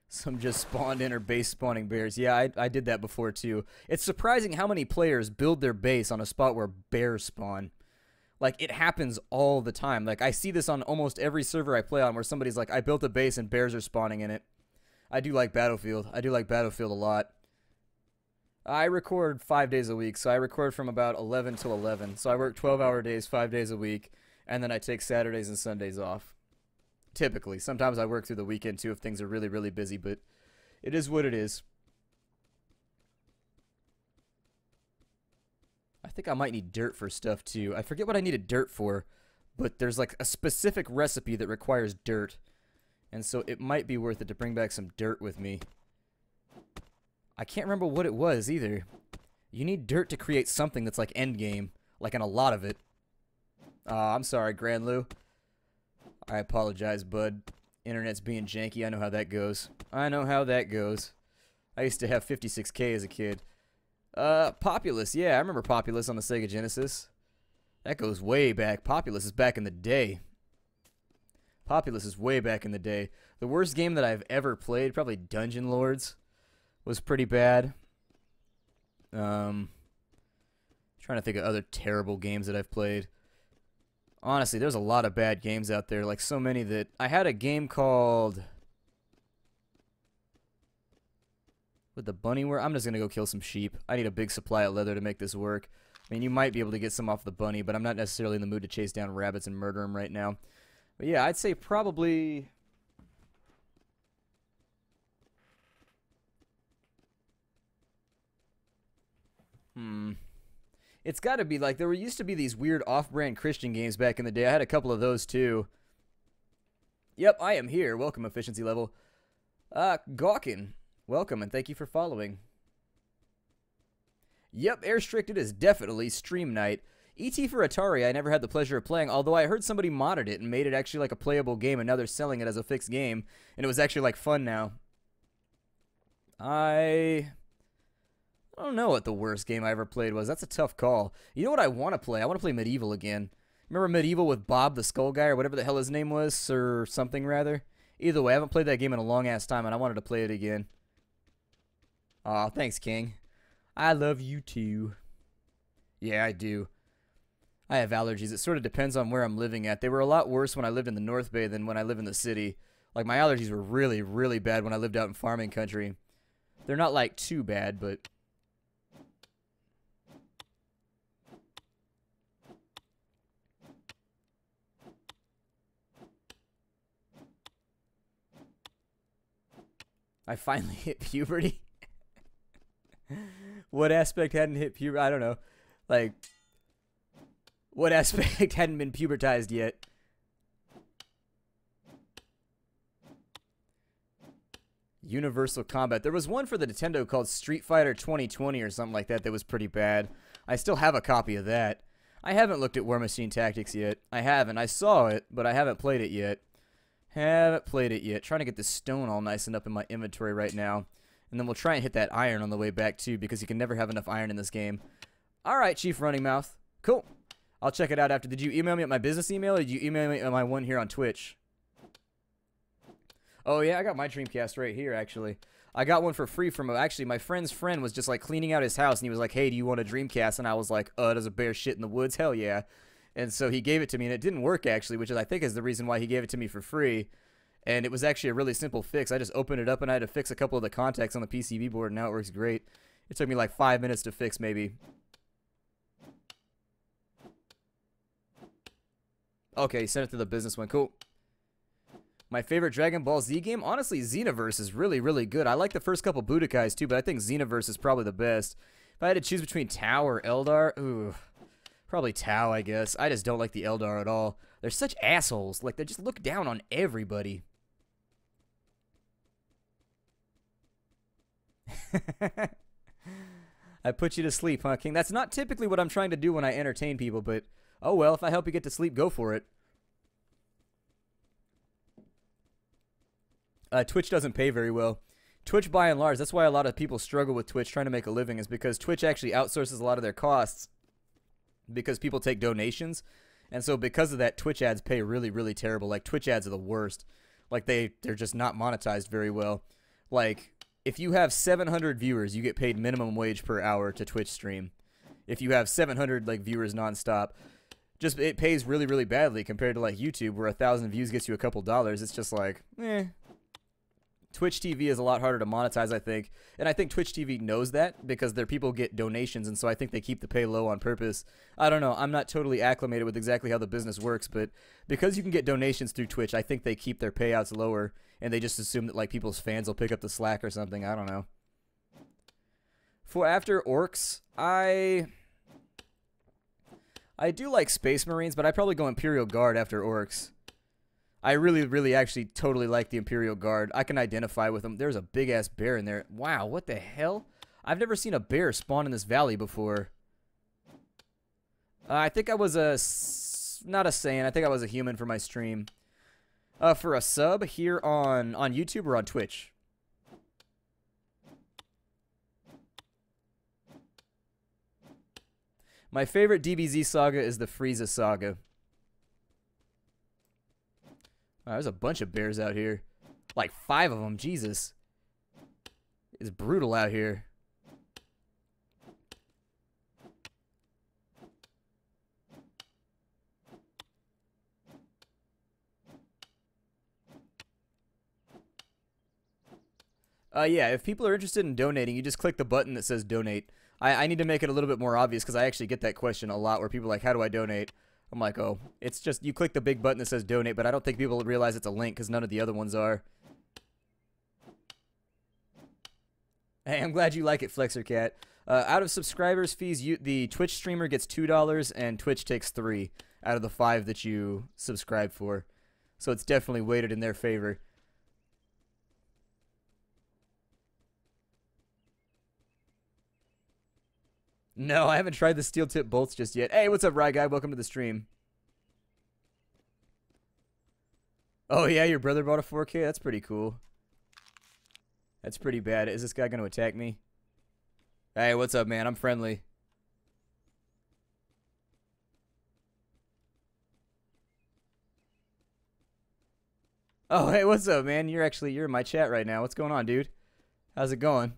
Some just spawned in or base spawning bears. Yeah, I did that before too. It's surprising how many players build their base on a spot where bears spawn. Like, it happens all the time. Like, I see this on almost every server I play on where somebody's like, I built a base and bears are spawning in it. I do like Battlefield. I do like Battlefield a lot. I record 5 days a week, so I record from about 11 till 11. So I work 12-hour days, 5 days a week, and then I take Saturdays and Sundays off. Typically. Sometimes I work through the weekend too if things are really, really busy, but it is what it is. I think I might need dirt for stuff too. I forget what I needed dirt for, but there's like a specific recipe that requires dirt. And so it might be worth it to bring back some dirt with me. I can't remember what it was either. You need dirt to create something that's like endgame, like in a lot of it. I'm sorry, Grand Lou. I apologize, bud. Internet's being janky. I know how that goes. I know how that goes. I used to have 56K as a kid. Populous. Yeah, I remember Populous on the Sega Genesis. That goes way back. Populous is back in the day. Populous is way back in the day. The worst game that I've ever played, probably Dungeon Lords, was pretty bad. Trying to think of other terrible games that I've played. Honestly, there's a lot of bad games out there, like so many that... I had a game called... With the bunny where I'm just going to go kill some sheep. I need a big supply of leather to make this work. I mean, you might be able to get some off the bunny, but I'm not necessarily in the mood to chase down rabbits and murder them right now. But yeah, I'd say probably... It's got to be like, there used to be these weird off-brand Christian games back in the day. I had a couple of those too. Yep, I am here. Welcome, efficiency level. Gawkin, welcome and thank you for following. Yep, Airstrict, it is definitely stream night. E.T. for Atari, I never had the pleasure of playing, although I heard somebody modded it and made it actually like a playable game, and now they're selling it as a fixed game, and it was actually like fun now. I don't know what the worst game I ever played was. That's a tough call. You know what I want to play? I want to play Medieval again. Remember Medieval with Bob the Skull Guy or whatever the hell his name was? Or something, rather? Either way, I haven't played that game in a long-ass time, and I wanted to play it again. Aw, thanks, King. I love you, too. Yeah, I do. I have allergies. It sort of depends on where I'm living at. They were a lot worse when I lived in the North Bay than when I live in the city. Like, my allergies were really, really bad when I lived out in farming country. They're not, like, too bad, but... I finally hit puberty. What aspect hadn't hit puberty? I don't know. Like, what aspect hadn't been pubertized yet? Universal Combat. There was one for the Nintendo called Street Fighter 2020 or something like that that was pretty bad. I still have a copy of that. I haven't looked at War Machine Tactics yet. I haven't. I saw it, but I haven't played it yet. Haven't played it yet. Trying to get this stone all nice and up in my inventory right now. And then we'll try and hit that iron on the way back too, because you can never have enough iron in this game. Alright, Chief Running Mouth. Cool. I'll check it out after. Did you email me at my business email, or did you email me at my one here on Twitch? Oh yeah, I got my Dreamcast right here, actually. I got one for free from actually my friend's friend was just like cleaning out his house and he was like, "Hey, do you want a Dreamcast?" And I was like, does a bear shit in the woods? Hell yeah. And so he gave it to me and it didn't work actually, which I think is the reason why he gave it to me for free. And it was actually a really simple fix. I just opened it up and I had to fix a couple of the contacts on the PCB board and now it works great. It took me like 5 minutes to fix maybe. Okay, sent it to the business one. Cool. My favorite Dragon Ball Z game? Honestly, Xenoverse is really, really good. I like the first couple Budokais too, but I think Xenoverse is probably the best. If I had to choose between Tau or Eldar, ooh, probably Tau, I guess. I just don't like the Eldar at all. They're such assholes. Like, they just look down on everybody. I put you to sleep, huh, King? That's not typically what I'm trying to do when I entertain people, but oh well, if I help you get to sleep, go for it. Twitch doesn't pay very well. Twitch, by and large, that's why a lot of people struggle with Twitch trying to make a living, is because Twitch actually outsources a lot of their costs because people take donations. And so because of that, Twitch ads pay really, really terrible. Like, Twitch ads are the worst. Like, they're just not monetized very well. Like, if you have 700 viewers, you get paid minimum wage per hour to Twitch stream. If you have 700, like, viewers nonstop, just it pays really, really badly compared to, like, YouTube, where 1,000 views gets you a couple dollars. It's just like, eh. Twitch TV is a lot harder to monetize, I think. And I think Twitch TV knows that because their people get donations, and so I think they keep the pay low on purpose. I don't know. I'm not totally acclimated with exactly how the business works, but because you can get donations through Twitch, I think they keep their payouts lower, and they just assume that, like, people's fans will pick up the slack or something. I don't know. For after Orcs, I do like Space Marines, but I'd probably go Imperial Guard after Orcs. I really, really actually totally like the Imperial Guard. I can identify with them. There's a big-ass bear in there. Wow, what the hell? I've never seen a bear spawn in this valley before. I think I was not a Saiyan. I think I was a human for my stream. For a sub here on YouTube or on Twitch? My favorite DBZ saga is the Frieza saga. Wow, there's a bunch of bears out here. Like 5 of them. Jesus. It's brutal out here. Yeah, if people are interested in donating, you just click the button that says donate. I need to make it a little bit more obvious because I actually get that question a lot where people are like, how do I donate? I'm like, oh, it's just, you click the big button that says donate, but I don't think people realize it's a link because none of the other ones are. Hey, I'm glad you like it, Flexer Cat. Out of subscribers fees, the Twitch streamer gets $2 and Twitch takes 3 out of the 5 that you subscribe for. So it's definitely weighted in their favor. No, I haven't tried the steel tip bolts just yet. Hey, what's up, Rye Guy? Welcome to the stream. Oh, yeah, your brother bought a 4K? That's pretty cool. That's pretty bad. Is this guy going to attack me? Hey, what's up, man? I'm friendly. Oh, hey, what's up, man? You're in my chat right now. What's going on, dude? How's it going?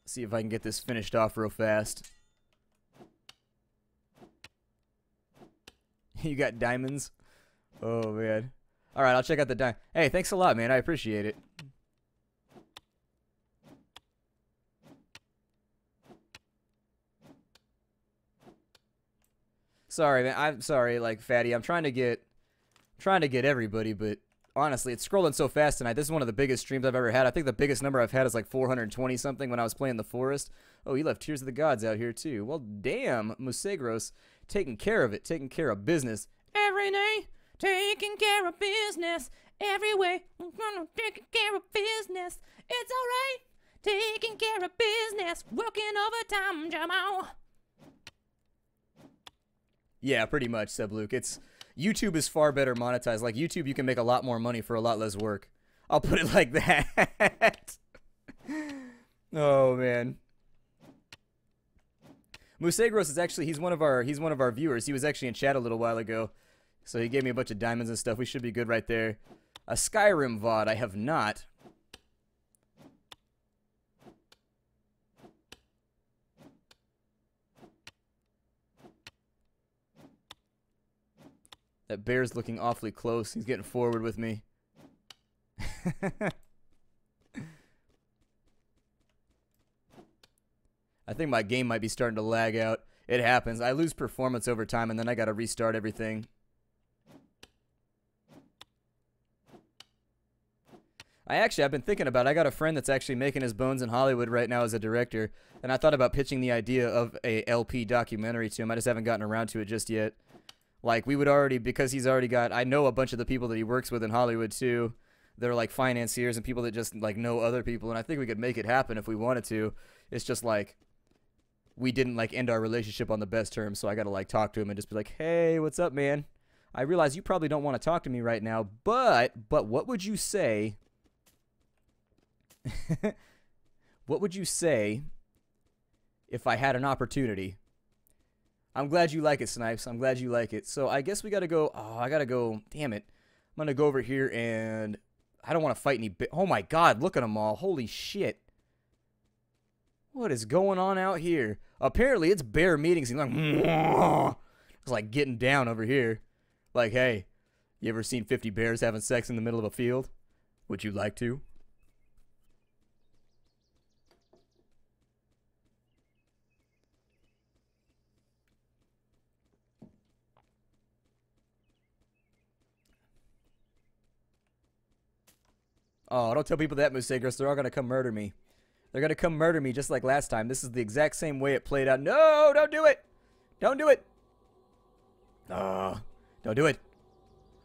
See if I can get this finished off real fast. You got diamonds? Oh, man. Alright, I'll check out the diamond. Hey, thanks a lot, man. I appreciate it. Sorry, man. I'm sorry, like, Fatty. I'm trying to get everybody, but honestly, it's scrolling so fast tonight. This is one of the biggest streams I've ever had. I think the biggest number I've had is like 420 something when I was playing the Forest. Oh, you left Tears of the Gods out here too. Well, damn, Musegros, taking care of it, taking care of business. Every day, taking care of business. Every way, I'm gonna take care of business. It's alright, taking care of business. Working overtime, Jamal. Yeah, pretty much, Seb Luke. YouTube is far better monetized. Like, YouTube, you can make a lot more money for a lot less work. I'll put it like that. Oh, man. Musegros is actually, he's one of our viewers. He was actually in chat a little while ago. So he gave me a bunch of diamonds and stuff. We should be good right there. A Skyrim VOD. I have not. That bear's looking awfully close. He's getting forward with me. I think my game might be starting to lag out. It happens. I lose performance over time, and then I gotta restart everything. I've been thinking about it. I got a friend that's actually making his bones in Hollywood right now as a director, and I thought about pitching the idea of a LP documentary to him. I just haven't gotten around to it just yet. Like, we would already, because he's already got, I know a bunch of the people that he works with in Hollywood, too. They're, like, financiers and people that just, like, know other people, and I think we could make it happen if we wanted to. It's just, like, we didn't, like, end our relationship on the best terms, so I gotta, like, talk to him and just be like, hey, what's up, man? I realize you probably don't want to talk to me right now, but what would you say... what would you say if I had an opportunity? I'm glad you like it, Snipes. I'm glad you like it. So I guess we gotta go. Oh, I gotta go. Damn it. I'm gonna go over here and I don't want to fight any. Oh my God! Look at them all. Holy shit! What is going on out here? Apparently, it's bear meetings. He's like, it's like getting down over here. Like, hey, you ever seen 50 bears having sex in the middle of a field? Would you like to? Oh, don't tell people that, Musagros. They're all going to come murder me. They're going to come murder me just like last time. This is the exact same way it played out. No, don't do it. Don't do it. Oh, don't do it.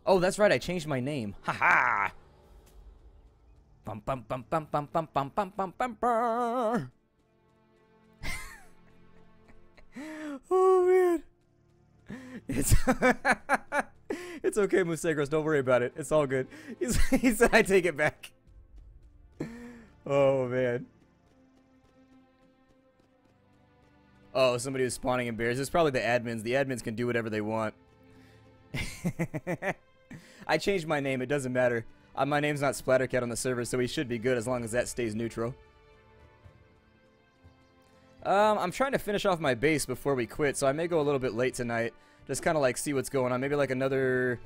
Oh, that's right. I changed my name. Ha ha. Bum bum bum bum bum bum bum bum bum bum bum. Oh, man. It's... It's okay, Musagros. Don't worry about it. It's all good. He said I take it back. Oh, man. Oh, somebody was spawning in bears. It's probably the admins. The admins can do whatever they want. I changed my name. It doesn't matter. My name's not Splattercat on the server, so we should be good as long as that stays neutral. I'm trying to finish off my base before we quit, so I may go a little bit late tonight. Just kind of like see what's going on. Maybe like another...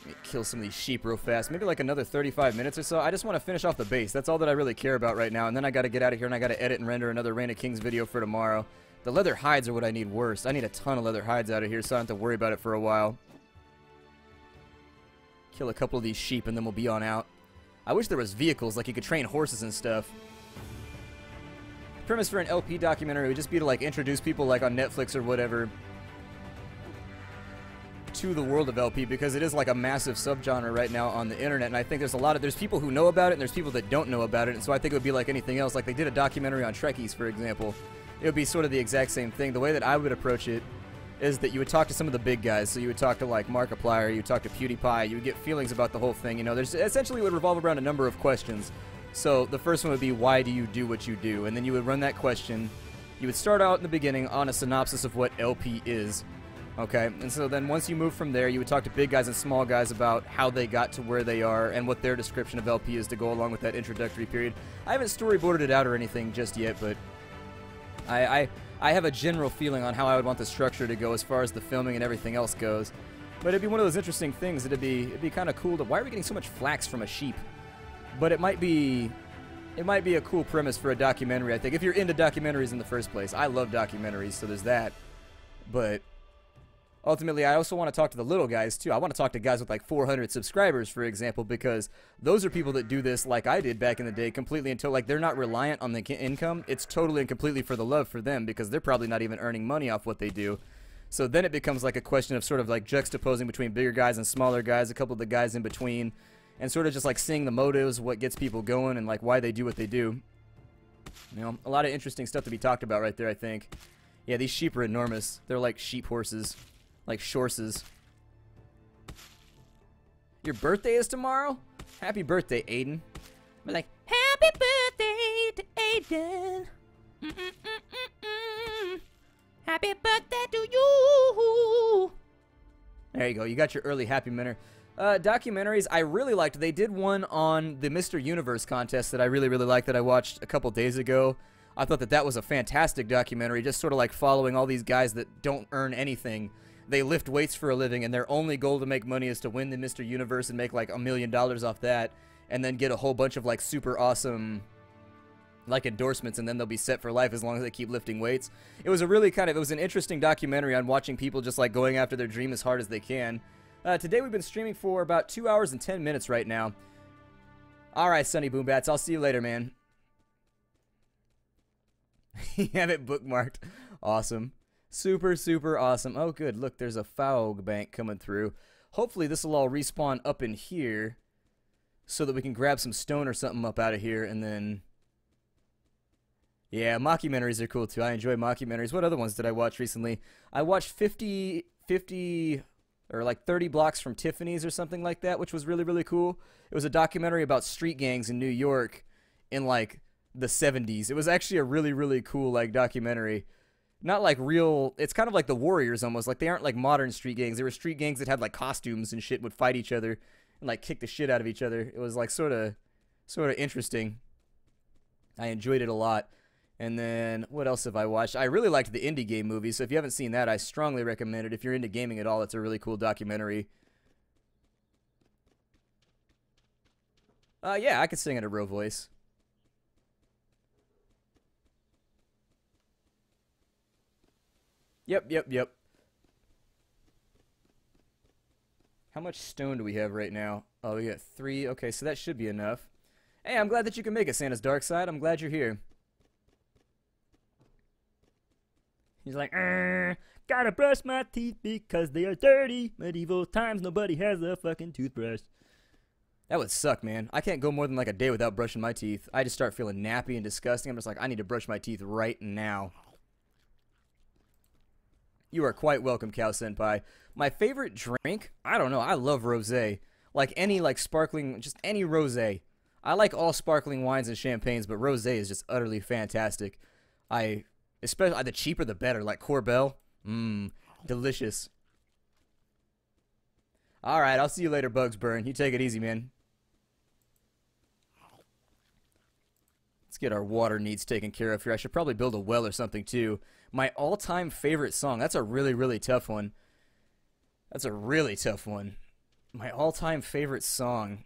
Let me kill some of these sheep real fast. Maybe like another 35 minutes or so. I just want to finish off the base. That's all that I really care about right now. And then I got to get out of here and I got to edit and render another Reign of Kings video for tomorrow. The leather hides are what I need worst. I need a ton of leather hides out of here so I don't have to worry about it for a while. Kill a couple of these sheep and then we'll be on out. I wish there was vehicles, like you could train horses and stuff. The premise for an LP documentary would just be to like introduce people like on Netflix or whatever to the world of LP, because it is like a massive subgenre right now on the internet, and I think there's people who know about it and there's people that don't know about it, and so I think it would be like anything else. Like they did a documentary on Trekkies, for example. It would be sort of the exact same thing. The way that I would approach it is that you would talk to some of the big guys. So you would talk to like Markiplier, you would talk to PewDiePie, you would get feelings about the whole thing. You know, there's essentially would revolve around a number of questions. So the first one would be, why do you do what you do? And then you would run that question. You would start out in the beginning on a synopsis of what LP is. Okay, and so then once you move from there, you would talk to big guys and small guys about how they got to where they are and what their description of LP is to go along with that introductory period. I haven't storyboarded it out or anything just yet, but I have a general feeling on how I would want the structure to go as far as the filming and everything else goes. But it'd be one of those interesting things. It'd be kind of cool to... Why are we getting so much flax from a sheep? But it might be a cool premise for a documentary, I think, if you're into documentaries in the first place. I love documentaries, so there's that. But ultimately, I also want to talk to the little guys, too. I want to talk to guys with like 400 subscribers, for example, because those are people that do this like I did back in the day completely until, like, they're not reliant on the income. It's totally and completely for the love for them because they're probably not even earning money off what they do. So then it becomes like a question of sort of like juxtaposing between bigger guys and smaller guys, a couple of the guys in between, and sort of just like seeing the motives, what gets people going, and like why they do what they do. You know, a lot of interesting stuff to be talked about right there, I think. Yeah, these sheep are enormous. They're like sheep horses. Like shorses. Your birthday is tomorrow? Happy birthday, Aiden. We're like, happy birthday to Aiden. Happy birthday to you. There you go. You got your early happy minute. Documentaries I really liked. They did one on the Mr. Universe contest that I really, really liked that I watched a couple days ago. I thought that was a fantastic documentary, just sort of like following all these guys that don't earn anything. They lift weights for a living, and their only goal to make money is to win the Mr. Universe and make like $1 million off that, and then get a whole bunch of like super awesome like endorsements, and then they'll be set for life as long as they keep lifting weights. It was a really it was an interesting documentary on watching people just like going after their dream as hard as they can. Today we've been streaming for about 2 hours and 10 minutes right now. Alright, Sonny Boombats, I'll see you later, man. You have it bookmarked. Awesome. Super, super awesome. Oh, good. Look, there's a fog bank coming through. Hopefully this will all respawn up in here so that we can grab some stone or something up out of here, and then... Yeah, mockumentaries are cool too. I enjoy mockumentaries. What other ones did I watch recently? I watched 50 or like 30 Blocks from Tiffany's or something like that, which was really, really cool. It was a documentary about street gangs in New York in like the 70s. It was actually a really, really cool like documentary. Not like real, it's kind of like the Warriors almost. Like they aren't like modern street gangs. They were street gangs that had like costumes and shit, would fight each other and like kick the shit out of each other. It was like sort of interesting. I enjoyed it a lot. And then, what else have I watched? I really liked the indie game movie, so if you haven't seen that, I strongly recommend it. If you're into gaming at all, it's a really cool documentary. Yeah, I could sing in a real voice. Yep. How much stone do we have right now? Oh, we got 3. Okay, so that should be enough. Hey, I'm glad that you can make it, Santa's Dark Side. I'm glad you're here. He's like, gotta brush my teeth because they are dirty. Medieval times, nobody has a fucking toothbrush. That would suck, man. I can't go more than like a day without brushing my teeth. I just start feeling nappy and disgusting. I'm just like, I need to brush my teeth right now. You are quite welcome, Cow Senpai. My favorite drink? I don't know. I love rosé. Like any like sparkling, just any rosé. I like all sparkling wines and champagnes, but rosé is just utterly fantastic. Especially the cheaper the better, like Corbel. Delicious. Alright, I'll see you later, Bugs Burn. You take it easy, man. Let's get our water needs taken care of here. I should probably build a well or something, too. My all-time favorite song. That's a really, really tough one. That's a really tough one. My all-time favorite song.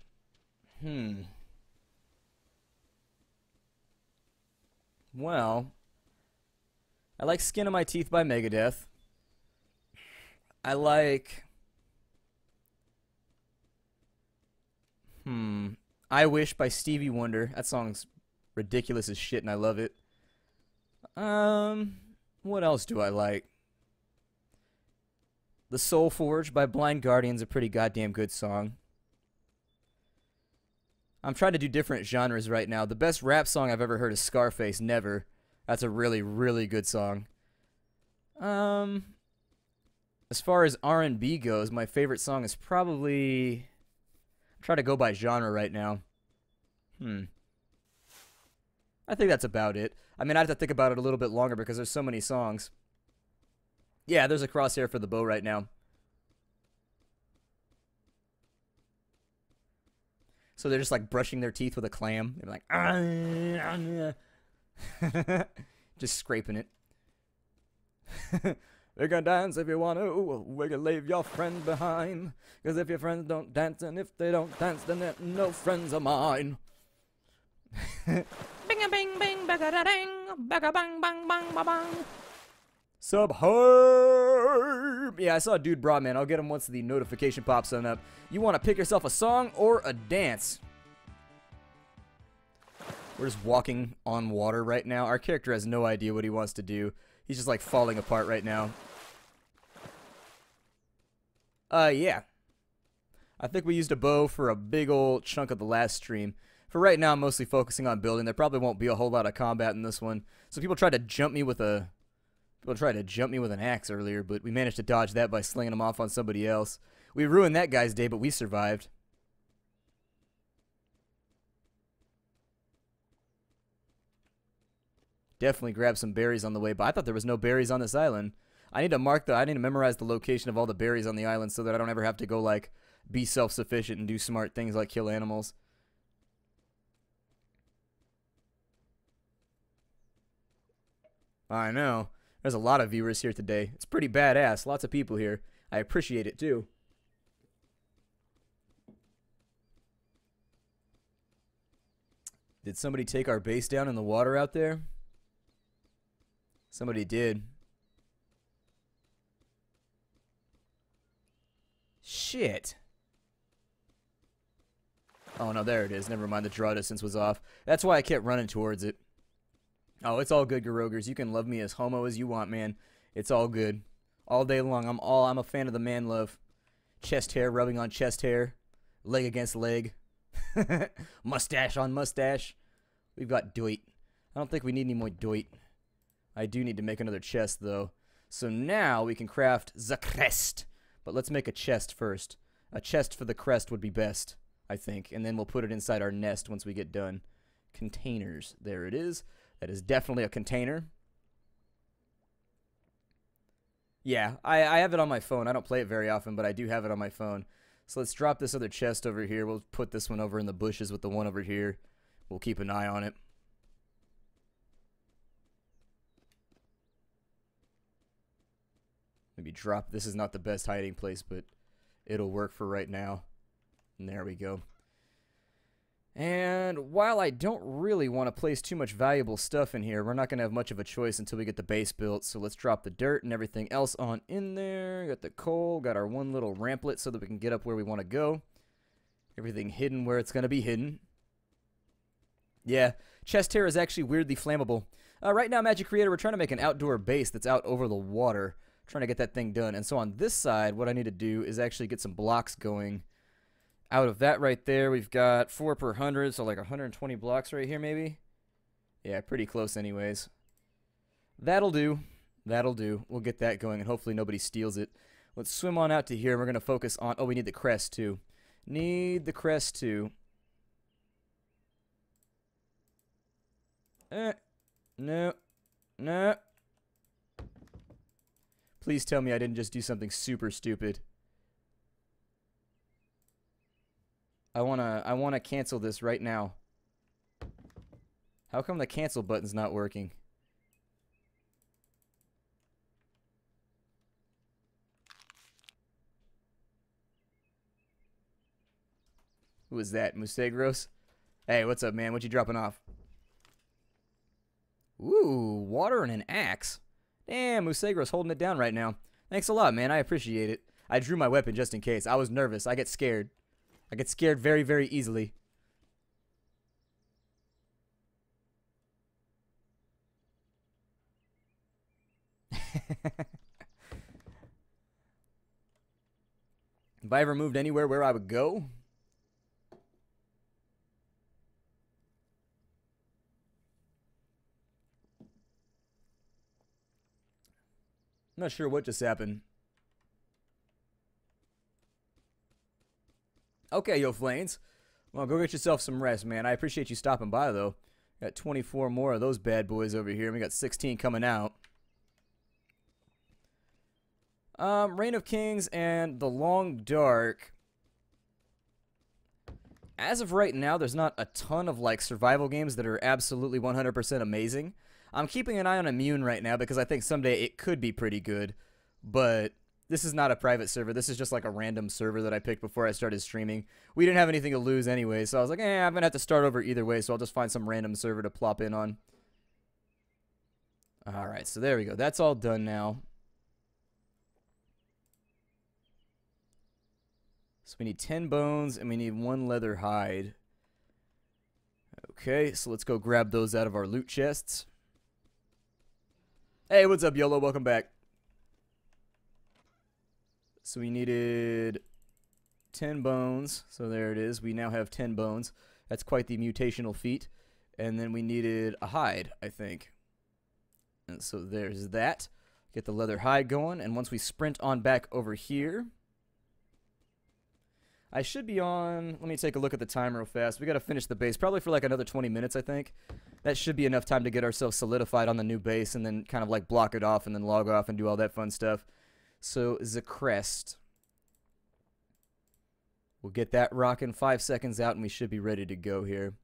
Well... I like Skin on My Teeth by Megadeth. I like... I Wish by Stevie Wonder. That song's ridiculous as shit and I love it. What else do I like? The Soul Forge by Blind Guardian's a pretty goddamn good song. I'm trying to do different genres right now. The best rap song I've ever heard is Scarface, Never. That's a really, really good song. As far as R&B goes, my favorite song is probably... I'm trying to go by genre right now. I think that's about it. I mean, I have to think about it a little bit longer because there's so many songs. Yeah, there's a crosshair for the bow right now. So they're just like brushing their teeth with a clam. They're like, just scraping it. We can dance if you want to. We can leave your friend behind. Because if your friends don't dance, and if they don't dance, then they're no friends of mine. Bing a bing bing, baga da ding, baga bang bang bang ba bang. Subherb! Yeah, I saw Dude Broadman. I'll get him once the notification pops on up. You want to pick yourself a song or a dance? We're just walking on water right now. Our character has no idea what he wants to do. He's just like falling apart right now. Yeah. I think we used a bow for a big old chunk of the last stream. For right now, I'm mostly focusing on building. There probably won't be a whole lot of combat in this one. So people tried to jump me with an axe earlier, but we managed to dodge that by slinging them off on somebody else. We ruined that guy's day, but we survived. Definitely grab some berries on the way, but I thought there was no berries on this island. I need to memorize the location of all the berries on the island so that I don't ever have to go, like, be self-sufficient and do smart things like kill animals. I know. There's a lot of viewers here today. It's pretty badass. Lots of people here. I appreciate it, too. Did somebody take our base down in the water out there? Somebody did. Shit. Oh, no, there it is. Never mind, the draw distance was off. That's why I kept running towards it. Oh, it's all good, Garogers. You can love me as homo as you want, man. It's all good. All day long. I'm a fan of the man love. Chest hair rubbing on chest hair. Leg against leg. Mustache on mustache. We've got doit. I don't think we need any more doit. I do need to make another chest, though. So now we can craft the crest. But let's make a chest first. A chest for the crest would be best, I think. And then we'll put it inside our nest once we get done. Containers. There it is. That is definitely a container. Yeah, I have it on my phone. I don't play it very often, but I do have it on my phone. So let's drop this other chest over here. We'll put this one over in the bushes with the one over here. We'll keep an eye on it. Maybe drop. This is not the best hiding place, but it'll work for right now. And there we go. And while I don't really want to place too much valuable stuff in here, we're not going to have much of a choice until we get the base built. So let's drop the dirt and everything else on in there. Got the coal, got our one little ramplet so that we can get up where we want to go. Everything hidden where it's going to be hidden. Yeah, chest hair is actually weirdly flammable. Right now, Magic Creator, we're trying to make an outdoor base that's out over the water. Trying to get that thing done. And so on this side, what I need to do is actually get some blocks going. Out of that right there, we've got 4 per 100, so like 120 blocks right here maybe. Yeah, pretty close anyways. That'll do. That'll do. We'll get that going, and hopefully nobody steals it. Let's swim on out to here. We're going to focus on... Oh, we need the crest, too. Need the crest, too. No. No. Please tell me I didn't just do something super stupid. I wanna cancel this right now. How come the cancel button's not working? Who is that? Musegros? Hey, what's up, man? What you dropping off? Ooh, water and an axe. Damn, Musegros holding it down right now. Thanks a lot, man. I appreciate it. I drew my weapon just in case. I was nervous. I get scared. I get scared very, very easily. If I ever moved anywhere where I would go? I'm not sure what just happened. Okay, yo, Flames. Well, go get yourself some rest, man. I appreciate you stopping by, though. Got 24 more of those bad boys over here, and we got 16 coming out. Reign of Kings and The Long Dark. As of right now, there's not a ton of, like, survival games that are absolutely 100% amazing. I'm keeping an eye on Immune right now because I think someday it could be pretty good, but this is not a private server. This is just like a random server that I picked before I started streaming. We didn't have anything to lose anyway, so I was like, I'm going to have to start over either way, so I'll just find some random server to plop in on. Alright, so there we go. That's all done now. So we need 10 bones, and we need 1 leather hide. Okay, so let's go grab those out of our loot chests. Hey, what's up, YOLO? Welcome back. So we needed 10 bones. So there it is. We now have 10 bones. That's quite the mutational feat. And then we needed a hide, I think. And so there's that. Get the leather hide going. And once we sprint on back over here, I should be on... Let me take a look at the time real fast. We got to finish the base, probably for like another 20 minutes, I think. That should be enough time to get ourselves solidified on the new base and then kind of like block it off and then log off and do all that fun stuff. So, the crest. We'll get that rocking 5 seconds out and we should be ready to go here.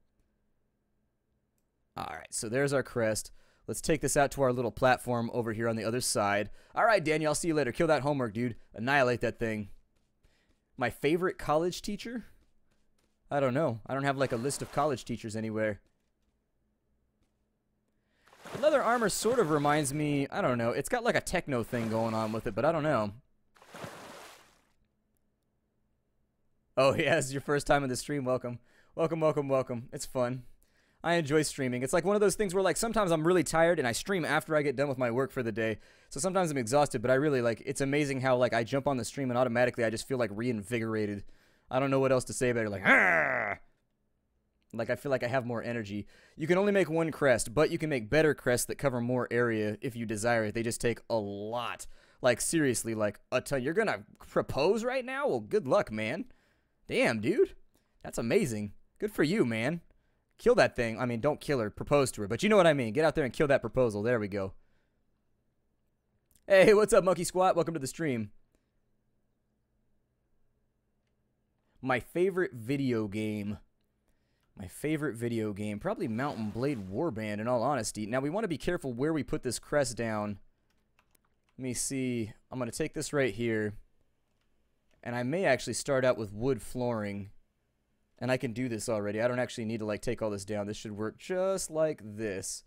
Alright, so there's our crest. Let's take this out to our little platform over here on the other side. Alright, Daniel, I'll see you later. Kill that homework, dude. Annihilate that thing. My favorite college teacher? I don't know. I don't have like a list of college teachers anywhere. The leather armor sort of reminds me, I don't know. It's got like a techno thing going on with it, but I don't know. Oh, yeah, this is your first time in the stream. Welcome. Welcome, welcome, welcome. It's fun. I enjoy streaming. It's like one of those things where like sometimes I'm really tired and I stream after I get done with my work for the day. So sometimes I'm exhausted, but I really like, it's amazing how like I jump on the stream and automatically I just feel like reinvigorated. I don't know what else to say about it. Like, ah! Like I feel like I have more energy. You can only make one crest, but you can make better crests that cover more area if you desire it. They just take a lot. Like seriously, like a ton. You're gonna propose right now? Well, good luck, man. Damn, dude. That's amazing. Good for you, man. Kill that thing. I mean, don't kill her. Propose to her. But you know what I mean. Get out there and kill that proposal. There we go. Hey, what's up, Monkey Squat? Welcome to the stream. My favorite video game. My favorite video game. Probably Mountain Blade Warband, in all honesty. Now, we want to be careful where we put this crest down. Let me see. I'm going to take this right here. And I may actually start out with wood flooring. And I can do this already. I don't actually need to like take all this down. This should work just like this.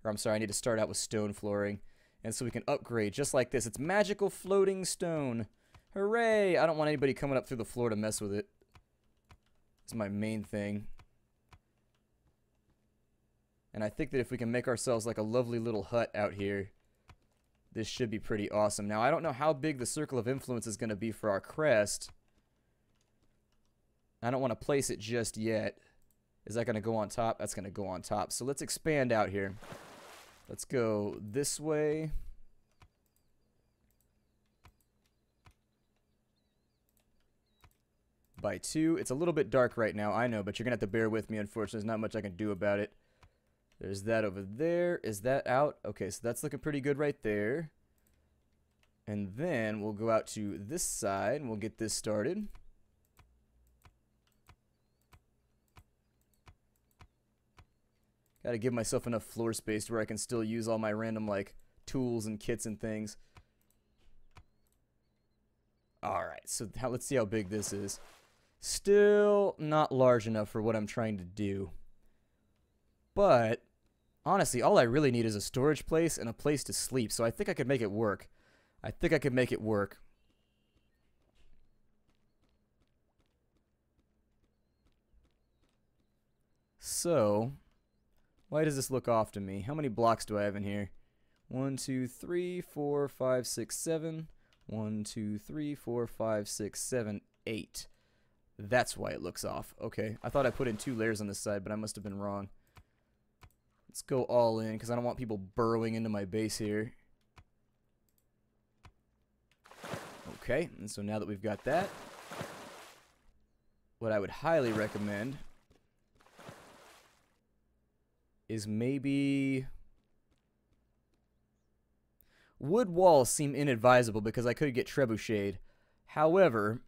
Or I'm sorry, I need to start out with stone flooring. And so we can upgrade just like this. It's magical floating stone. Hooray! I don't want anybody coming up through the floor to mess with it. It's my main thing. And I think that if we can make ourselves like a lovely little hut out here, this should be pretty awesome. Now, I don't know how big the circle of influence is going to be for our crest. I don't want to place it just yet. Is that going to go on top? That's going to go on top. So let's expand out here. Let's go this way. By 2. It's a little bit dark right now, I know, but you're going to have to bear with me, unfortunately. There's not much I can do about it. There's that over there. Is that out? Okay, so that's looking pretty good right there. And then we'll go out to this side, and we'll get this started. Gotta give myself enough floor space where I can still use all my random, like, tools and kits and things. Alright, so let's see how big this is. Still not large enough for what I'm trying to do. But, honestly, all I really need is a storage place and a place to sleep, so I think I could make it work. I think I could make it work. So... why does this look off to me? How many blocks do I have in here? 1, 2, 3, 4, 5, 6, 7. 1, 2, 3, 4, 5, 6, 7, 8. That's why it looks off. Okay. I thought I put in 2 layers on this side, but I must have been wrong. Let's go all in, because I don't want people burrowing into my base here. Okay. And so now that we've got that, what I would highly recommend is maybe... wood walls seem inadvisable because I could get trebucheted. However,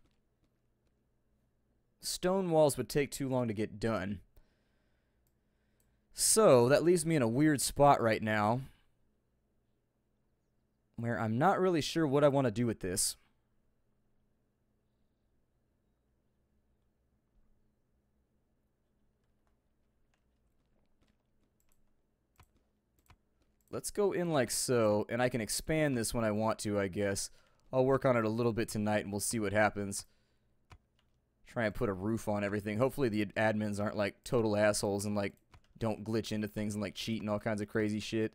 stone walls would take too long to get done. So, that leaves me in a weird spot right now where I'm not really sure what I want to do with this. Let's go in like so, and I can expand this when I want to, I guess. I'll work on it a little bit tonight, and we'll see what happens. Try and put a roof on everything. Hopefully the admins aren't, like, total assholes and, like, don't glitch into things and, like, cheat and all kinds of crazy shit.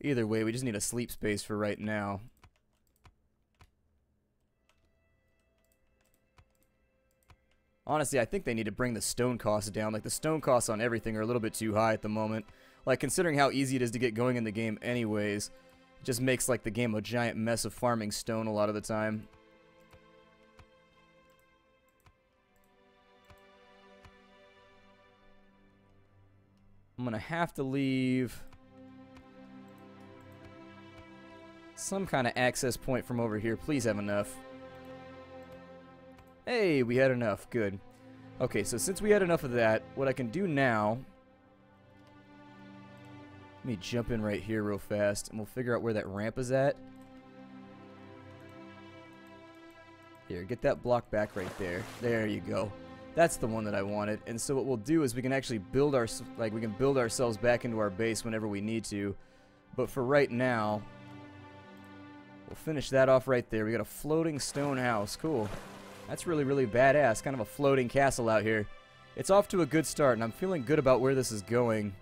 Either way, we just need a sleep space for right now. Honestly, I think they need to bring the stone costs down. Like, the stone costs on everything are a little bit too high at the moment. Like, considering how easy it is to get going in the game anyways, it just makes, like, the game a giant mess of farming stone a lot of the time. I'm going to have to leave some kind of access point from over here. Please have enough. Hey, we had enough. Good. Okay, so since we had enough of that, what I can do now... Let me jump in right here real fast, and we'll figure out where that ramp is at. Here, get that block back right there. There you go. That's the one that I wanted. And so what we'll do is we can actually build we can build ourselves back into our base whenever we need to. But for right now, we'll finish that off right there. We got a floating stone house. Cool. That's really, really badass. Kind of a floating castle out here. It's off to a good start, and I'm feeling good about where this is going.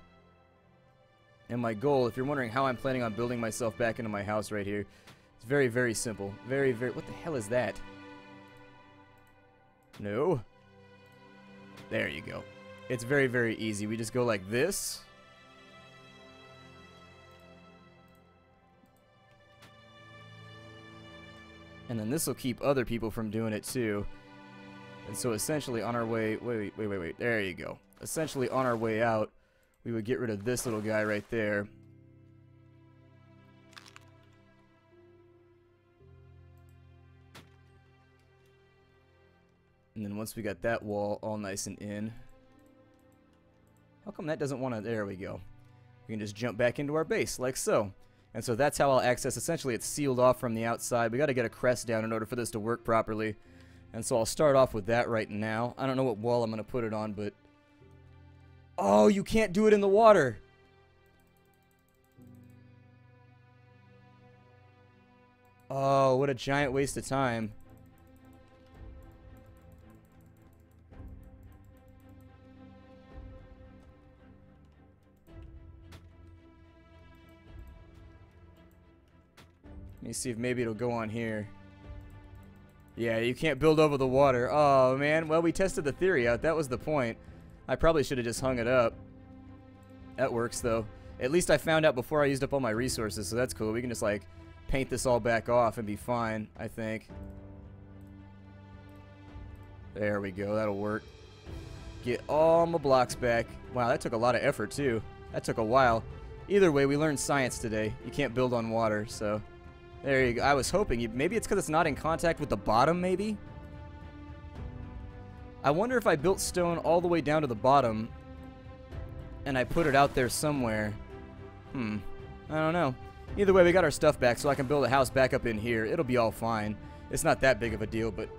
And my goal, if you're wondering how I'm planning on building myself back into my house right here, it's very, very simple. Very, very... What the hell is that? No. There you go. It's very, very easy. We just go like this. And then this will keep other people from doing it too. And so essentially on our way... Wait. There you go. Essentially on our way out, we would get rid of this little guy right there. And then once we got that wall all nice and in... How come that doesn't want to... There we go. We can just jump back into our base, like so. And so that's how I'll access... Essentially, it's sealed off from the outside. We got to get a crest down in order for this to work properly. And so I'll start off with that right now. I don't know what wall I'm going to put it on, but... Oh, you can't do it in the water! Oh, what a giant waste of time. Let me see if maybe it'll go on here. Yeah, you can't build over the water. Oh, man. Well, we tested the theory out. That was the point. I probably should have just hung it up. That works, though. At least I found out before I used up all my resources, so that's cool. We can just, like, paint this all back off and be fine, I think. There we go. That'll work. Get all my blocks back. Wow, that took a lot of effort, too. That took a while. Either way, we learned science today. You can't build on water, so... There you go. I was hoping. Maybe it's because it's not in contact with the bottom, maybe? I wonder if I built stone all the way down to the bottom and I put it out there somewhere. I don't know. Either way, we got our stuff back, so I can build a house back up in here. It'll be all fine. It's not that big of a deal, but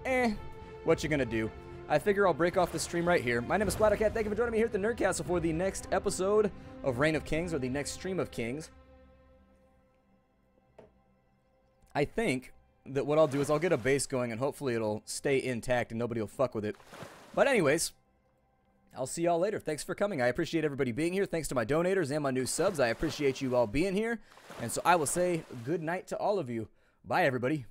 what you gonna do? I figure I'll break off the stream right here. My name is Splattercat. Thank you for joining me here at the Nerd Castle for the next episode of Reign of Kings, or the next stream of Kings. I think that what I'll do is I'll get a base going and hopefully it'll stay intact and nobody will fuck with it. But anyways, I'll see y'all later. Thanks for coming. I appreciate everybody being here. Thanks to my donators and my new subs. I appreciate you all being here. And so I will say good night to all of you. Bye, everybody.